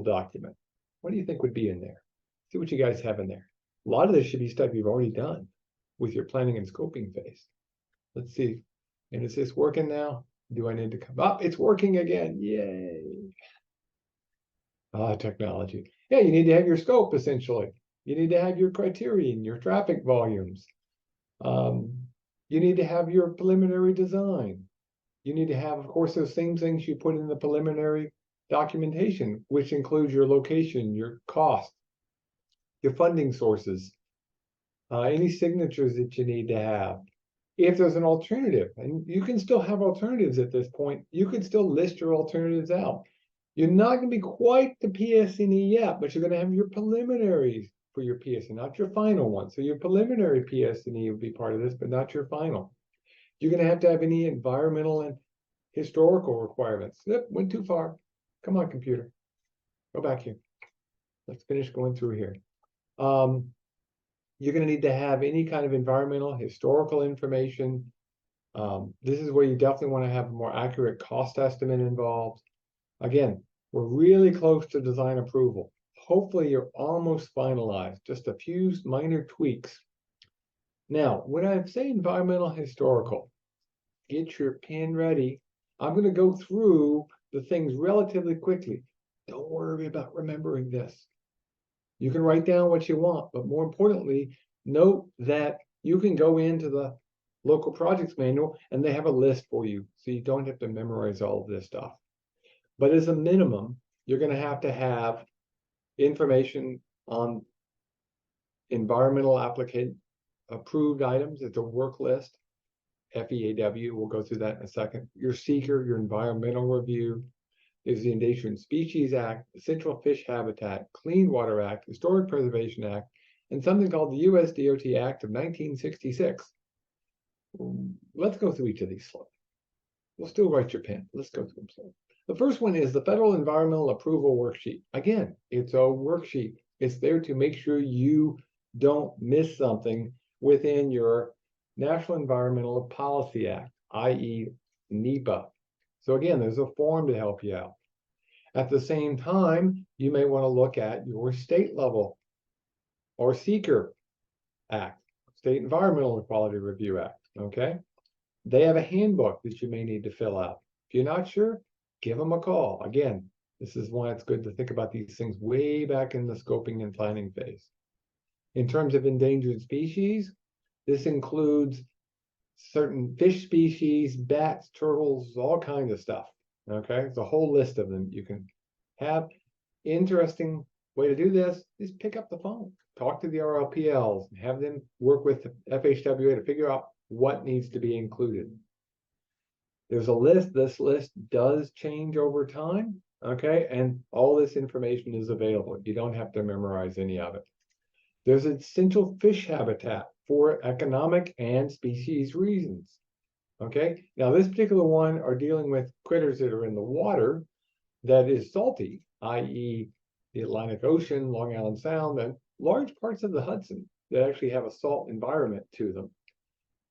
document? What do you think would be in there? See what you guys have in there. A lot of this should be stuff you've already done with your planning and scoping phase. Let's see. And is this working now? Do I need to come up? It's working again. Yay. Technology. Yeah, you need to have your scope, essentially. You need to have your criterion, your traffic volumes. You need to have your preliminary design. You need to have, of course, those same things you put in the preliminary documentation, which includes your location, your cost, your funding sources, any signatures that you need to have. If there's an alternative, and you can still have alternatives at this point, you can still list your alternatives out. You're not going to be quite the PS&E yet, but you're going to have your preliminaries for your PS&E, not your final one. So your preliminary PS&E will be part of this, but not your final. You're going to have any environmental and historical requirements. Yep, went too far. Come on, computer. Go back here. Let's finish going through here. You're going to need to have any kind of environmental, historical information. This is where you definitely want to have a more accurate cost estimate involved. Again, we're really close to design approval. Hopefully you're almost finalized, just a few minor tweaks. Now, when I say environmental historical, get your pen ready. I'm going to go through the things relatively quickly. Don't worry about remembering this. You can write down what you want, but more importantly, note that you can go into the local projects manual and they have a list for you, so you don't have to memorize all of this stuff. But as a minimum, you're going to have information on environmental applicant approved items. It's a work list, FEAW. We'll go through that in a second. Your seeker, your environmental review. There's the Endangered Species Act, the Central Fish Habitat, Clean Water Act, Historic Preservation Act, and something called the U.S. DOT Act of 1966. Let's go through each of these slowly. We'll still write your pen. Let's go through them slowly. The first one is the Federal Environmental Approval Worksheet. Again, it's a worksheet. It's there to make sure you don't miss something within your National Environmental Policy Act, i.e. NEPA. So again, there's a form to help you out. At the same time, you may want to look at your state level or SEEKR Act, State Environmental Quality Review Act, okay? They have a handbook that you may need to fill out. If you're not sure, give them a call. Again, this is why it's good to think about these things way back in the scoping and planning phase. In terms of endangered species, this includes certain fish species, bats, turtles, all kinds of stuff. Okay, it's a whole list of them you can have. Interesting way to do this is pick up the phone, talk to the RLPLs, and have them work with the FHWA to figure out what needs to be included. There's a list. This list does change over time, okay? And all this information is available. You don't have to memorize any of it. There's essential fish habitat for economic and species reasons, okay? Now, this particular one are dealing with critters that are in the water that is salty, i.e. the Atlantic Ocean, Long Island Sound, and large parts of the Hudson that actually have a salt environment to them,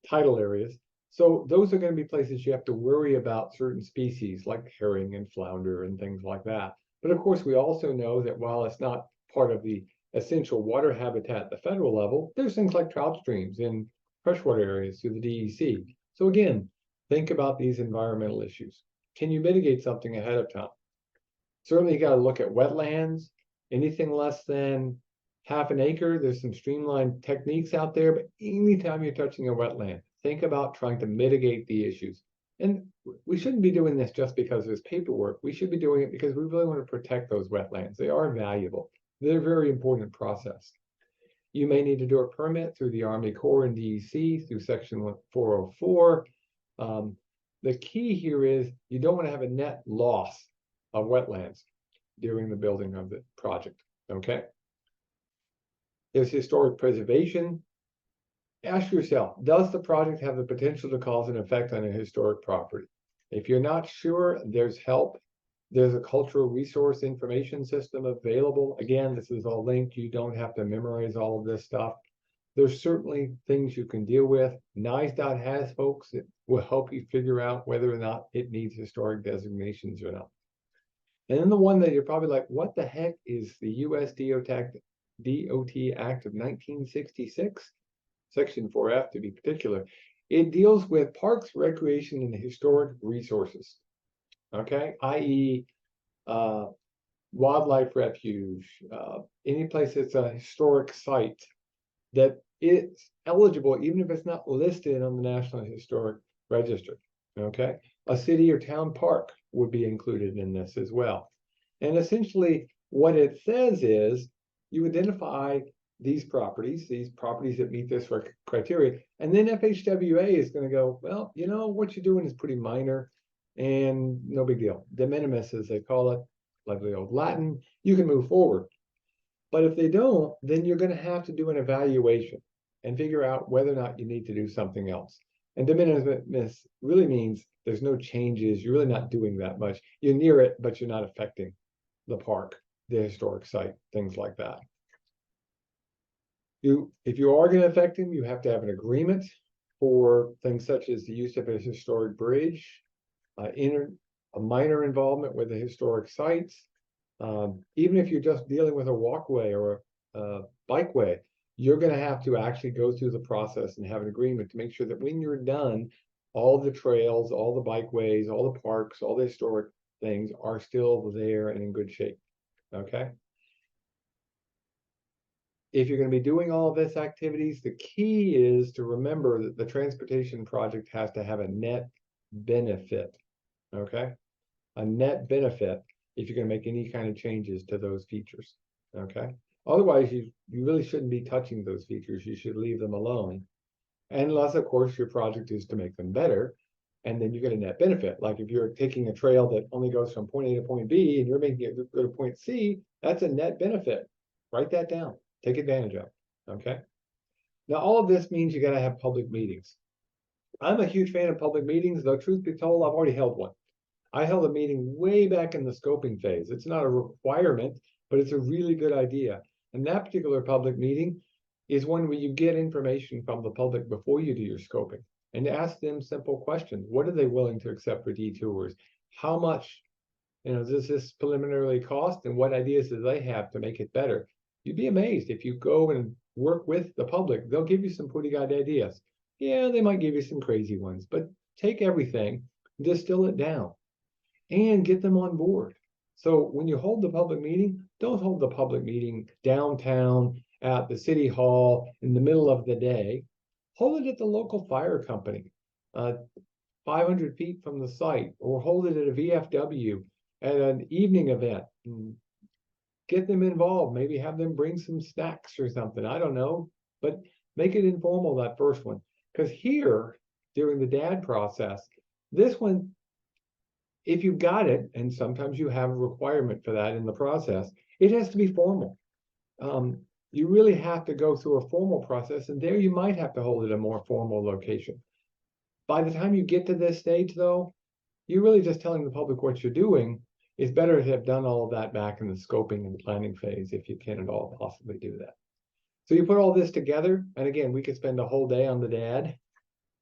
tidal areas. So those are going to be places you have to worry about certain species like herring and flounder and things like that. But of course, we also know that while it's not part of the essential water habitat at the federal level, there's things like trout streams in freshwater areas through the DEC. So again, think about these environmental issues. Can you mitigate something ahead of time? Certainly you got to look at wetlands. Anything less than half an acre, there's some streamlined techniques out there, but anytime you're touching a wetland, think about trying to mitigate the issues. And we shouldn't be doing this just because there's paperwork. We should be doing it because we really want to protect those wetlands. They are valuable. They're a very important process. You may need to do a permit through the Army Corps and DEC through Section 404. The key here is you don't want to have a net loss of wetlands during the building of the project, okay? There's historic preservation. Ask yourself, does the project have the potential to cause an effect on a historic property? If you're not sure, there's help. There's a cultural resource information system available. Again, this is all linked. You don't have to memorize all of this stuff. There's certainly things you can deal with. NYSLTAP has folks that will help you figure out whether or not it needs historic designations or not. And then the one that you're probably like, what the heck is the US DOT Act of 1966? Section 4F to be particular. It deals with parks, recreation, and historic resources. Okay, i.e., wildlife refuge, any place that's a historic site that is eligible, even if it's not listed on the National Historic Register. Okay, a city or town park would be included in this as well. And essentially, what it says is you identify these properties that meet this criteria, and then FHWA is going to go, well, you know, what you're doing is pretty minor and no big deal. De minimis, as they call it, like the old Latin, you can move forward. But if they don't, then you're going to have to do an evaluation and figure out whether or not you need to do something else. And de minimis really means there's no changes. You're really not doing that much. You're near it, but you're not affecting the park, the historic site, things like that. If you are going to affect them, you have to have an agreement for things such as the use of a historic bridge, a minor involvement with the historic sites. Even if you're just dealing with a walkway or a bikeway, you're going to have to actually go through the process and have an agreement to make sure that when you're done, all the trails, all the bikeways, all the parks, all the historic things are still there and in good shape. Okay. If you're going to be doing all of this activities, the key is to remember that the transportation project has to have a net benefit. Okay. A net benefit if you're going to make any kind of changes to those features. Okay. Otherwise, you really shouldn't be touching those features. You should leave them alone. Unless, of course, your project is to make them better. And then you get a net benefit. Like if you're taking a trail that only goes from point A to point B and you're making it go to point C, that's a net benefit. Write that down. Take advantage of it. Okay. Now, all of this means you got to have public meetings. I'm a huge fan of public meetings, though truth be told, I've already held one. I held a meeting way back in the scoping phase. It's not a requirement, but it's a really good idea. And that particular public meeting is one where you get information from the public before you do your scoping and ask them simple questions. What are they willing to accept for detours? How much, does this preliminarily cost, and what ideas do they have to make it better? You'd be amazed if you go and work with the public. They'll give you some pretty good ideas. Yeah, they might give you some crazy ones, but take everything, distill it down, and get them on board. So when you hold the public meeting, don't hold the public meeting downtown at the city hall in the middle of the day. Hold it at the local fire company, 500 feet from the site, or hold it at a VFW at an evening event. Get them involved, maybe have them bring some snacks or something, I don't know, but make it informal, that first one. Because here, during the DAD process, this one, if you've got it, and sometimes you have a requirement for that in the process, it has to be formal. You really have to go through a formal process, and there you might have to hold it a more formal location. By the time you get to this stage, though, you're really just telling the public what you're doing. It's better to have done all of that back in the scoping and planning phase if you can at all possibly do that. So you put all this together, and again, we could spend a whole day on the DAD,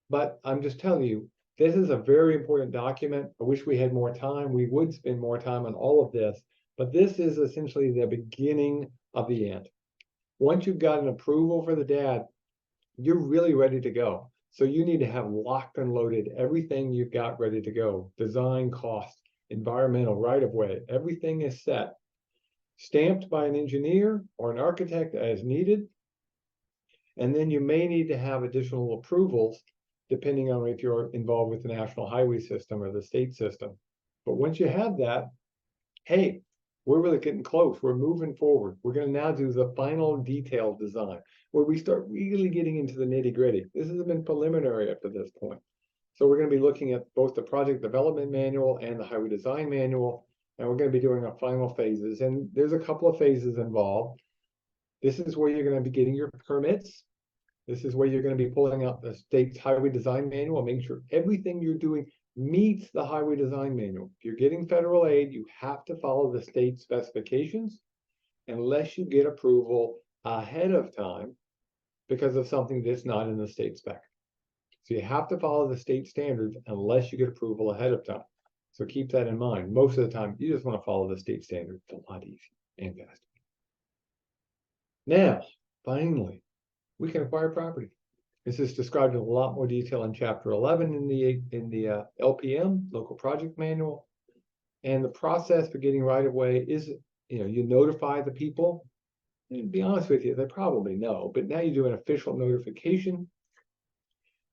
but I'm just telling you, this is a very important document. I wish we had more time. We would spend more time on all of this, but this is essentially the beginning of the end. Once you've got an approval for the DAD, you're really ready to go. So you need to have locked and loaded everything you've got ready to go. Design, cost, environmental, right-of-way, everything is set. Stamped by an engineer or an architect as needed. And then you may need to have additional approvals depending on if you're involved with the national highway system or the state system. But once you have that, hey, we're really getting close. We're moving forward. We're going to now do the final detailed design where we start really getting into the nitty-gritty. This has been preliminary up to this point. So we're going to be looking at both the project development manual and the highway design manual, and we're going to be doing our final phases. And there's a couple of phases involved. This is where you're going to be getting your permits. This is where you're going to be pulling out the state's highway design manual, making sure everything you're doing meets the highway design manual. If you're getting federal aid, you have to follow the state specifications unless you get approval ahead of time because of something that's not in the state spec. So you have to follow the state standards unless you get approval ahead of time. So keep that in mind. Most of the time, you just want to follow the state standards. It's a lot easier and faster. Now, finally, we can acquire property. This is described in a lot more detail in Chapter 11 in the LPM, Local Project Manual. And the process for getting right-of-way is, you notify the people. And to be honest with you, they probably know, but now you do an official notification.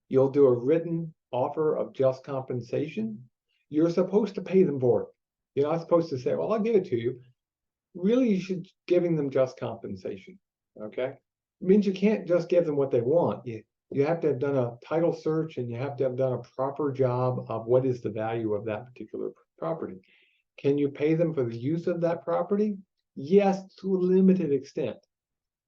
You'll do a written offer of just compensation. You're supposed to pay them for it. You're not supposed to say, well, I'll give it to you. Really, you should giving them just compensation, okay? It means you can't just give them what they want. You have to have done a title search and you have to have done a proper job of what is the value of that particular property. Can you pay them for the use of that property? Yes, to a limited extent.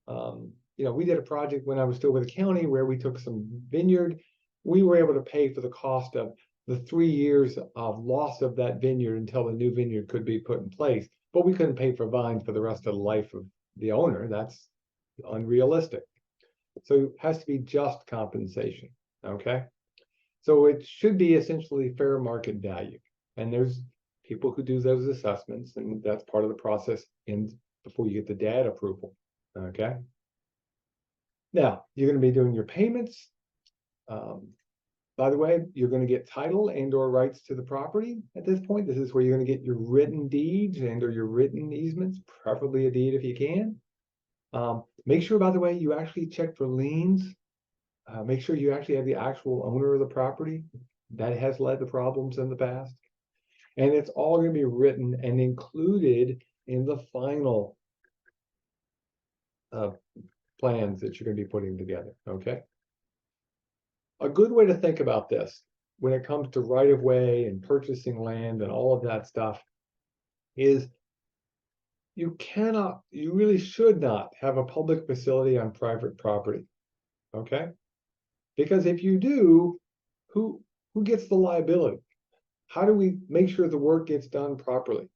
We did a project when I was still with the county where we took some vineyard. We were able to pay for the cost of the 3 years of loss of that vineyard until the new vineyard could be put in place. But we couldn't pay for vines for the rest of the life of the owner. That's unrealistic. So it has to be just compensation, okay? So it should be essentially fair market value. And there's people who do those assessments, and that's part of the process before you get the DAD approval, okay? Now, you're going to be doing your payments. By the way, you're going to get title and or rights to the property at this point. This is where you're going to get your written deeds and or your written easements, preferably a deed if you can. Make sure, by the way, you actually check for liens. Make sure you actually have the actual owner of the property. That has led to problems in the past. And it's all going to be written and included in the final plans that you're going to be putting together, okay? A good way to think about this when it comes to right-of-way and purchasing land and all of that stuff is you really should not have a public facility on private property, okay? Because if you do, who gets the liability? How do we make sure the work gets done properly?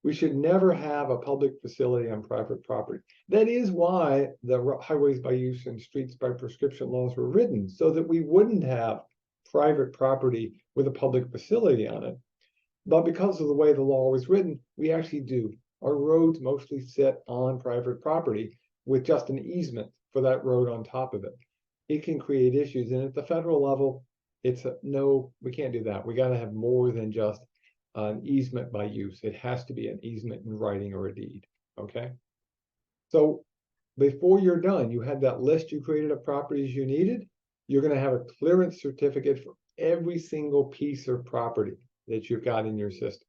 We should never have a public facility on private property. That is why the highways by use and streets by prescription laws were written, so that we wouldn't have private property with a public facility on it. But because of the way the law was written, we actually do. Our roads mostly sit on private property with just an easement for that road on top of it. It can create issues. And at the federal level, no, we can't do that. We got to have more than just an easement by use. It has to be an easement in writing or a deed, okay? So before you're done, you had that list you created of properties you needed. You're going to have a clearance certificate for every single piece of property that you've got in your system.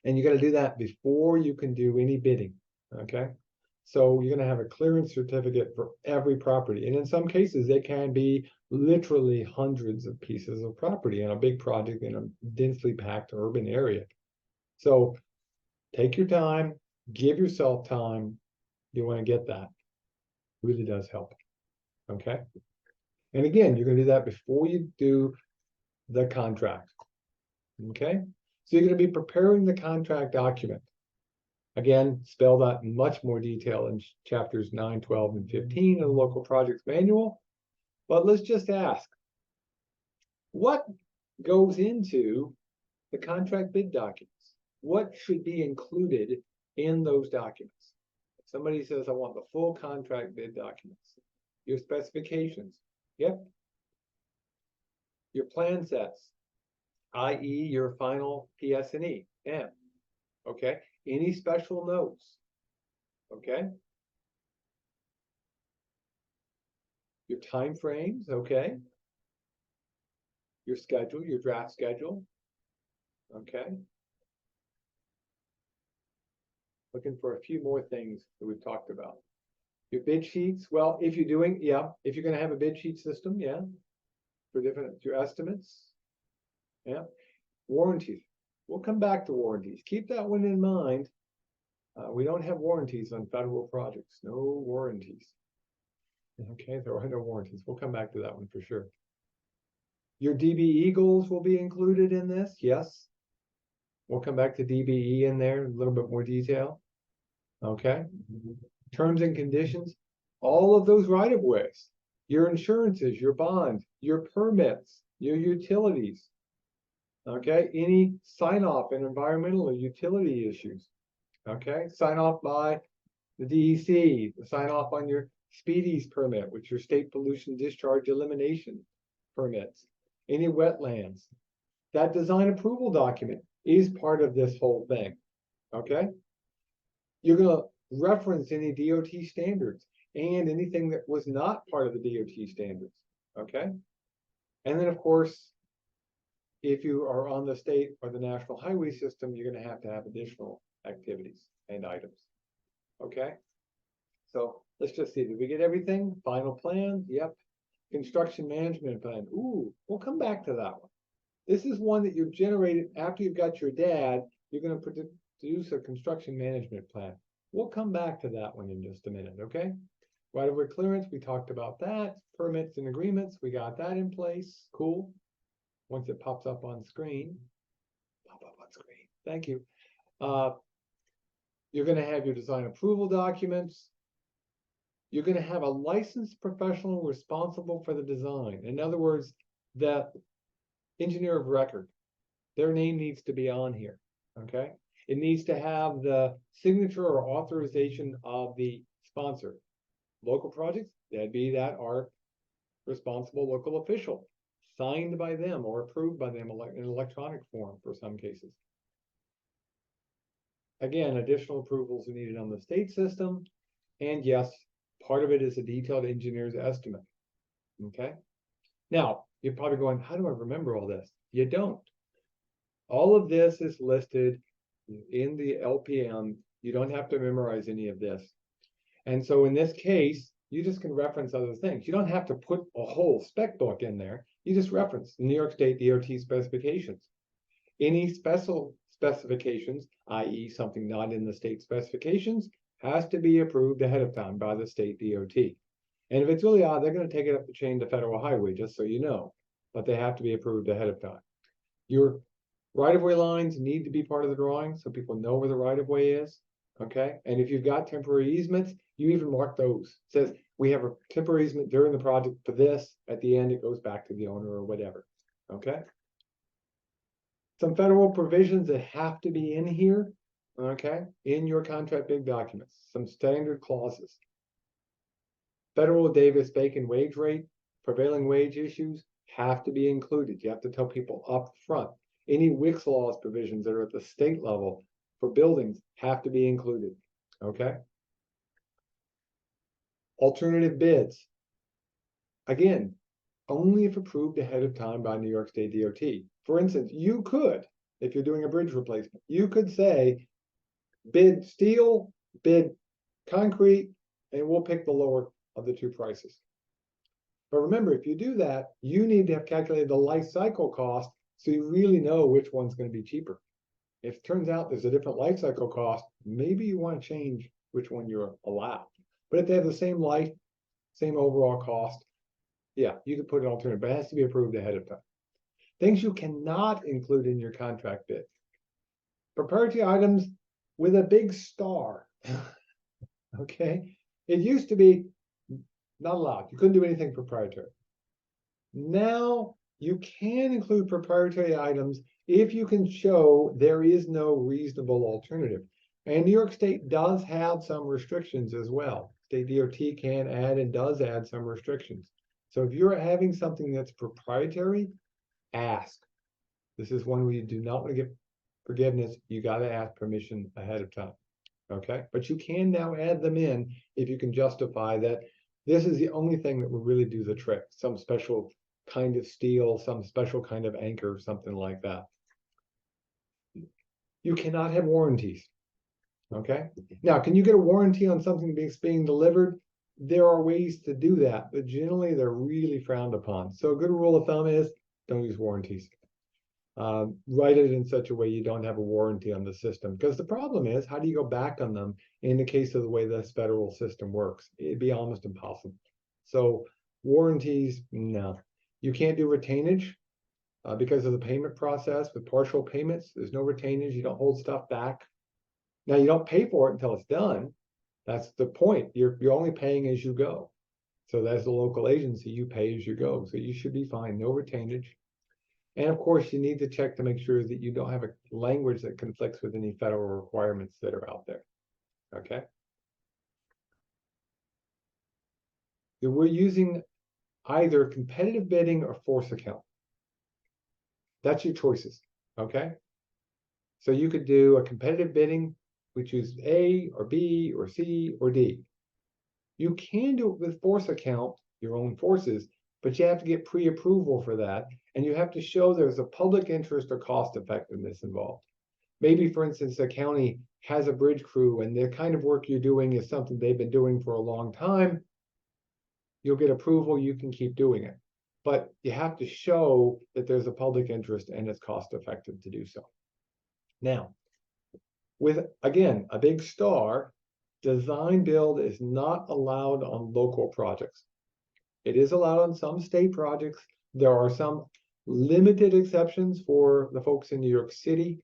And you got to do that before you can do any bidding, okay? So you're going to have a clearance certificate for every property. And in some cases, they can be literally hundreds of pieces of property in a big project in a densely packed urban area. So take your time, give yourself time. You want to get that. It really does help. Okay. And again, you're going to do that before you do the contract. Okay. So you're going to be preparing the contract document. Again, spelled out in much more detail in chapters 9, 12, and 15 of the Local Projects Manual. But let's just ask, what goes into the contract bid documents? What should be included in those documents? If somebody says, I want the full contract bid documents, your specifications, yep. Your plan sets, i.e. your final PS&E, yeah. Okay. Any special notes, okay? Your time frames, okay? Your schedule, your draft schedule, okay? Looking for a few more things that we've talked about. Your bid sheets, well, if you're doing, yeah, if you're going to have a bid sheet system, yeah, for your estimates, yeah. Warranties, we'll come back to warranties. Keep that one in mind. We don't have warranties on federal projects, no warranties. Okay, there are no warranties. We'll come back to that one for sure. Your DBE goals will be included in this, yes. We'll come back to DBE in there in a little bit more detail. Okay. Terms and conditions, all of those right-of-ways, your insurances, your bonds, your permits, your utilities. Okay, any sign-off in environmental or utility issues. Okay, sign off by the DEC, sign off on your speedies permit, which are state pollution discharge elimination permits, any wetlands. That design approval document is part of this whole thing. Okay, you're going to reference any DOT standards and anything that was not part of the DOT standards. Okay, and then of course, if you are on the state or the national highway system, you're going to have additional activities and items. Okay, so let's just see, did we get everything? Final plan, yep. Construction management plan, ooh, we'll come back to that one. This is one that you've generated after you've got your dad. You're going to produce a construction management plan. We'll come back to that one in just a minute, okay? Right-of-way clearance, we talked about that. Permits and agreements, we got that in place. Cool. Once it pops up on screen. Pop up on screen. Thank you. You're going to have your design approval documents. You're going to have a licensed professional responsible for the design. In other words, the engineer of record, their name needs to be on here, okay? It needs to have the signature or authorization of the sponsor. Local projects, that'd be that are responsible local official, signed by them or approved by them in electronic form for some cases. Again, additional approvals are needed on the state system. And yes, part of it is a detailed engineer's estimate. Okay. Now, you're probably going, how do I remember all this? You don't. All of this is listed in the LPM. You don't have to memorize any of this. And so in this case, you just can reference other things. You don't have to put a whole spec book in there. You just reference New York State DOT specifications. Any special specifications, i.e. something not in the state specifications, has to be approved ahead of time by the state DOT. And if it's really odd, they're going to take it up the chain to federal highway, just so you know, but they have to be approved ahead of time. Your right-of-way lines need to be part of the drawing so people know where the right-of-way is, okay? And if you've got temporary easements, you even mark those. It says, we have a temporary easement during the project for this, at the end it goes back to the owner or whatever, okay? Some federal provisions that have to be in here, okay, in your contract bid documents, some standard clauses. Federal Davis-Bacon wage rate, prevailing wage issues have to be included. You have to tell people up front. Any WICS laws provisions that are at the state level for buildings have to be included, okay? Alternative bids. Again, only if approved ahead of time by New York State DOT. For instance, you could, if you're doing a bridge replacement, you could say, bid steel, bid concrete, and we'll pick the lower of the two prices. But remember, if you do that, you need to have calculated the life cycle cost so you really know which one's going to be cheaper. If it turns out there's a different life cycle cost, maybe you want to change which one you're allowed. But if they have the same life, same overall cost, yeah, you could put an alternative, but it has to be approved ahead of time. Things you cannot include in your contract bid. Proprietary items with a big star. Okay. It used to be not allowed. You couldn't do anything proprietary. Now you can include proprietary items if you can show there is no reasonable alternative. And New York State does have some restrictions as well. State DOT can add and does add some restrictions. So if you're having something that's proprietary, ask. This is one where you do not want to get forgiveness. You got to ask permission ahead of time. Okay, but you can now add them in if you can justify that this is the only thing that will really do the trick. Some special kind of steel, some special kind of anchor, something like that. You cannot have warranties. Okay, now can you get a warranty on something being delivered? There are ways to do that, but generally they're really frowned upon. So a good rule of thumb is don't use warranties. write it in such a way you don't have a warranty on the system. Because the problem is, how do you go back on them in the case of the way this federal system works? It'd be almost impossible. So warranties, no. You can't do retainage because of the payment process with partial payments. There's no retainage. You don't hold stuff back. Now, you don't pay for it until it's done. That's the point. You're only paying as you go. So that's the local agency, you pay as you go. So you should be fine, no retainage. And of course, you need to check to make sure that you don't have a language that conflicts with any federal requirements that are out there. Okay. So we're using either competitive bidding or force account. That's your choices. Okay. So you could do a competitive bidding, we choose A or B or C or D. You can do it with force account, your own forces, but you have to get pre-approval for that. And you have to show there's a public interest or cost effectiveness involved. Maybe, for instance, the county has a bridge crew and the kind of work you're doing is something they've been doing for a long time. You'll get approval, you can keep doing it. But you have to show that there's a public interest and it's cost effective to do so. Now, with, again, a big star, design build is not allowed on local projects. It is allowed on some state projects. There are some limited exceptions for the folks in New York City,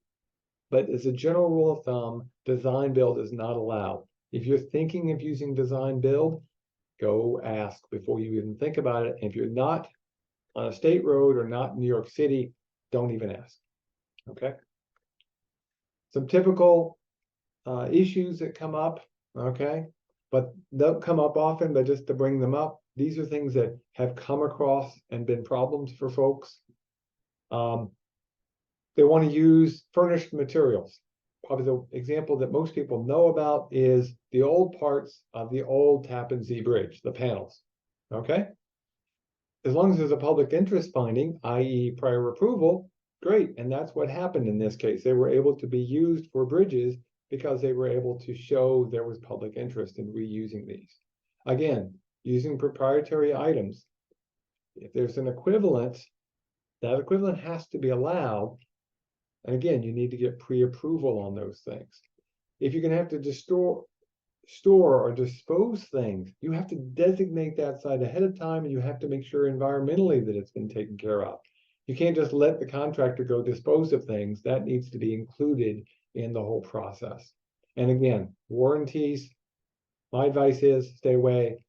but as a general rule of thumb, design build is not allowed. If you're thinking of using design build, go ask before you even think about it. If you're not on a state road or not in New York City, don't even ask. Okay. Some typical issues that come up, okay, but they'll come up often, but just to bring them up, these are things that have come across and been problems for folks. They want to use furnished materials. Probably the example that most people know about is the old parts of the old Tappan Zee Bridge, the panels, okay? As long as there's a public interest finding, i.e. prior approval, great, and that's what happened in this case. They were able to be used for bridges because they were able to show there was public interest in reusing these. Again, using proprietary items, if there's an equivalent, that equivalent has to be allowed. And again, you need to get pre-approval on those things. If you're going to have to store or dispose things, you have to designate that site ahead of time, and you have to make sure environmentally that it's been taken care of. You can't just let the contractor go dispose of things. That needs to be included in the whole process. And again, warranties, my advice is stay away.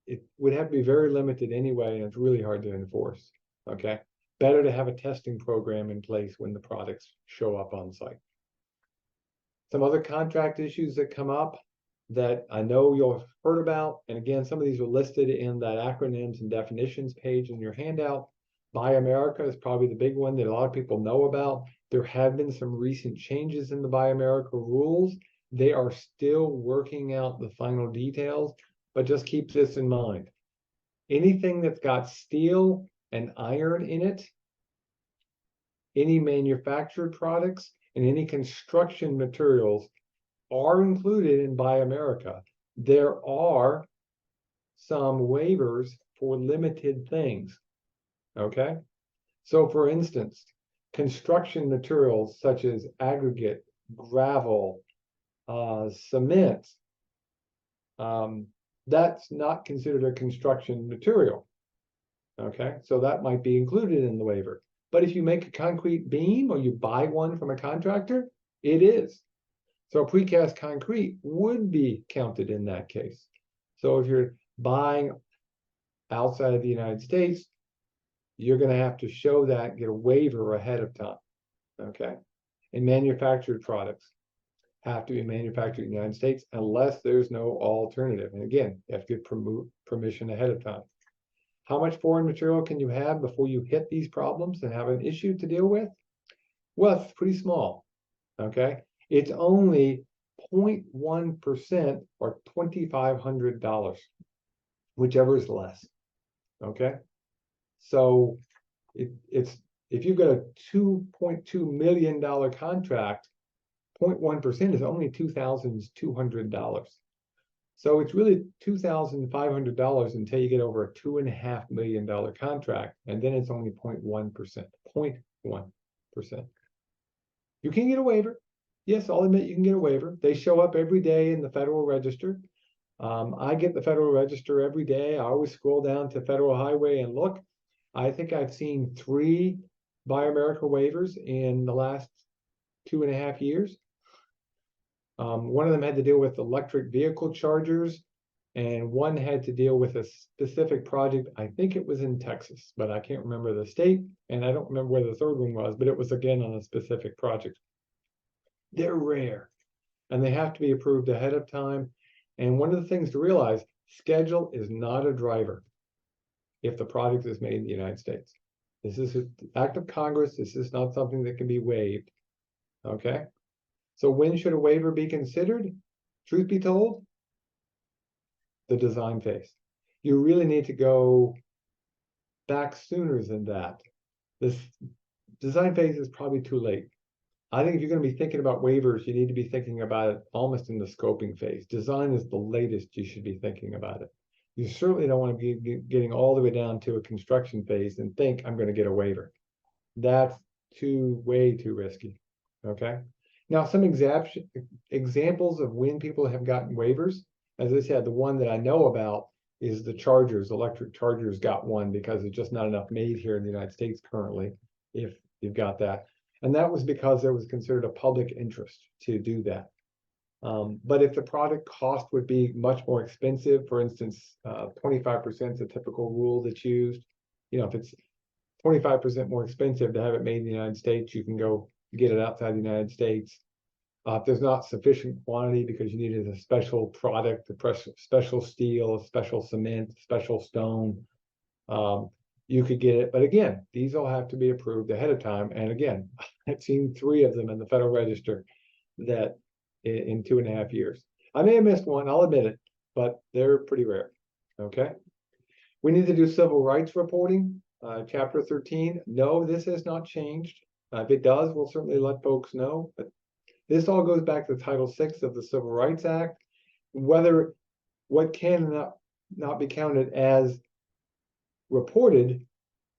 It would have to be very limited anyway, and it's really hard to enforce. Okay. Better to have a testing program in place when the products show up on site. Some other contract issues that come up that I know you'll have heard about, and again, some of these are listed in that acronyms and definitions page in your handout. Buy America is probably the big one that a lot of people know about. There have been some recent changes in the Buy America rules. They are still working out the final details, but just keep this in mind. Anything that's got steel and iron in it, any manufactured products, and any construction materials are included in Buy America. There are some waivers for limited things, okay? So for instance, construction materials such as aggregate, gravel, cement, that's not considered a construction material, okay? So that might be included in the waiver. But if you make a concrete beam or you buy one from a contractor, it is. So precast concrete would be counted in that case. So if you're buying outside of the United States, you're going to have to show that, get a waiver ahead of time, okay? And manufactured products have to be manufactured in the United States unless there's no alternative. And again, you have to get permission ahead of time. How much foreign material can you have before you hit these problems and have an issue to deal with? Well, it's pretty small, okay? It's only 0.1% or $2,500, whichever is less, okay? So it's if you've got a $2.2 million contract, 0.1% is only $2,200. So it's really $2,500 until you get over a $2.5 million contract, and then it's only 0.1%. 0.1. You can get a waiver. Yes, I'll admit you can get a waiver. They show up every day in the Federal Register. I get the Federal Register every day. I always scroll down to Federal Highway and look. I think I've seen 3 Buy America waivers in the last 2.5 years. One of them had to deal with electric vehicle chargers, and one had to deal with a specific project. I think it was in Texas, but I can't remember the state, and I don't remember where the third one was, but it was again on a specific project. They're rare, and they have to be approved ahead of time. And one of the things to realize, schedule is not a driver if the project is made in the United States. This is an act of Congress. This is not something that can be waived. Okay? So when should a waiver be considered? Truth be told, the design phase. You really need to go back sooner than that. This design phase is probably too late. I think if you're going to be thinking about waivers, you need to be thinking about it almost in the scoping phase. Design is the latest you should be thinking about it. You certainly don't want to be getting all the way down to a construction phase and think I'm going to get a waiver. That's way too risky. Okay. Now, some examples of when people have gotten waivers, as I said, the one that I know about is the chargers. Electric chargers got one because there's just not enough made here in the United States currently, if you've got that. And that was because there was considered a public interest to do that. But if the product cost would be much more expensive, for instance, 25% is a typical rule that's used. You know, if it's 25% more expensive to have it made in the United States, you can go get it outside the United States. If there's not sufficient quantity because you needed a special product, a special steel, a special cement, special stone, you could get it. But again, these all have to be approved ahead of time. And again, I've seen 3 of them in the Federal Register that in 2.5 years. I may have missed one, I'll admit it, but they're pretty rare. Okay. We need to do civil rights reporting. Chapter 13. No, this has not changed. If it does, we'll certainly let folks know. But this all goes back to Title VI of the Civil Rights Act. What can not be counted as reported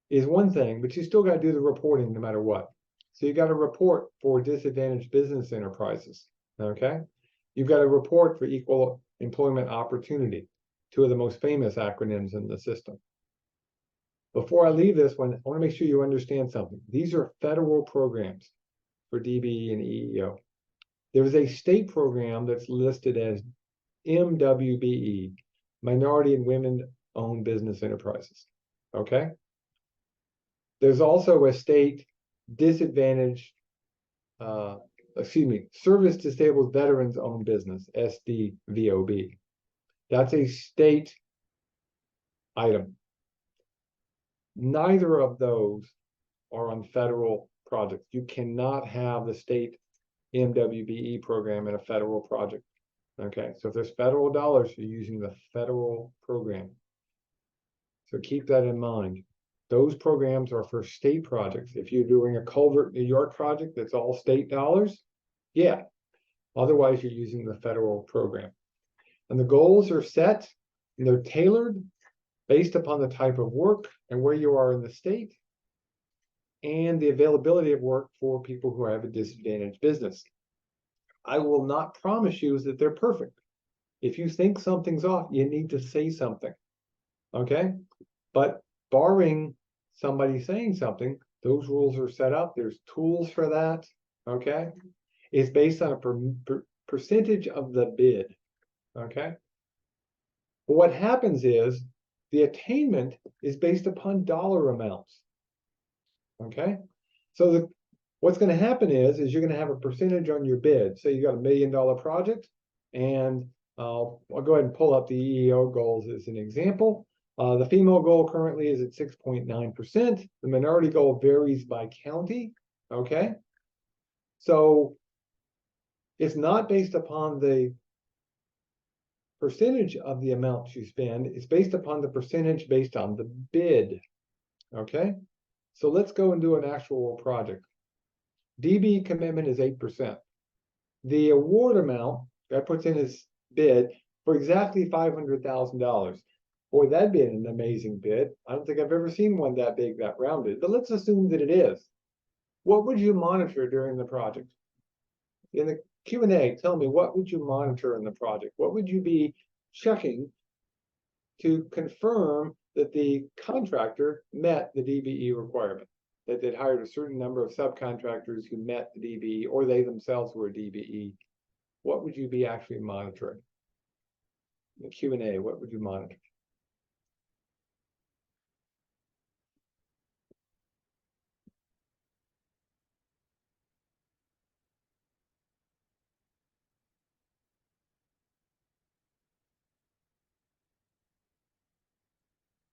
is one thing, but you still got to do the reporting no matter what. So you got to report for disadvantaged business enterprises. Okay. You've got to report for equal employment opportunity, 2 of the most famous acronyms in the system. Before I leave this one, I want to make sure you understand something. These are federal programs for DBE and EEO. There is a state program that's listed as MWBE, Minority and Women-Owned Business Enterprises. Okay? There's also a state disadvantaged, Service Disabled Veterans Owned Business, SDVOB. That's a state item. Neither of those are on federal projects. You cannot have the state MWBE program in a federal project. Okay, so if there's federal dollars, you're using the federal program. So keep that in mind. Those programs are for state projects. If you're doing a Culvert, New York project that's all state dollars, yeah. Otherwise, you're using the federal program. And the goals are set and they're tailored based upon the type of work and where you are in the state and the availability of work for people who have a disadvantaged business. I will not promise you that they're perfect. If you think something's off, you need to say something. Okay? But barring somebody saying something, those rules are set up. There's tools for that. Okay? It's based on a percentage of the bid. Okay? But what happens is the attainment is based upon dollar amounts. Okay? So what's going to happen is you're going to have a percentage on your bid. Say you got $1 million project, and I'll go ahead and pull up the EEO goals as an example. The female goal currently is at 6.9%. The minority goal varies by county. Okay. So it's not based upon the percentage of the amount you spend. It's based upon the percentage based on the bid. Okay. So let's go and do an actual project. DB commitment is 8%. The award amount that puts in his bid for exactly $500,000. Boy, that'd be an amazing bid. I don't think I've ever seen one that big, that rounded, but let's assume that it is. What would you monitor during the project? In the Q&A, tell me, what would you monitor in the project? What would you be checking to confirm that the contractor met the DBE requirement, that they'd hired a certain number of subcontractors who met the DBE, or they themselves were a DBE? What would you be actually monitoring? In the Q&A, what would you monitor?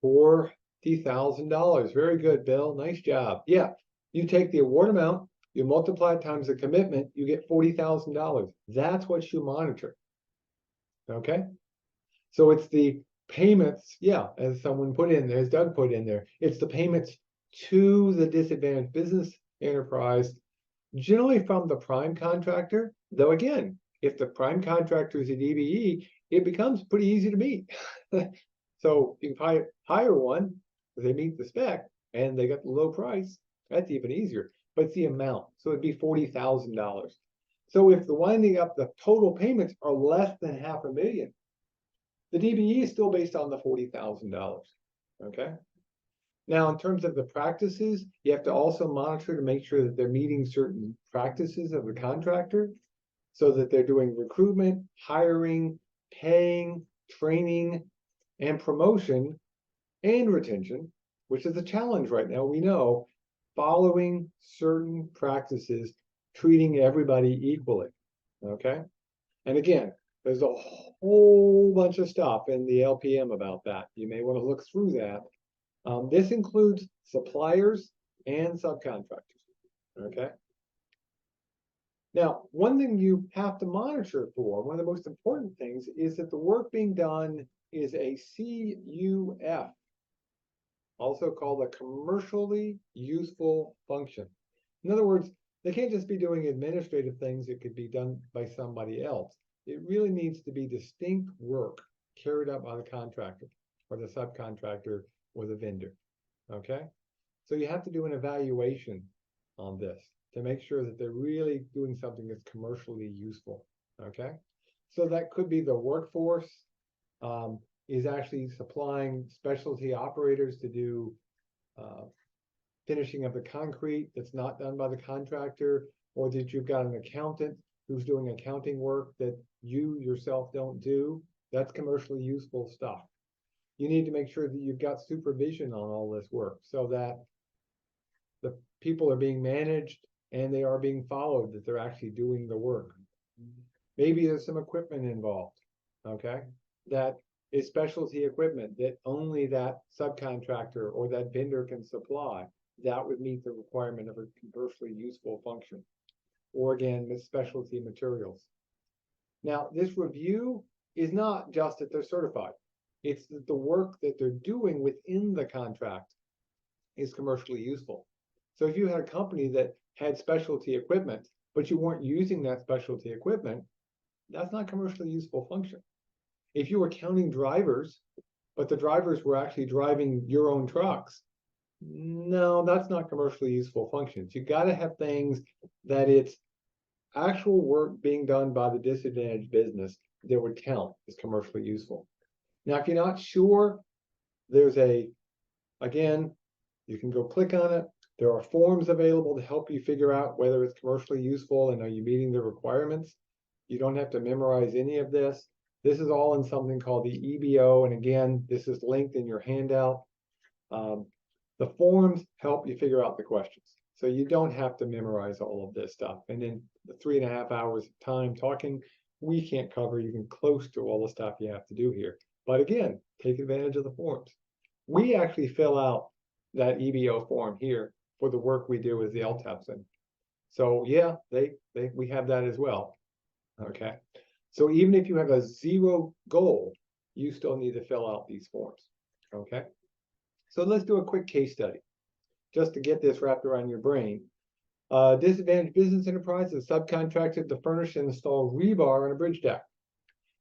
$40,000. Very good, Bill. Nice job. Yeah, you take the award amount, you multiply it times the commitment, you get $40,000. That's what you monitor. Okay? So it's the payments, yeah, as someone put in there, as Doug put in there, it's the payments to the disadvantaged business enterprise, generally from the prime contractor. Though again, if the prime contractor is a DBE, it becomes pretty easy to meet. So you can hire one, they meet the spec and they got the low price. That's even easier. But it's the amount. So it'd be $40,000. So if the winding up the total payments are less than $500,000, the DBE is still based on the $40,000. Okay. Now, in terms of the practices, you have to also monitor to make sure that they're meeting certain practices of the contractor, so that they're doing recruitment, hiring, paying, training, and promotion and retention, which is a challenge right now. We know, following certain practices, treating everybody equally. Okay. And again, there's a whole bunch of stuff in the LPM about that. You may want to look through that. This includes suppliers and subcontractors. Okay. Now, one thing you have to monitor for, one of the most important things, is that the work being done is a CUF, also called a commercially useful function. In other words, they can't just be doing administrative things that could be done by somebody else. It really needs to be distinct work carried out by the contractor or the subcontractor or the vendor. Okay? So you have to do an evaluation on this to make sure that they're really doing something that's commercially useful. Okay? So that could be the workforce is actually supplying specialty operators to do finishing of the concrete that's not done by the contractor, or that you've got an accountant who's doing accounting work that you yourself don't do. That's commercially useful stuff. You need to make sure that you've got supervision on all this work so that the people are being managed and they are being followed, that they're actually doing the work. Maybe there's some equipment involved, okay? That is specialty equipment that only that subcontractor or that vendor can supply. That would meet the requirement of a commercially useful function. Or again, with specialty materials. Now, this review is not just that they're certified. It's that the work that they're doing within the contract is commercially useful. So if you had a company that had specialty equipment, but you weren't using that specialty equipment, that's not commercially useful function. If you were counting drivers, but the drivers were actually driving your own trucks, no, that's not commercially useful functions. You got to have things that it's actual work being done by the disadvantaged business that would count as commercially useful. Now, if you're not sure, there's again, you can go click on it. There are forms available to help you figure out whether it's commercially useful and are you meeting the requirements. You don't have to memorize any of this. This is all in something called the EBO. And again, this is linked in your handout. The forms help you figure out the questions. So you don't have to memorize all of this stuff. And in the 3.5 hours of time talking, we can't cover even close to all the stuff you have to do here. But again, take advantage of the forms. We actually fill out that EBO form here for the work we do as the LTAP Center. So yeah, we have that as well. Okay. So even if you have a zero goal, you still need to fill out these forms. Okay. So let's do a quick case study just to get this wrapped around your brain. Disadvantaged business enterprise is subcontracted to furnish and install rebar on a bridge deck.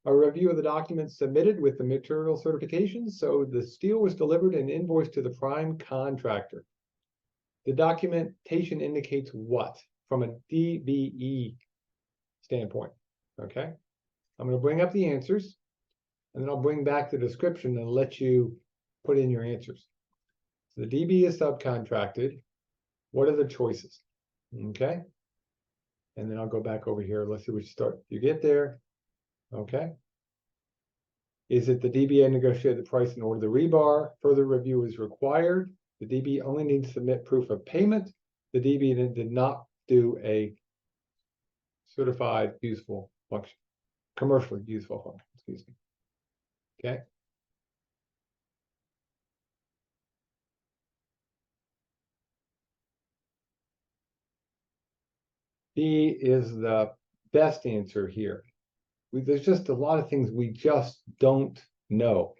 A review of the documents submitted with the material certifications. So the steel was delivered and invoiced to the prime contractor. The documentation indicates what from a DBE standpoint, okay? I'm going to bring up the answers, and then I'll bring back the description and let you put in your answers. So the DB is subcontracted. What are the choices? Okay. And then I'll go back over here. Let's see which start you get there. Okay. Is it the DBA negotiated the price and order the rebar? Further review is required. The DB only needs to submit proof of payment. The DB did not do a certified useful function, commercially useful function, excuse me. Okay. B is the best answer here. There's just a lot of things we just don't know.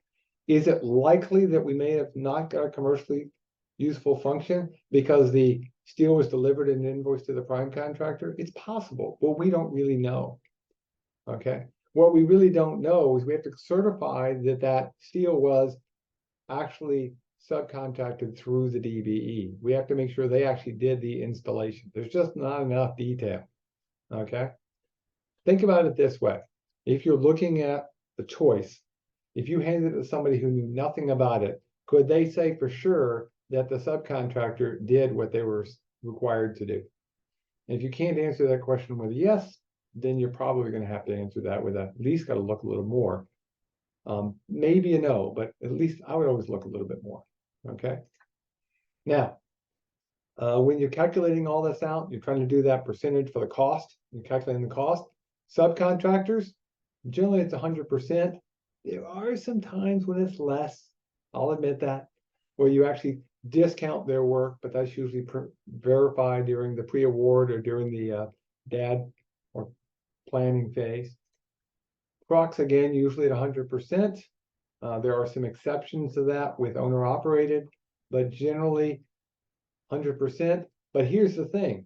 Is it likely that we may have not got a commercially useful function because the steel was delivered and invoiced to the prime contractor? It's possible, but we don't really know. Okay. What we really don't know is we have to certify that that steel was actually subcontracted through the DBE. We have to make sure they actually did the installation. There's just not enough detail. Okay. Think about it this way. If you're looking at the choice, if you handed it to somebody who knew nothing about it, could they say for sure that the subcontractor did what they were required to do? And if you can't answer that question with a yes, then you're probably going to have to answer that with at least got to look a little more. Maybe a no, but at least I would always look a little bit more. Okay. Now, when you're calculating all this out, you're trying to do that percentage for the cost. You're calculating the cost. Subcontractors, generally it's 100%. There are some times when it's less. I'll admit that, where you actually discount their work, but that's usually verified during the pre-award or during the DAD or planning phase. Trucks, again, usually at 100%. There are some exceptions to that with owner-operated, but generally 100%. But here's the thing.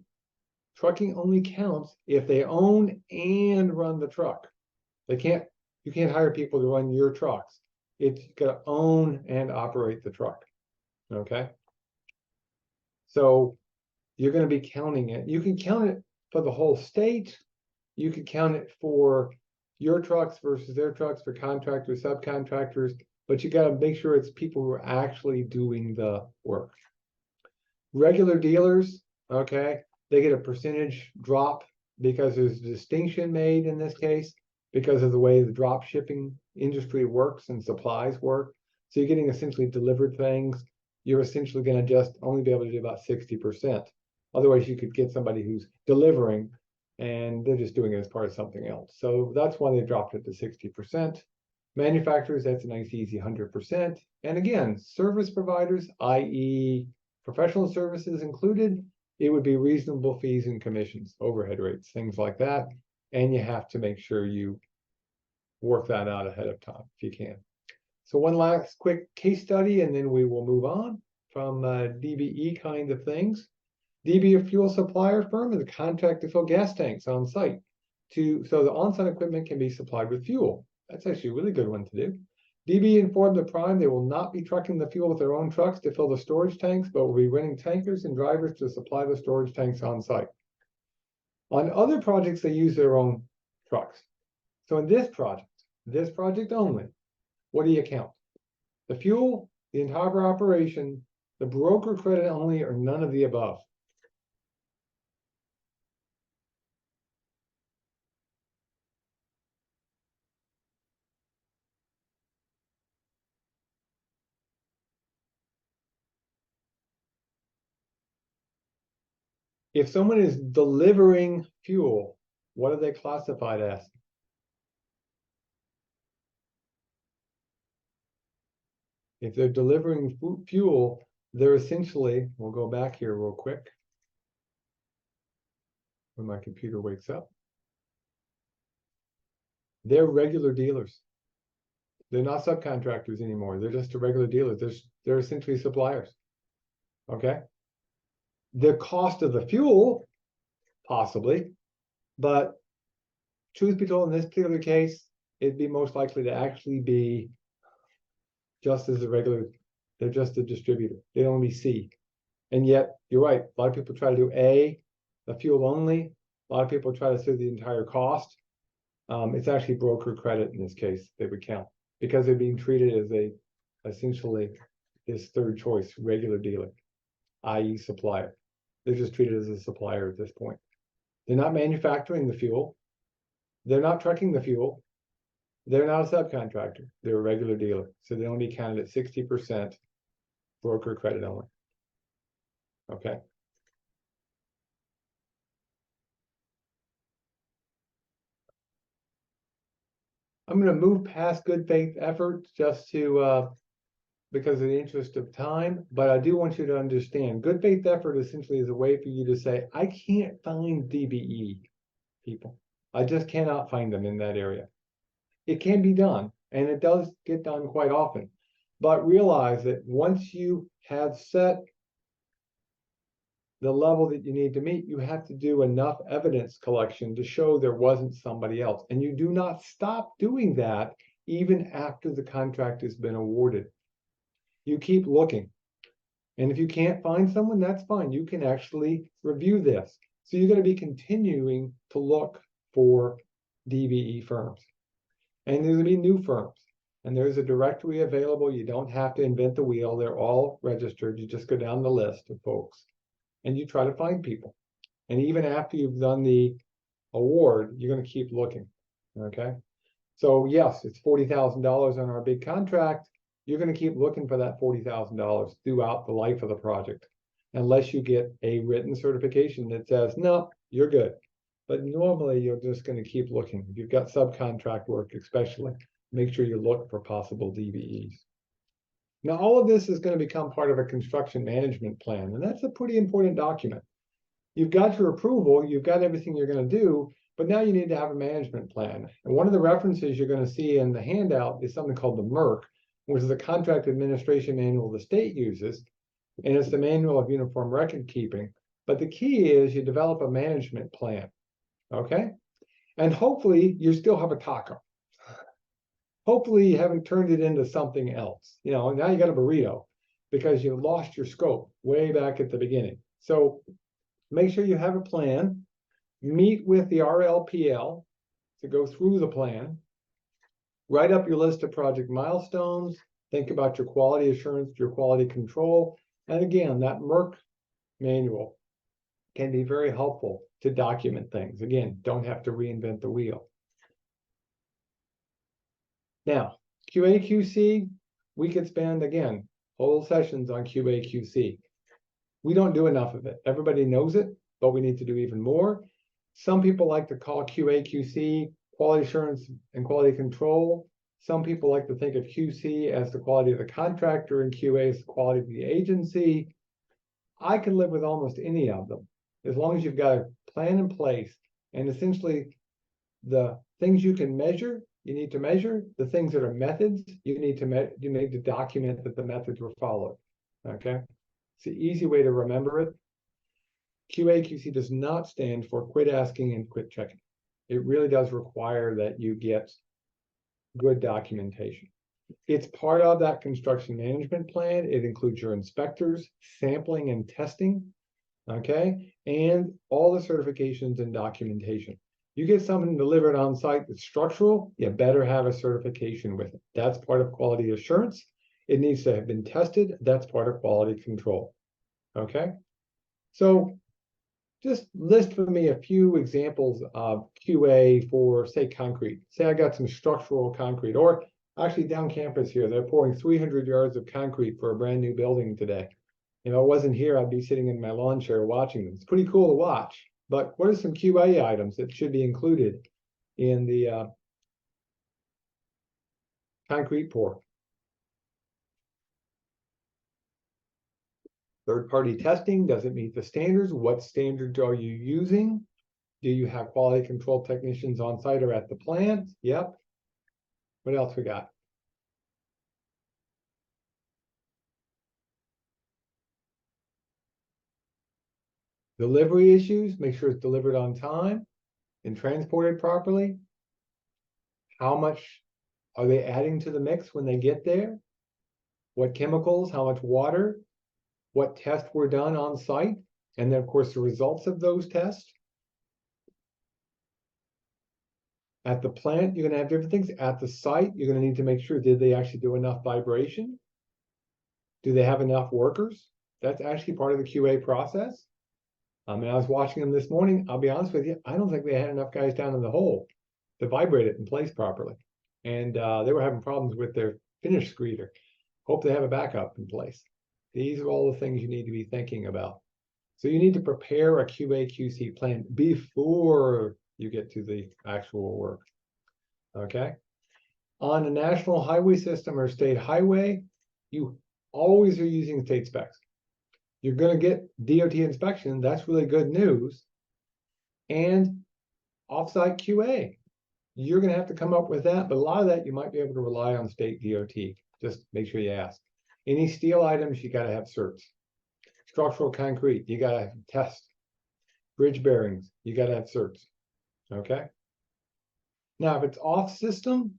Trucking only counts if they own and run the truck. You can't hire people to run your trucks. It's got to own and operate the truck. Okay. So you're going to be counting it. You can count it for the whole state. You could count it for your trucks versus their trucks, for contractors, subcontractors, but you got to make sure it's people who are actually doing the work. Regular dealers, okay, they get a percentage drop because there's a distinction made in this case because of the way the drop shipping industry works and supplies work. So you're getting essentially delivered things. You're essentially going to just only be able to do about 60%. Otherwise, you could get somebody who's delivering and they're just doing it as part of something else. So that's why they dropped it to 60%. Manufacturers, that's a nice, easy 100%. And again, service providers, i.e. professional services included, it would be reasonable fees and commissions, overhead rates, things like that. And you have to make sure you work that out ahead of time if you can. So one last quick case study, and then we will move on from DBE kind of things. DB, a fuel supplier firm, is a contract to fill gas tanks on site. So the on-site equipment can be supplied with fuel. That's actually a really good one to do. DB informed the prime they will not be trucking the fuel with their own trucks to fill the storage tanks, but will be renting tankers and drivers to supply the storage tanks on site. On other projects, they use their own trucks. So in this project only, what do you count? The fuel, the entire operation, the broker credit only, or none of the above? If someone is delivering fuel, what are they classified as? If they're delivering fuel, they're essentially, we'll go back here real quick when my computer wakes up. They're regular dealers. They're not subcontractors anymore. They're just a regular dealer. They're essentially suppliers. Okay. The cost of the fuel, possibly, but truth be told, in this particular case, it'd be most likely to actually be just as a regular, they're just a distributor. They only see. And yet, you're right, a lot of people try to do the fuel only. A lot of people try to see the entire cost. It's actually broker credit in this case they would count, because they're being treated as essentially this third choice regular dealer, i.e. supplier. They're just treated as a supplier at this point. They're not manufacturing the fuel. They're not trucking the fuel. They're not a subcontractor. They're a regular dealer. So they only counted at 60% broker credit only. Okay. I'm going to move past good faith effort just to because of the interest of time, but I do want you to understand good faith effort essentially is a way for you to say, I can't find DBE people. I just cannot find them in that area. It can be done, and it does get done quite often, but realize that once you have set the level that you need to meet, you have to do enough evidence collection to show there wasn't somebody else. And you do not stop doing that even after the contract has been awarded. You keep looking. And if you can't find someone, that's fine. You can actually review this. So you're going to be continuing to look for DBE firms. And there's going to be new firms. And there's a directory available. You don't have to invent the wheel. They're all registered. You just go down the list of folks and you try to find people. And even after you've done the award, you're going to keep looking. Okay. So yes, it's $40,000 on our big contract. You're going to keep looking for that $40,000 throughout the life of the project, unless you get a written certification that says, no, you're good. But normally you're just going to keep looking. If you've got subcontract work, especially, make sure you look for possible DBEs. Now, all of this is going to become part of a construction management plan, and that's a pretty important document. You've got your approval, you've got everything you're going to do, but now you need to have a management plan. And one of the references you're going to see in the handout is something called the MERC, which is the Contract Administration Manual the state uses, and it's the Manual of Uniform Record Keeping. But the key is you develop a management plan, okay? And hopefully you still have a taco. Hopefully you haven't turned it into something else. You know, now you got a burrito because you lost your scope way back at the beginning. So make sure you have a plan, meet with the RLPL to go through the plan, write up your list of project milestones, think about your quality assurance, your quality control. And again, that MERC manual can be very helpful to document things. Again, don't have to reinvent the wheel. Now, QA/QC, we could spend, again, whole sessions on QA/QC. We don't do enough of it. Everybody knows it, but we need to do even more. Some people like to call QA/QC quality assurance and quality control. Some people like to think of QC as the quality of the contractor and QA as the quality of the agency. I can live with almost any of them, as long as you've got a plan in place and essentially the things you can measure, you need to measure. The things that are methods, you need to document that the methods were followed. Okay, it's an easy way to remember it. QA/QC does not stand for quit asking and quit checking. It really does require that you get good documentation. It's part of that construction management plan. It includes your inspectors, sampling and testing, okay, and all the certifications and documentation. You get something delivered on site that's structural, you better have a certification with it. That's part of quality assurance. It needs to have been tested. That's part of quality control. Okay. So just list for me a few examples of QA for, say, concrete. Say I got some structural concrete, or actually down campus here, they're pouring 300 yards of concrete for a brand new building today. If I wasn't here, I'd be sitting in my lawn chair watching them. It's pretty cool to watch. But what are some QA items that should be included in the concrete pour? Third-party testing, does it meet the standards? What standards are you using? Do you have quality control technicians on site or at the plant? Yep. What else we got? Delivery issues, make sure it's delivered on time and transported properly. How much are they adding to the mix when they get there? What chemicals, how much water? what tests were done on site, and then of course the results of those tests. At the plant, you're going to have different things. At the site, you're going to need to make sure, did they actually do enough vibration? Do they have enough workers? That's actually part of the QA process. I was watching them this morning. I'll be honest with you, I don't think they had enough guys down in the hole to vibrate it in place properly. And they were having problems with their finish screeder. Hope they have a backup in place. These are all the things you need to be thinking about. So you need to prepare a QA/QC plan before you get to the actual work. Okay? On a national highway system or state highway, you always are using state specs. You're going to get DOT inspection. That's really good news. And offsite QA, you're going to have to come up with that. But a lot of that, you might be able to rely on state DOT. Just make sure you ask. Any steel items, you got to have certs. Structural concrete, you got to test. Bridge bearings, you got to have certs. Okay. Now, if it's off system,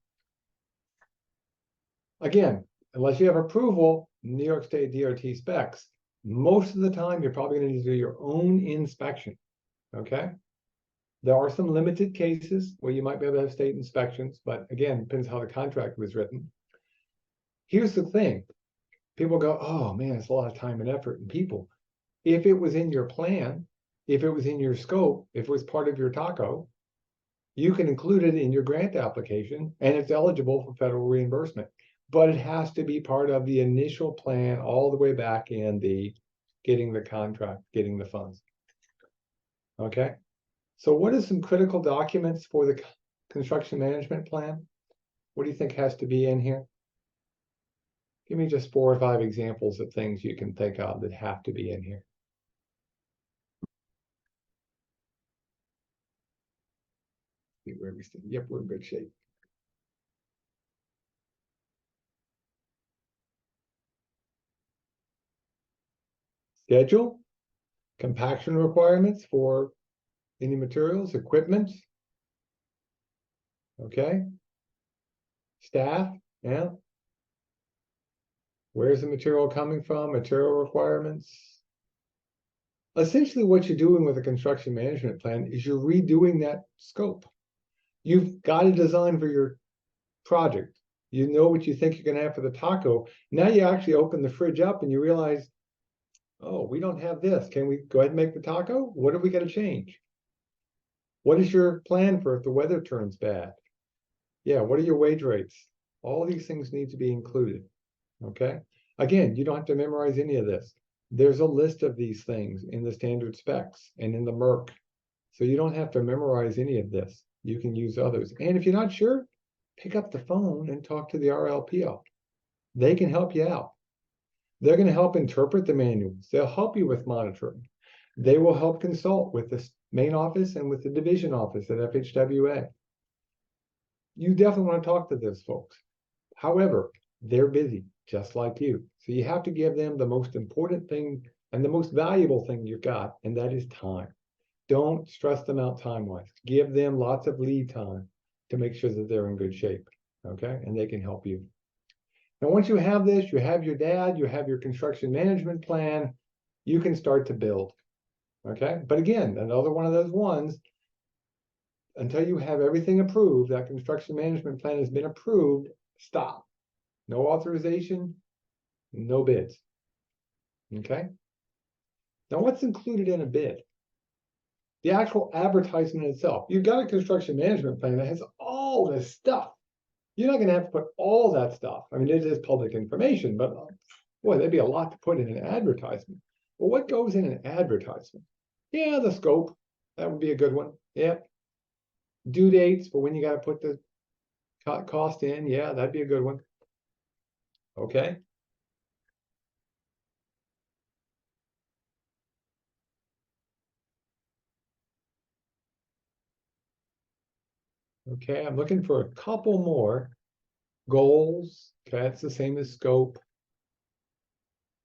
again, unless you have approval, New York State DOT specs, most of the time you're probably going to need to do your own inspection. Okay. There are some limited cases where you might be able to have state inspections, but again, depends how the contract was written. Here's the thing. People go, oh man, it's a lot of time and effort and people. If it was in your plan, if it was in your scope, if it was part of your TACO, you can include it in your grant application and it's eligible for federal reimbursement. But it has to be part of the initial plan all the way back in the getting the contract, getting the funds. Okay. So what are some critical documents for the construction management plan? What do you think has to be in here? Give me just 4 or 5 examples of things you can think of that have to be in here. See where we stand. Yep, we're in good shape. Schedule, compaction requirements for any materials, equipment. Okay. Staff, yeah. Where's the material coming from? Material requirements. Essentially, what you're doing with a construction management plan is you're redoing that scope. You've got a design for your project. You know what you think you're going to have for the TACO. Now you actually open the fridge up and you realize, oh, we don't have this. Can we go ahead and make the TACO? What are we going to change? What is your plan for if the weather turns bad? Yeah, what are your wage rates? All these things need to be included. Okay. Again, you don't have to memorize any of this. There's a list of these things in the standard specs and in the MERC. So you don't have to memorize any of this. You can use others. And if you're not sure, pick up the phone and talk to the RLPO. They can help you out. They're going to help interpret the manuals. They'll help you with monitoring. They will help consult with the main office and with the division office at FHWA. You definitely want to talk to those folks. However, they're busy, just like you. So you have to give them the most important thing and the most valuable thing you've got, and that is time. Don't stress them out time-wise. Give them lots of lead time to make sure that they're in good shape, okay? And they can help you. Now, once you have this, you have your DAD, you have your construction management plan, you can start to build, okay? But again, another one of those ones, until you have everything approved, that construction management plan has been approved, stop. No authorization, no bids. Okay. Now, what's included in a bid? The actual advertisement itself. You've got a construction management plan that has all this stuff. You're not going to have to put all that stuff. I mean, it is public information, but boy, there'd be a lot to put in an advertisement. Well, what goes in an advertisement? Yeah, the scope. That would be a good one. Yeah. Due dates for when you got to put the cost in. Yeah, that'd be a good one. Okay. Okay, I'm looking for a couple more. Goals, okay, that's the same as scope.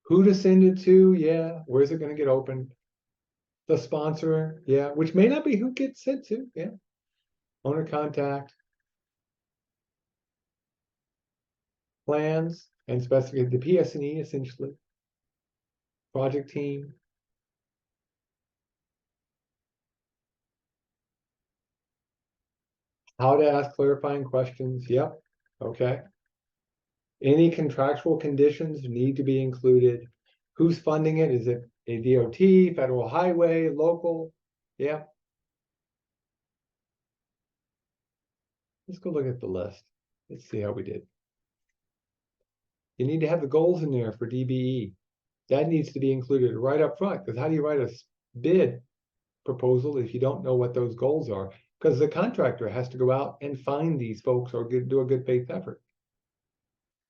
Who to send it to, yeah. Where's it going to get opened? The sponsor, yeah, which may not be who gets sent to, yeah. Owner contact. Plans and specifically the PS&E essentially. project team. How to ask clarifying questions. Yep. Okay. Any contractual conditions need to be included. Who's funding it? Is it a DOT, federal highway, local? Yeah. Let's go look at the list. Let's see how we did. You need to have the goals in there for DBE. That needs to be included right up front, because how do you write a bid proposal if you don't know what those goals are? Because the contractor has to go out and find these folks or do a good faith effort.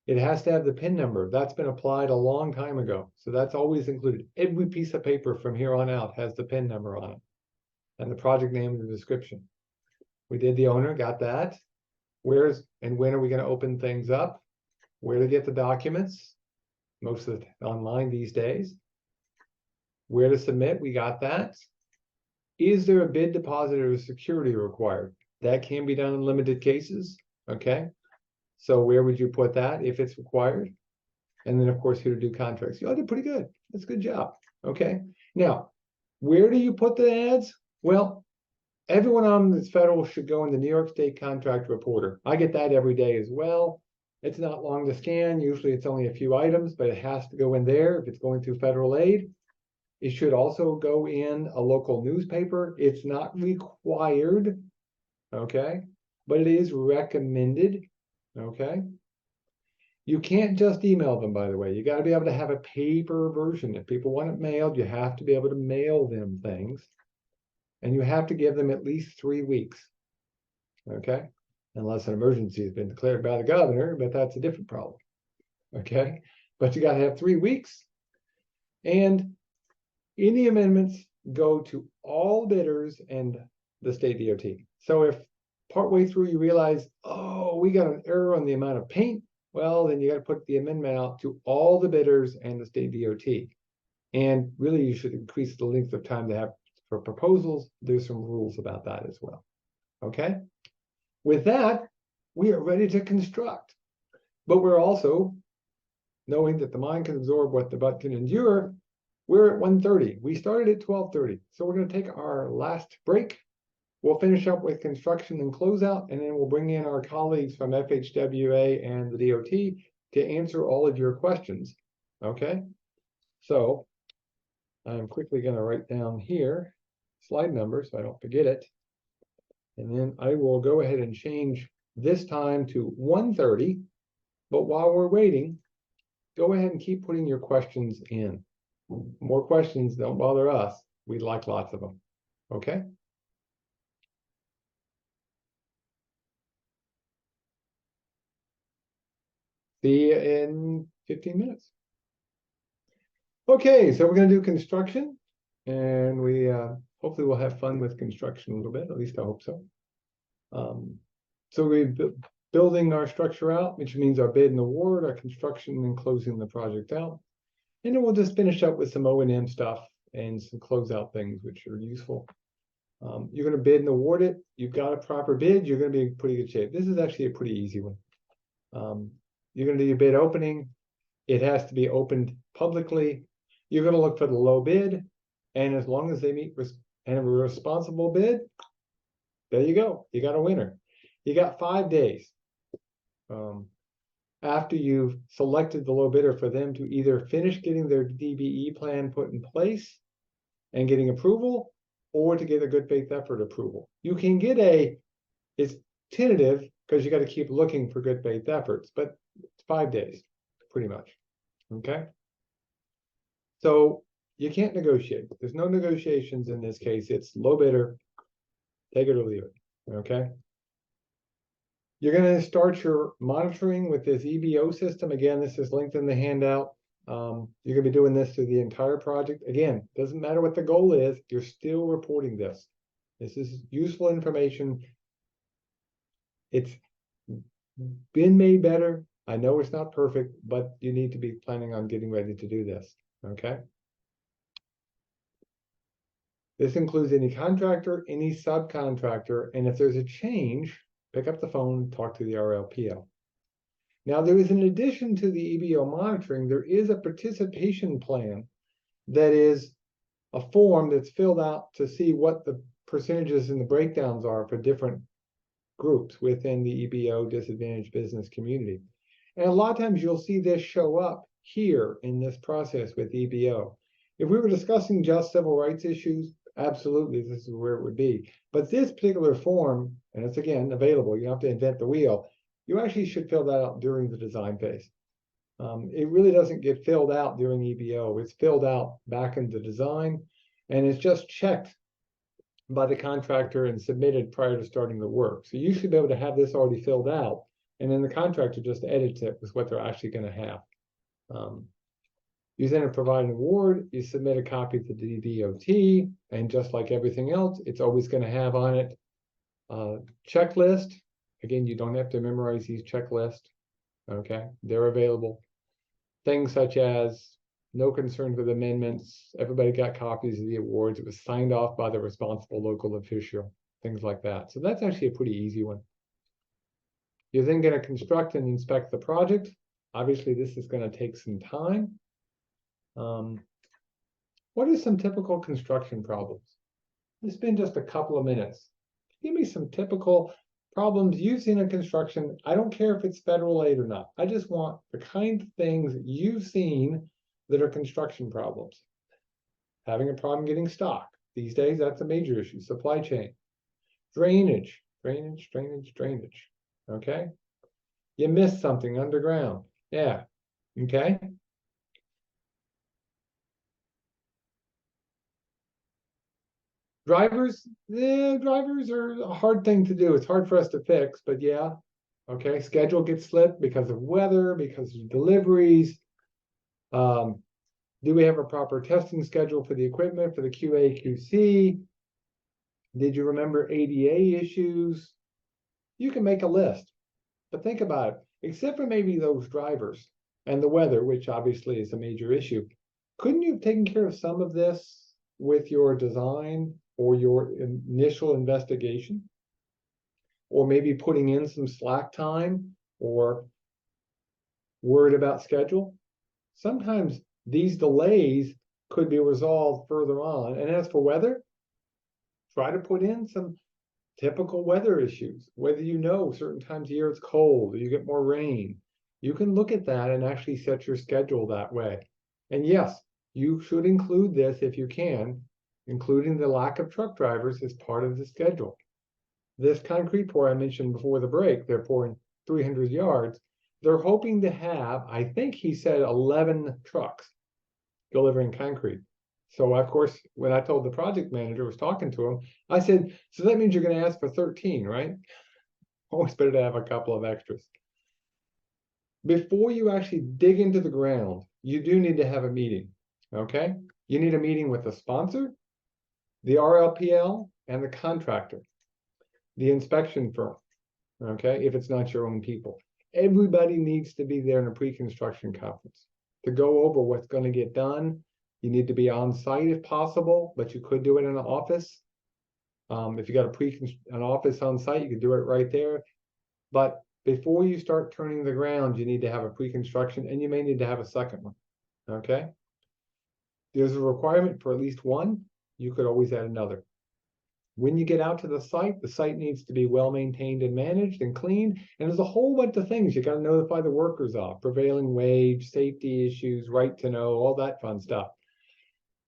It has to have the PIN number. That's been applied a long time ago. So that's always included. Every piece of paper from here on out has the PIN number on it and the project name and the description. We did the owner, got that. Where's and when are we going to open things up? Where to get the documents? Most of it online these days. Where to submit? We got that. Is there a bid deposit or security required? That can be done in limited cases. Okay. So where would you put that if it's required? And then, of course, who to do contracts. You all did pretty good. That's a good job. Okay. Now, where do you put the ads? Well, everyone on this federal should go in the New York State Contract Reporter. I get that every day as well. It's not long to scan. Usually it's only a few items, but it has to go in there if it's going through federal aid. It should also go in a local newspaper. It's not required, okay, but it is recommended, okay. You can't just email them, by the way. You got to be able to have a paper version. If people want it mailed, you have to be able to mail them things. And you have to give them at least 3 weeks, okay, unless an emergency has been declared by the governor, but that's a different problem, okay. But you got to have 3 weeks. And any amendments go to all bidders and the state DOT. So if partway through you realize, oh, we got an error on the amount of paint, well, then you got to put the amendment out to all the bidders and the state DOT. And really, you should increase the length of time to have for proposals. There's some rules about that as well. Okay. With that, we are ready to construct. But we're also knowing that the mind can absorb what the butt can endure. We're at 1:30. We started at 12:30. So we're going to take our last break. We'll finish up with construction and closeout, and then we'll bring in our colleagues from FHWA and the DOT to answer all of your questions. Okay. So I'm quickly going to write down here slide number so I don't forget it. And then I will go ahead and change this time to 1:30. But while we're waiting, go ahead and keep putting your questions in. More questions don't bother us. We'd like lots of them. Okay. See you in 15 minutes. Okay, so we're going to do construction, and we hopefully we'll have fun with construction a little bit. At least I hope so. So we're building our structure out, which means our bid and award, our construction, and closing the project out. And then we'll just finish up with some O&M stuff and some closeout things, which are useful. You're going to bid and award it. You've got a proper bid. You're going to be in pretty good shape. This is actually a pretty easy one. You're going to do your bid opening. It has to be opened publicly. You're going to look for the low bid. And as long as they meet and have a responsible bid, there you go. You got a winner. You got 5 days. After you've selected the low bidder for them to either finish getting their DBE plan put in place and getting approval, or to get a good faith effort approval. You can get it's tentative because you got to keep looking for good faith efforts, but it's 5 days, pretty much. Okay. So you can't negotiate. There's no negotiations in this case. It's low bidder, take it or leave it. Okay. You're going to start your monitoring with this EBO system. Again, this is linked in the handout. You're going to be doing this through the entire project. Again, doesn't matter what the goal is, you're still reporting this. This is useful information. It's been made better. I know it's not perfect, but you need to be planning on getting ready to do this. Okay. This includes any contractor, any subcontractor, and if there's a change, pick up the phone, talk to the RLPO. Now, there is, in addition to the EBO monitoring, there is a participation plan that is a form that's filled out to see what the percentages and the breakdowns are for different groups within the EBO disadvantaged business community. And a lot of times you'll see this show up here in this process with EBO. If we were discussing just civil rights issues, absolutely, this is where it would be. But this particular form, and it's again available, you don't have to invent the wheel, you actually should fill that out during the design phase. It really doesn't get filled out during EBO. It's filled out back in the design, and it's just checked by the contractor and submitted prior to starting the work. So you should be able to have this already filled out, and then the contractor just edits it with what they're actually going to have. You then provide an award, you submit a copy to the DOT, and just like everything else, it's always going to have on it a checklist. Again, you don't have to memorize these checklists. Okay, they're available. Things such as no concerns with amendments, everybody got copies of the awards, it was signed off by the responsible local official, things like that. So that's actually a pretty easy one. You're then going to construct and inspect the project. Obviously, this is going to take some time. What are some typical construction problems? It's been just a couple of minutes. Give me some typical problems you've seen in construction. I don't care if it's federal aid or not. I just want the kind of things you've seen that are construction problems. Having a problem getting stock. These days, that's a major issue. Supply chain. Drainage. Drainage. Okay? You missed something underground. Yeah. Okay? Drivers are a hard thing to do. It's hard for us to fix, but yeah. Okay, schedule gets slipped because of weather, because of deliveries. Do we have a proper testing schedule for the equipment, for the QA, QC? Did you remember ADA issues? You can make a list, but think about it. Except for maybe those drivers and the weather, which obviously is a major issue, couldn't you have taken care of some of this with your design or your initial investigation? Or maybe putting in some slack time or worried about schedule? Sometimes these delays could be resolved further on. And as for weather, try to put in some typical weather issues. Whether you know certain times of year it's cold or you get more rain, you can look at that and actually set your schedule that way. And yes, you should include this if you can, including the lack of truck drivers as part of the schedule. This concrete pour I mentioned before the break, they're pouring 300 yards. They're hoping to have, I think he said 11 trucks delivering concrete. So of course, when I told the project manager, was talking to him, I said, so that means you're going to ask for 13, right? Always better to have a couple of extras. Before you actually dig into the ground, you do need to have a meeting, okay? You need a meeting with the sponsor, the RLPL, and the contractor, the inspection firm, okay, if it's not your own people. Everybody needs to be there in a pre-construction conference to go over what's going to get done. You need to be on site if possible, but you could do it in an office. If you got an office on site, you could do it right there. But before you start turning the ground, you need to have a pre-construction, and you may need to have a second one, okay? There's a requirement for at least one. You could always add another. When you get out to the site needs to be well maintained and managed and clean. And there's a whole bunch of things you got to notify the workers of: prevailing wage, safety issues, right to know, all that fun stuff.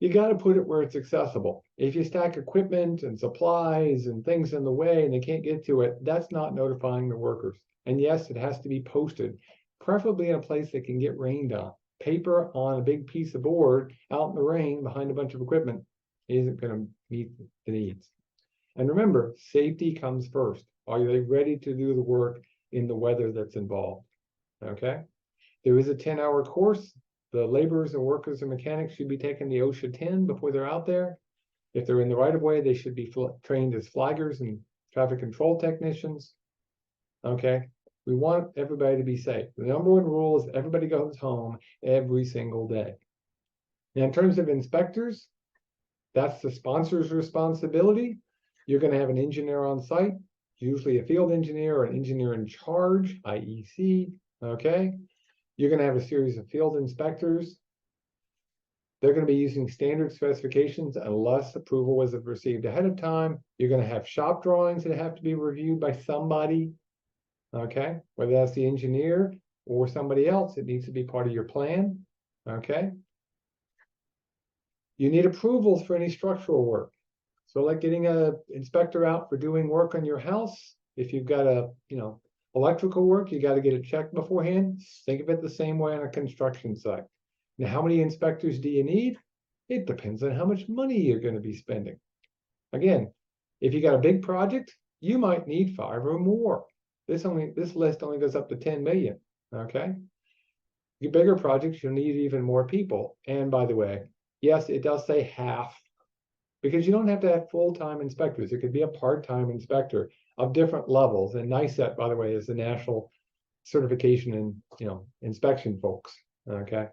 You got to put it where it's accessible. If you stack equipment and supplies and things in the way and they can't get to it, that's not notifying the workers. And yes, it has to be posted, preferably in a place that can get rained on. Paper on a big piece of board out in the rain behind a bunch of equipment isn't going to meet the needs. And remember, safety comes first. Are they ready to do the work in the weather that's involved? Okay. There is a 10-hour course. The laborers and workers and mechanics should be taking the OSHA 10 before they're out there. If they're in the right of way, they should be trained as flaggers and traffic control technicians. Okay. We want everybody to be safe. The number one rule is everybody goes home every single day. Now, in terms of inspectors, that's the sponsor's responsibility. You're going to have an engineer on site, usually a field engineer or an engineer in charge, IEC, okay? You're going to have a series of field inspectors. They're going to be using standard specifications unless approval was received ahead of time. You're going to have shop drawings that have to be reviewed by somebody, okay? Whether that's the engineer or somebody else, it needs to be part of your plan, okay? You need approvals for any structural work. So like getting an inspector out for doing work on your house, if you've got electrical work, you got to get it checked beforehand. Think of it the same way on a construction site. Now, how many inspectors do you need? It depends on how much money you're going to be spending. Again, if you got a big project, you might need 5 or more. This list only goes up to 10 million, okay? Your bigger projects, you'll need even more people. And by the way, yes, it does say half, because you don't have to have full-time inspectors. It could be a part-time inspector of different levels. And NYSLTAP, by the way, is the national certification and inspection folks, okay?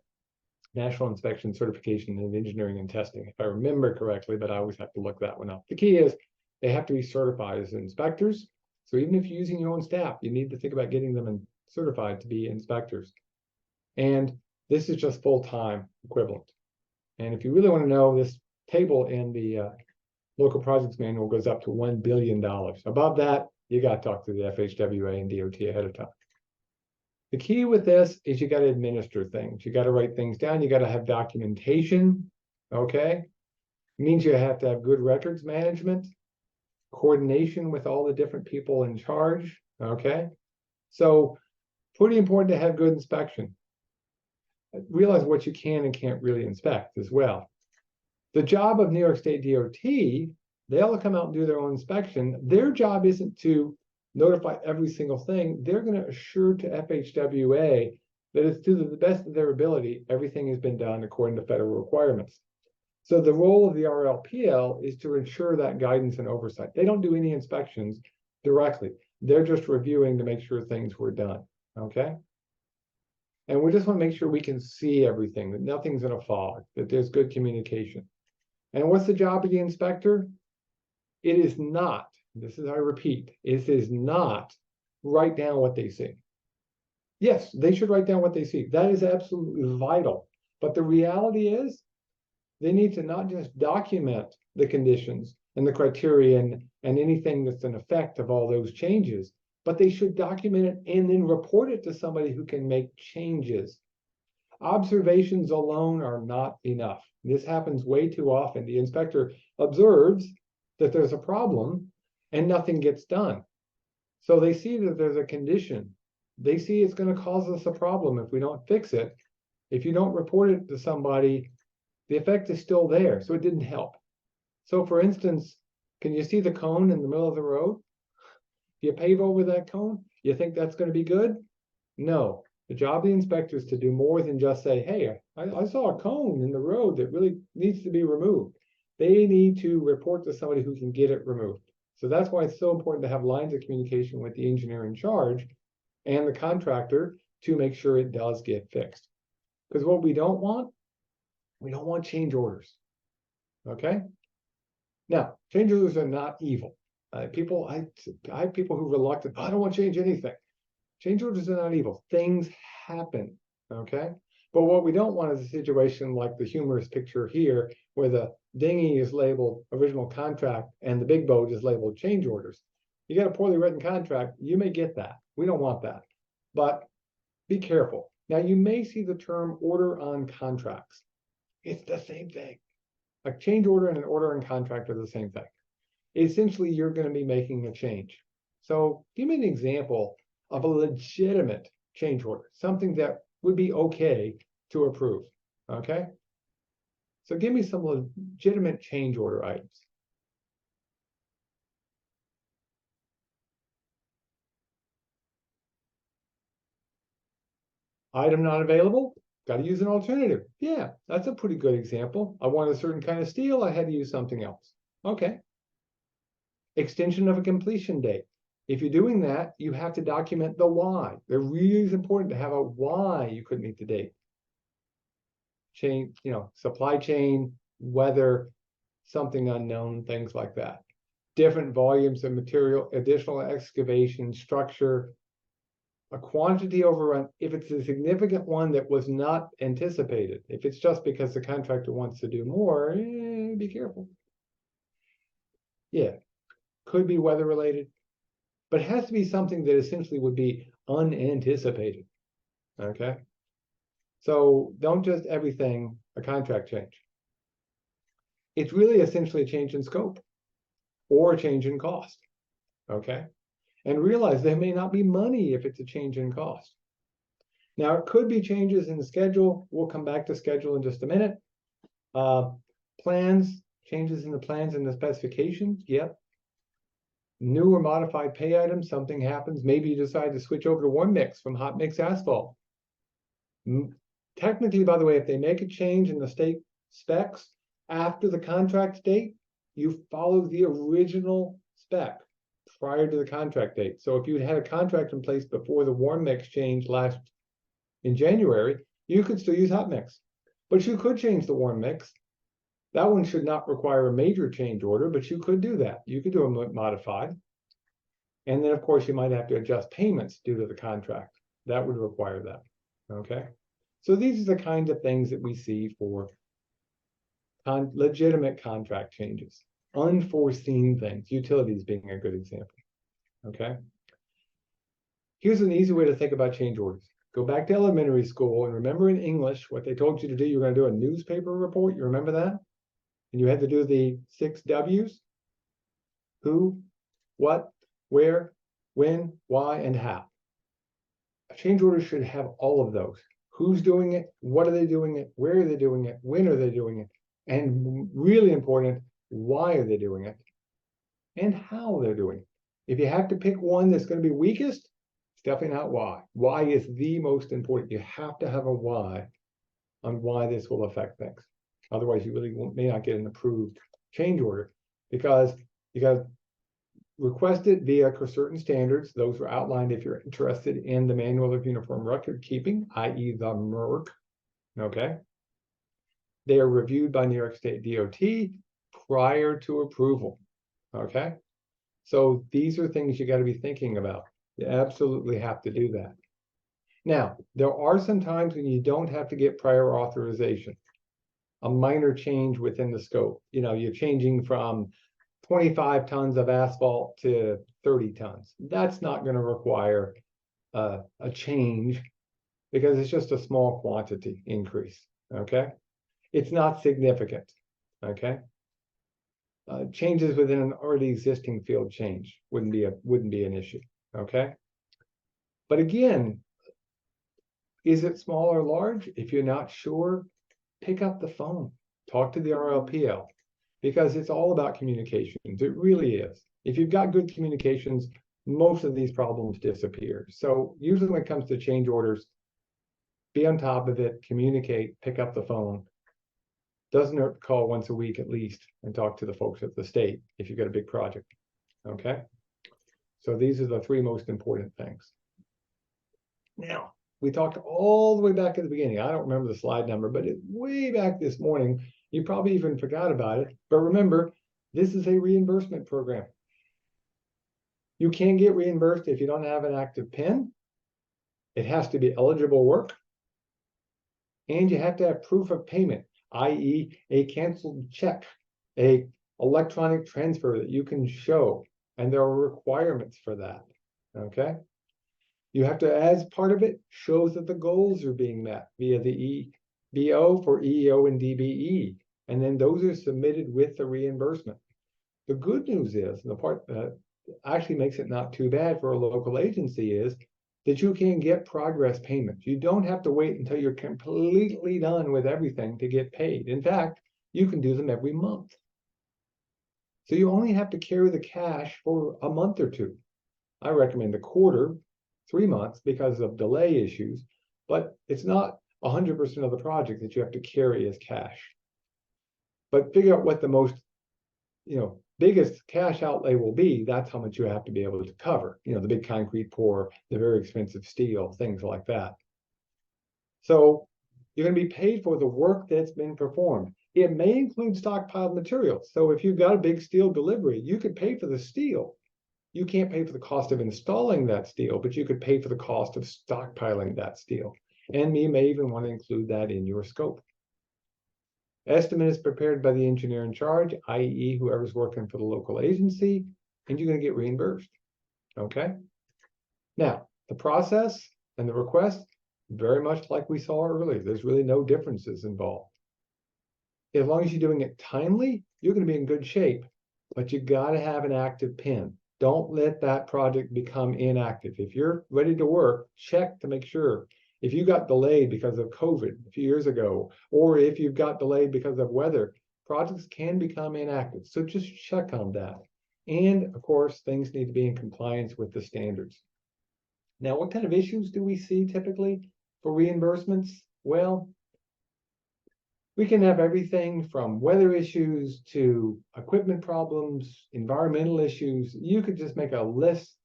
National Inspection Certification in Engineering and Testing, if I remember correctly, but I always have to look that one up. The key is they have to be certified as inspectors. So even if you're using your own staff, you need to think about getting them certified to be inspectors. And this is just full-time equivalent. And if you really want to know, this table in the local projects manual goes up to $1 billion. Above that, you got to talk to the FHWA and DOT ahead of time. The key with this is you got to administer things. You got to write things down. You got to have documentation, okay? It means you have to have good records management, coordination with all the different people in charge, okay? So pretty important to have good inspection. Realize what you can and can't really inspect as well. The job of New York State DOT, they'll come out and do their own inspection. Their job isn't to notify every single thing. They're going to assure to FHWA that it's to the best of their ability, everything has been done according to federal requirements. So the role of the RLPL is to ensure that guidance and oversight. They don't do any inspections directly. They're just reviewing to make sure things were done, okay? And we just want to make sure we can see everything, that nothing's in a fog, that there's good communication. And what's the job of the inspector? It is not, this is, I repeat, it is not write down what they see. Yes, they should write down what they see. That is absolutely vital. But the reality is they need to not just document the conditions and the criterion and anything that's an effect of all those changes, but they should document it and then report it to somebody who can make changes. Observations alone are not enough. This happens way too often. The inspector observes that there's a problem and nothing gets done. So they see that there's a condition. They see it's going to cause us a problem if we don't fix it. If you don't report it to somebody, the effect is still there, so it didn't help. So for instance, can you see the cone in the middle of the road? If you pave over that cone, you think that's going to be good? No. The job of the inspector is to do more than just say, hey, I saw a cone in the road that really needs to be removed. They need to report to somebody who can get it removed. So that's why it's so important to have lines of communication with the engineer in charge and the contractor to make sure it does get fixed. Because what we don't want change orders, okay? Now, change orders are not evil. I have people who are reluctant, I don't want to change anything. Change orders are not evil. Things happen, okay? But what we don't want is a situation like the humorous picture here, where the dinghy is labeled original contract and the big boat is labeled change orders. You get a poorly written contract, you may get that. We don't want that. But be careful. Now, you may see the term order on contracts. It's the same thing. A change order and an order on contract are the same thing. Essentially, you're going to be making a change. So give me an example of a legitimate change order, something that would be okay to approve, okay? So give me some legitimate change order items. Item not available, got to use an alternative. Yeah, that's a pretty good example. I want a certain kind of steel, I had to use something else. Okay. Extension of a completion date. If you're doing that, you have to document the why. It really is important to have a why you couldn't meet the date. Supply chain, weather, something unknown, things like that. Different volumes of material, additional excavation, structure. a quantity overrun, if it's a significant one that was not anticipated, if it's just because the contractor wants to do more, be careful. Yeah, could be weather related, but it has to be something that essentially would be unanticipated. Okay. So don't just everything a contract change. It's really essentially a change in scope or a change in cost. Okay. And realize there may not be money if it's a change in cost. Now, it could be changes in the schedule. We'll come back to schedule in just a minute. Plans, changes in the plans and the specifications. Yep. New or modified pay items, something happens. Maybe you decide to switch over to warm mix from hot mix asphalt. Technically, by the way, if they make a change in the state specs after the contract date, you follow the original spec prior to the contract date. So if you had a contract in place before the warm mix change last in January, you could still use hot mix, but you could change the warm mix. That one should not require a major change order, but you could do that. You could do a modified. And then, of course, you might have to adjust payments due to the contract. That would require that. Okay. So these are the kinds of things that we see for legitimate contract changes, unforeseen things, utilities being a good example. Okay. Here's an easy way to think about change orders. Go back to elementary school and remember in English what they told you to do. You're going to do a newspaper report. You remember that? And you had to do the 6 W's: who, what, where, when, why, and how. A change order should have all of those. Who's doing it? What are they doing it? Where are they doing it? When are they doing it? And really important, why are they doing it? And how they're doing it. If you have to pick one that's going to be weakest, it's definitely not why. Why is the most important. You have to have a why on why this will affect things. Otherwise, you really may not get an approved change order because you got to request it via certain standards. Those were outlined if you're interested in the Manual of Uniform Record Keeping, i.e. the MERC. Okay. They are reviewed by New York State DOT prior to approval. Okay. So these are things you got to be thinking about. You absolutely have to do that. Now, there are some times when you don't have to get prior authorization. A minor change within the scope. You know, you're changing from 25 tons of asphalt to 30 tons. That's not going to require a change because it's just a small quantity increase. Okay. It's not significant. Okay. Changes within an already existing field change wouldn't be an issue. Okay. But again, is it small or large? If you're not sure, pick up the phone, talk to the RLPL, because it's all about communications. It really is. If you've got good communications, most of these problems disappear. So usually when it comes to change orders, be on top of it, communicate, pick up the phone. Doesn't hurt to call once a week at least and talk to the folks at the state if you've got a big project. Okay. So these are the 3 most important things. Now, we talked all the way back at the beginning. I don't remember the slide number, but it's way back this morning. You probably even forgot about it. But remember, this is a reimbursement program. You can't get reimbursed if you don't have an active PIN. It has to be eligible work. And you have to have proof of payment, i.e. a canceled check, a electronic transfer that you can show. And there are requirements for that. Okay. You have to, as part of it, shows that the goals are being met via the EBO for EEO and DBE. And then those are submitted with the reimbursement. The good news is, and the part that actually makes it not too bad for a local agency is that you can get progress payments. You don't have to wait until you're completely done with everything to get paid. In fact, you can do them every month. So you only have to carry the cash for a month or 2. I recommend a quarter, 3 months because of delay issues, but it's not 100% of the project that you have to carry as cash. But figure out what the most, biggest cash outlay will be. That's how much you have to be able to cover, the big concrete pour, the very expensive steel, things like that. So you're going to be paid for the work that's been performed. It may include stockpiled materials. So if you've got a big steel delivery, you could pay for the steel, You can't pay for the cost of installing that steel, but you could pay for the cost of stockpiling that steel. And you may even want to include that in your scope. Estimate is prepared by the engineer in charge, i.e. whoever's working for the local agency, and you're going to get reimbursed. Okay? Now, the process and the request, very much like we saw earlier. There's really no differences involved. As long as you're doing it timely, you're going to be in good shape, but you got to have an active PIN. Don't let that project become inactive. If you're ready to work, check to make sure. If you got delayed because of COVID a few years ago, or if you've got delayed because of weather, projects can become inactive. So just check on that. And of course, things need to be in compliance with the standards. Now, what kind of issues do we see typically for reimbursements? Well, we can have everything from weather issues to equipment problems, environmental issues. You could just make a list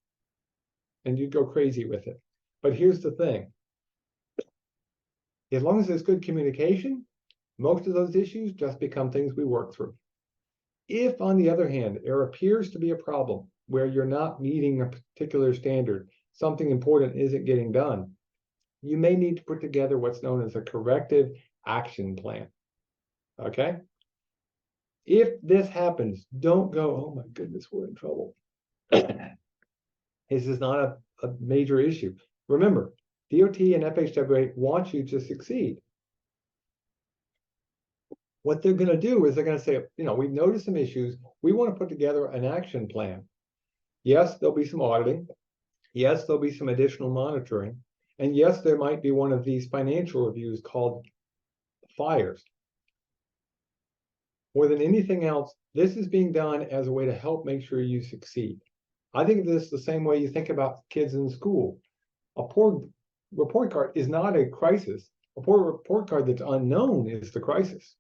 and you'd go crazy with it. But here's the thing. As long as there's good communication, most of those issues just become things we work through. If, on the other hand, there appears to be a problem where you're not meeting a particular standard, something important isn't getting done, you may need to put together what's known as a corrective action plan. Okay? If this happens, don't go, oh my goodness, we're in trouble. This is not a major issue. Remember, DOT and FHWA want you to succeed. What they're going to do is they're going to say, we've noticed some issues. We want to put together an action plan. Yes, there'll be some auditing. Yes, there'll be some additional monitoring. And yes, there might be one of these financial reviews called fires. More than anything else, this is being done as a way to help make sure you succeed. I think of this the same way you think about kids in school. A poor report card is not a crisis. A poor report card that's unknown is the crisis.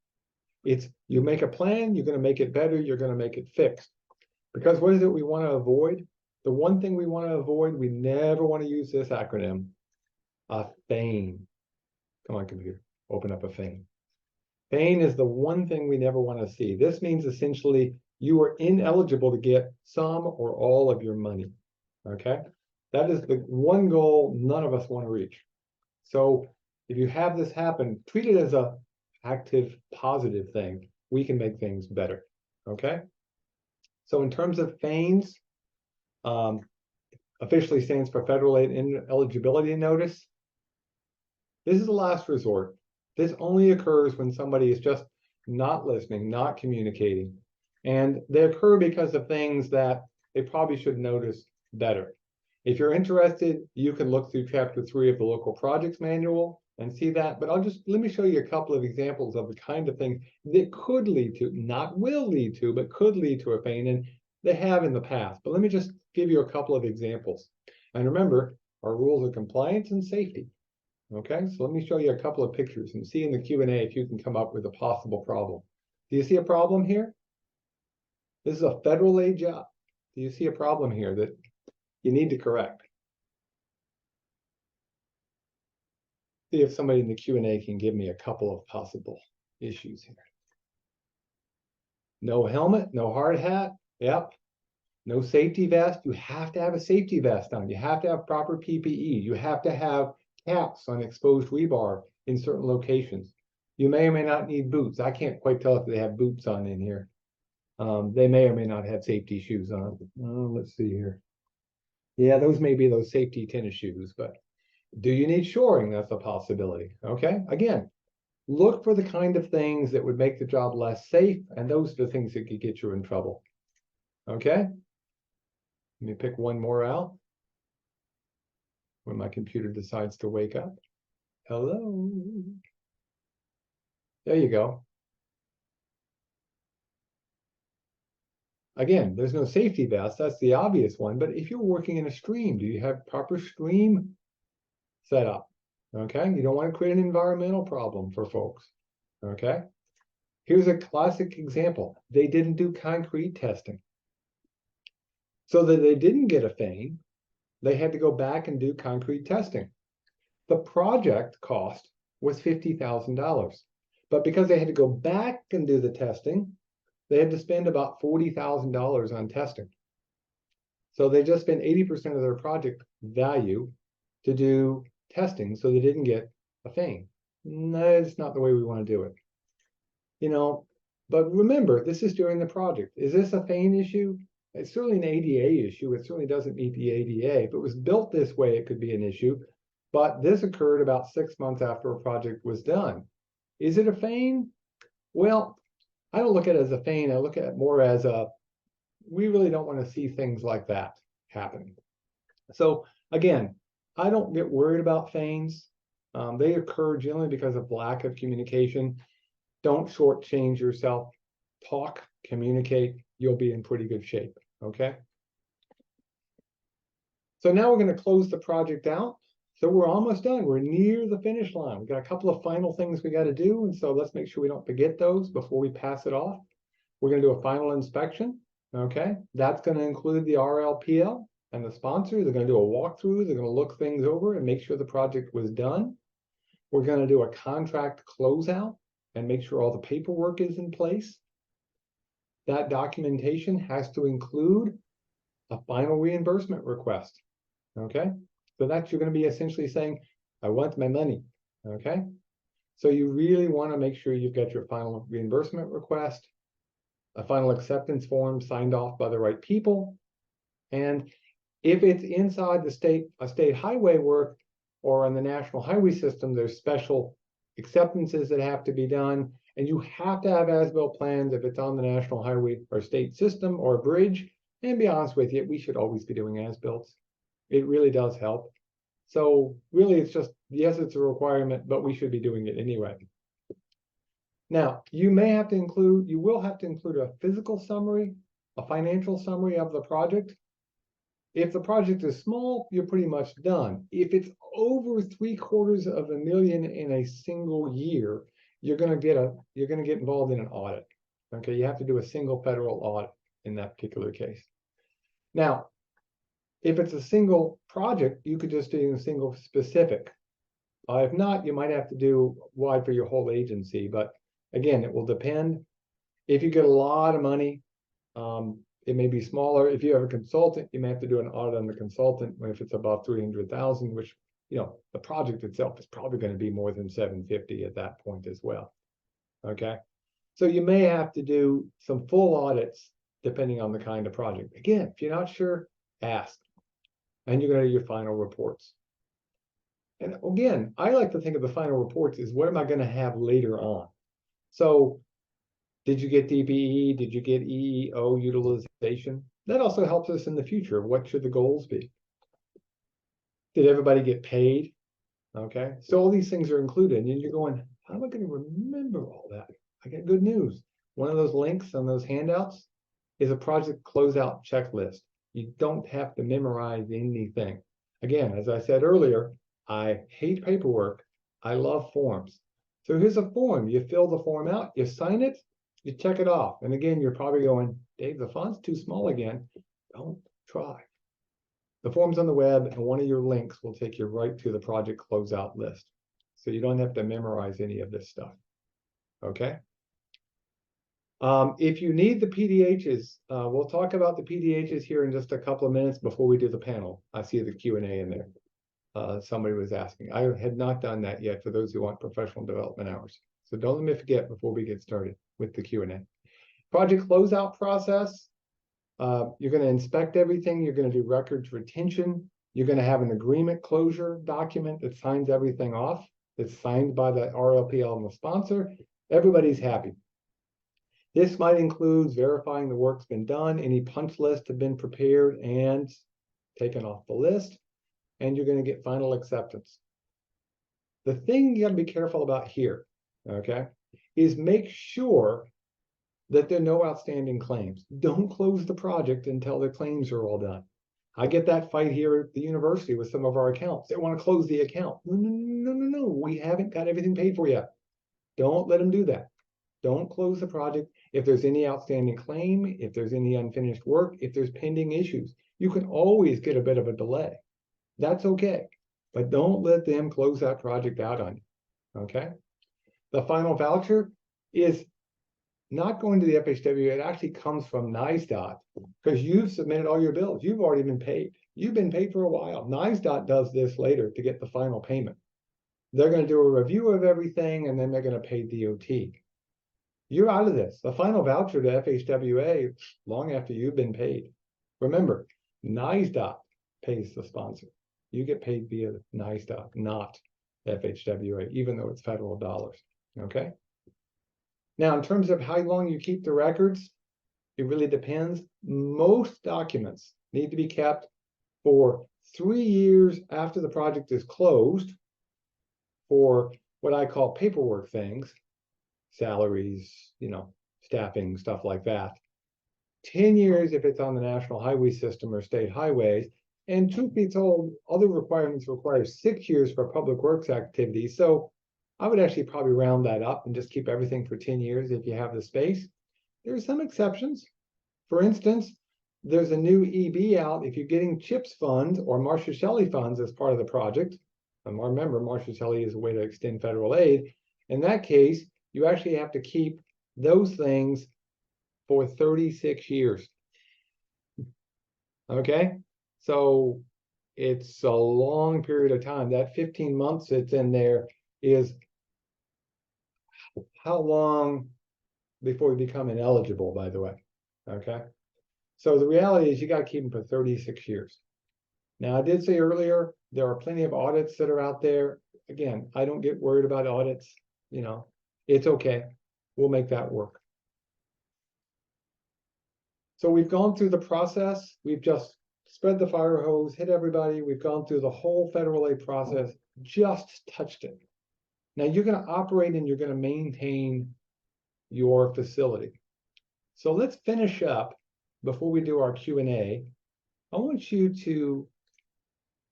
It's you make a plan, you're going to make it better, you're going to make it fixed. Because what is it we want to avoid? The one thing we want to avoid, we never want to use this acronym, a FAIN. Come on, computer, open up a FAIN. FAIN is the one thing we never want to see. This means essentially you are ineligible to get some or all of your money. Okay? That is the one goal none of us want to reach. So if you have this happen, treat it as a active, positive thing. We can make things better. Okay? So in terms of FAINs, officially stands for Federal Aid Ineligibility Notice. This is the last resort. This only occurs when somebody is just not listening, not communicating. And they occur because of things that they probably should notice better. If you're interested, you can look through Chapter 3 of the Local Projects Manual and see that. But let me show you a couple of examples of the kind of things that could lead to, not will lead to, but could lead to a FAIN, and they have in the past. But let me just give you a couple of examples. And remember, our rules of compliance and safety. Okay, so let me show you a couple of pictures and see in the Q&A if you can come up with a possible problem. Do you see a problem here? This is a federal aid job. Do you see a problem here that you need to correct? See if somebody in the Q&A can give me a couple of possible issues here. No helmet, no hard hat. Yep. No safety vest. You have to have a safety vest on. You have to have proper PPE. You have to have caps on exposed rebar in certain locations. You may or may not need boots. I can't quite tell if they have boots on in here. They may or may not have safety shoes on. Let's see here. Yeah, those may be those safety tennis shoes, but do you need shoring? That's a possibility. Okay, again, look for the kind of things that would make the job less safe, and those are the things that could get you in trouble. Okay, let me pick one more out when my computer decides to wake up. Hello. There you go. Again, there's no safety vest. That's the obvious one. But if you're working in a stream, do you have proper stream set up? Okay, you don't want to create an environmental problem for folks. Okay, here's a classic example. They didn't do concrete testing. So that they didn't get a FAIN, they had to go back and do concrete testing. The project cost was $50,000. But because they had to go back and do the testing, they had to spend about $40,000 on testing. So they just spent 80% of their project value to do testing, so they didn't get a fine. No, it's not the way we want to do it. You know, but remember, this is during the project. Is this a fine issue? It's certainly an ADA issue. It certainly doesn't meet the ADA. If it was built this way, it could be an issue. But this occurred about 6 months after a project was done. Is it a fine? Well, I don't look at it as a fine. I look at it more as we really don't want to see things like that happening. So again, I don't get worried about fines. They occur generally because of lack of communication. Don't shortchange yourself. Talk, communicate. You'll be in pretty good shape. Okay. So now we're going to close the project out. So we're almost done. We're near the finish line. We've got a couple of final things we got to do. And so let's make sure we don't forget those before we pass it off. We're going to do a final inspection. Okay. That's going to include the RLPL and the sponsor. They're going to do a walkthrough. They're going to look things over and make sure the project was done. We're going to do a contract closeout and make sure all the paperwork is in place. That documentation has to include a final reimbursement request. Okay. So that's, you're going to be essentially saying, I want my money. Okay. So you really want to make sure you've got your final reimbursement request, a final acceptance form signed off by the right people. And if it's inside the state highway work or on the national highway system, there's special acceptances that have to be done. And you have to have as-built plans if it's on the national highway or state system or a bridge. And be honest with you, we should always be doing as-builts. It really does help. So really, it's just, yes, it's a requirement, but we should be doing it anyway. Now, you will have to include a physical summary, a financial summary of the project. If the project is small, you're pretty much done. If it's over $750,000 in a single year, you're going to get involved in an audit. Okay, you have to do a single federal audit in that particular case. Now, if it's a single project, you could just do a single specific. If not, you might have to do wide for your whole agency. But again, it will depend. If you get a lot of money, it may be smaller. If you have a consultant, you may have to do an audit on the consultant if it's above 300,000, which, you know, the project itself is probably going to be more than 750 at that point as well. Okay. So you may have to do some full audits depending on the kind of project. Again, if you're not sure, ask. And you're going to do your final reports. And again, I like to think of the final reports as what am I going to have later on? So did you get DPE? Did you get EEO utilization? That also helps us in the future. What should the goals be? Did everybody get paid? Okay. So all these things are included. And you're going, how am I going to remember all that? I got good news. One of those links on those handouts is a project closeout checklist. You don't have to memorize anything. Again, as I said earlier, I hate paperwork. I love forms. So here's a form. You fill the form out, you sign it, you check it off. And again, you're probably going, Dave, the font's too small again. Don't try. The form's on the web, and one of your links will take you right to the project closeout list. So you don't have to memorize any of this stuff. Okay. If you need the PDHs, we'll talk about the PDHs here in just a couple of minutes before we do the panel. I see the Q&A in there. Somebody was asking. I had not done that yet for those who want professional development hours. So don't let me forget before we get started with the Q&A. Project closeout process. You're going to inspect everything. You're going to do records retention. You're going to have an agreement closure document that signs everything off. It's signed by the RLPL and the sponsor. Everybody's happy. This might include verifying the work's been done, any punch lists have been prepared and taken off the list, and you're going to get final acceptance. The thing you got to be careful about here, okay, is make sure that there are no outstanding claims. Don't close the project until the claims are all done. I get that fight here at the university with some of our accounts. They want to close the account. No. We haven't got everything paid for yet. Don't let them do that. Don't close the project if there's any outstanding claim, if there's any unfinished work, if there's pending issues. You can always get a bit of a delay. That's okay. But don't let them close that project out on you. Okay? The final voucher is not going to the FHWA, it actually comes from NYSDOT because you've submitted all your bills. You've already been paid. You've been paid for a while. NYSDOT does this later to get the final payment. They're going to do a review of everything and then they're going to pay DOT. You're out of this. The final voucher to FHWA long after you've been paid. Remember, NYSDOT pays the sponsor. You get paid via NYSDOT, not FHWA, even though it's federal dollars. Okay? Now, in terms of how long you keep the records, it really depends. Most documents need to be kept for 3 years after the project is closed for what I call paperwork things, salaries, staffing, stuff like that. 10 years if it's on the national highway system or state highways. And truth be told, other requirements require 6 years for public works activities. So I would actually probably round that up and just keep everything for 10 years if you have the space. There are some exceptions. For instance, there's a new EB out if you're getting CHIPS funds or Marcia Shelley funds as part of the project. And remember, Marcia Shelley is a way to extend federal aid. In that case, you actually have to keep those things for 36 years. Okay? So it's a long period of time. That 15 months that's in there is how long before you become ineligible, by the way. Okay? So the reality is you got to keep them for 36 years. Now, I did say earlier, there are plenty of audits that are out there. Again, I don't get worried about audits. It's okay. We'll make that work. So we've gone through the process. We've just spread the fire hose, hit everybody. We've gone through the whole federal aid process, just touched it. Now you're going to operate and you're going to maintain your facility. So let's finish up before we do our Q&A. I want you to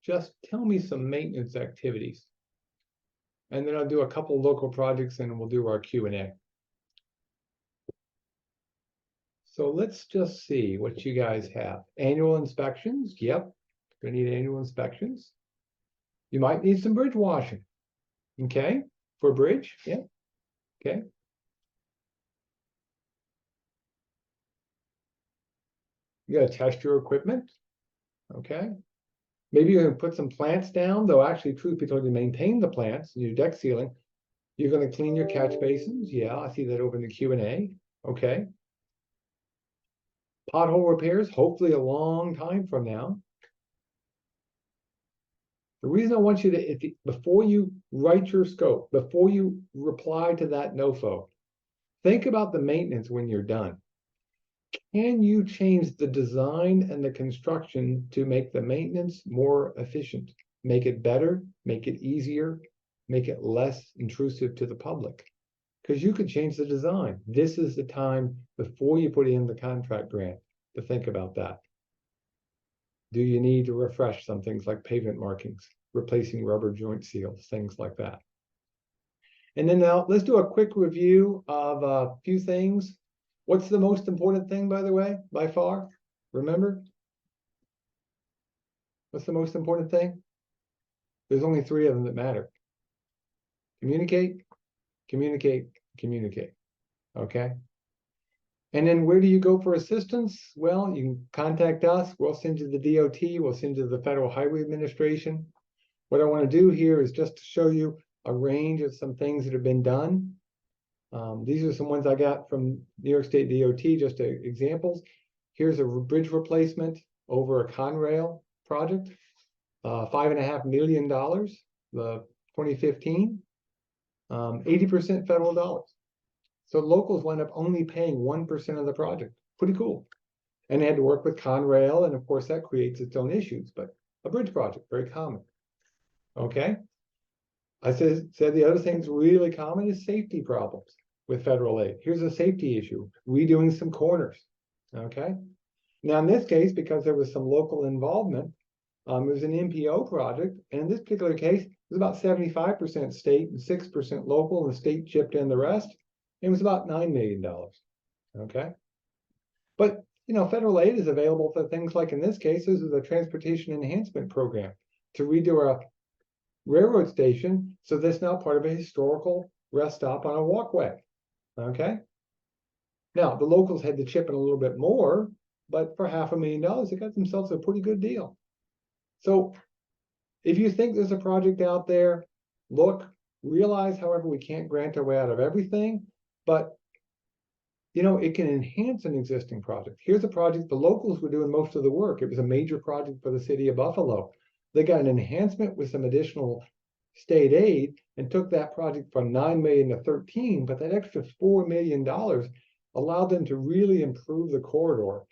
just tell me some maintenance activities. And then I'll do a couple local projects and we'll do our Q&A. So let's just see what you guys have. Annual inspections. Yep, gonna need annual inspections. You might need some bridge washing. Okay, for a bridge. Yeah. Okay. You gotta test your equipment. Okay. Maybe you're gonna put some plants down, though actually, truth be told, you maintain the plants and your deck sealing. You're gonna clean your catch basins. Yeah, I see that over in the Q&A. Okay. Pothole repairs, hopefully a long time from now. The reason I want you to, before you write your scope, before you reply to that NOFO, think about the maintenance when you're done. Can you change the design and the construction to make the maintenance more efficient? Make it better, make it easier, make it less intrusive to the public? Because you could change the design. This is the time before you put in the contract grant to think about that. Do you need to refresh some things like pavement markings, replacing rubber joint seals, things like that? And then now let's do a quick review of a few things. What's the most important thing, by the way, by far? Remember? What's the most important thing? There's only 3 of them that matter. Communicate, communicate, communicate. Okay? And then where do you go for assistance? Well, you can contact us. We'll send you the DOT. We'll send you the Federal Highway Administration. What I want to do here is just to show you a range of some things that have been done. These are some ones I got from New York State DOT, just examples. Here's a bridge replacement over a Conrail project, $5.5 million, the 2015, 80% federal dollars. So locals wind up only paying 1% of the project. Pretty cool. And they had to work with Conrail, and of course that creates its own issues, but a bridge project, very common. Okay. I said the other thing that's really common is safety problems with federal aid. Here's a safety issue, redoing some corners. Okay. Now in this case, because there was some local involvement, it was an MPO project, and in this particular case, it was about 75% state and 6% local, and the state chipped in the rest. It was about $9 million. Okay. But federal aid is available for things like, in this case, this is a transportation enhancement program to redo a railroad station, so that's now part of a historical rest stop on a walkway. Okay. Now, the locals had to chip in a little bit more, but for $500,000, they got themselves a pretty good deal. So if you think there's a project out there, look, realize, however, we can't grant our way out of everything, but it can enhance an existing project. Here's a project, the locals were doing most of the work. It was a major project for the city of Buffalo. They got an enhancement with some additional state aid and took that project from 9 million to 13, but that extra $4 million allowed them to really improve the corridor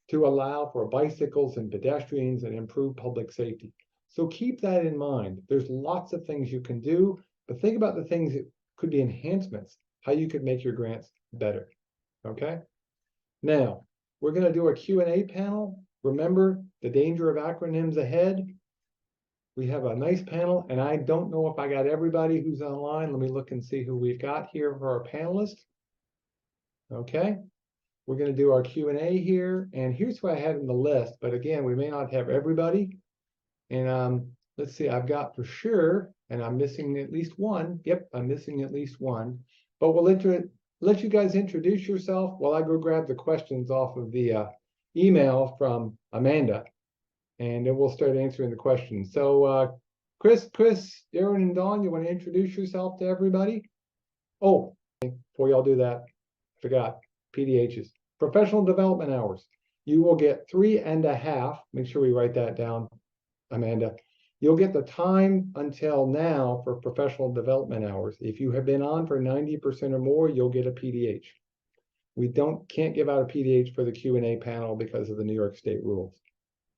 to allow for bicycles and pedestrians and improve public safety. So keep that in mind. There's lots of things you can do, but think about the things that could be enhancements, how you could make your grants better. Okay. Now we're going to do a Q&A panel. Remember the danger of acronyms ahead. We have a nice panel, and I don't know if I got everybody who's online. Let me look and see who we've got here for our panelists. Okay. We're going to do our Q&A here, and here's what I had in the list, but again, we may not have everybody. And let's see, I've got for sure, and I'm missing at least one. Yep, I'm missing at least one. But we'll let you guys introduce yourself while I go grab the questions off of the email from Amanda, and then we'll start answering the questions. So Chris, Darren, and Dawn, you want to introduce yourself to everybody? Oh, before y'all do that, I forgot, PDHs, professional development hours. You will get 3.5, make sure we write that down, Amanda. You'll get the time until now for professional development hours. If you have been on for 90% or more, you'll get a PDH. We can't give out a PDH for the Q&A panel because of the New York State rules.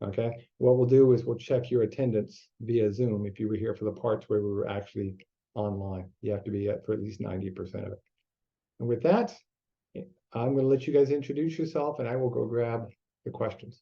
Okay, what we'll do is we'll check your attendance via Zoom if you were here for the parts where we were actually online. You have to be for at least 90% of it. And with that, I'm going to let you guys introduce yourself, and I will go grab the questions.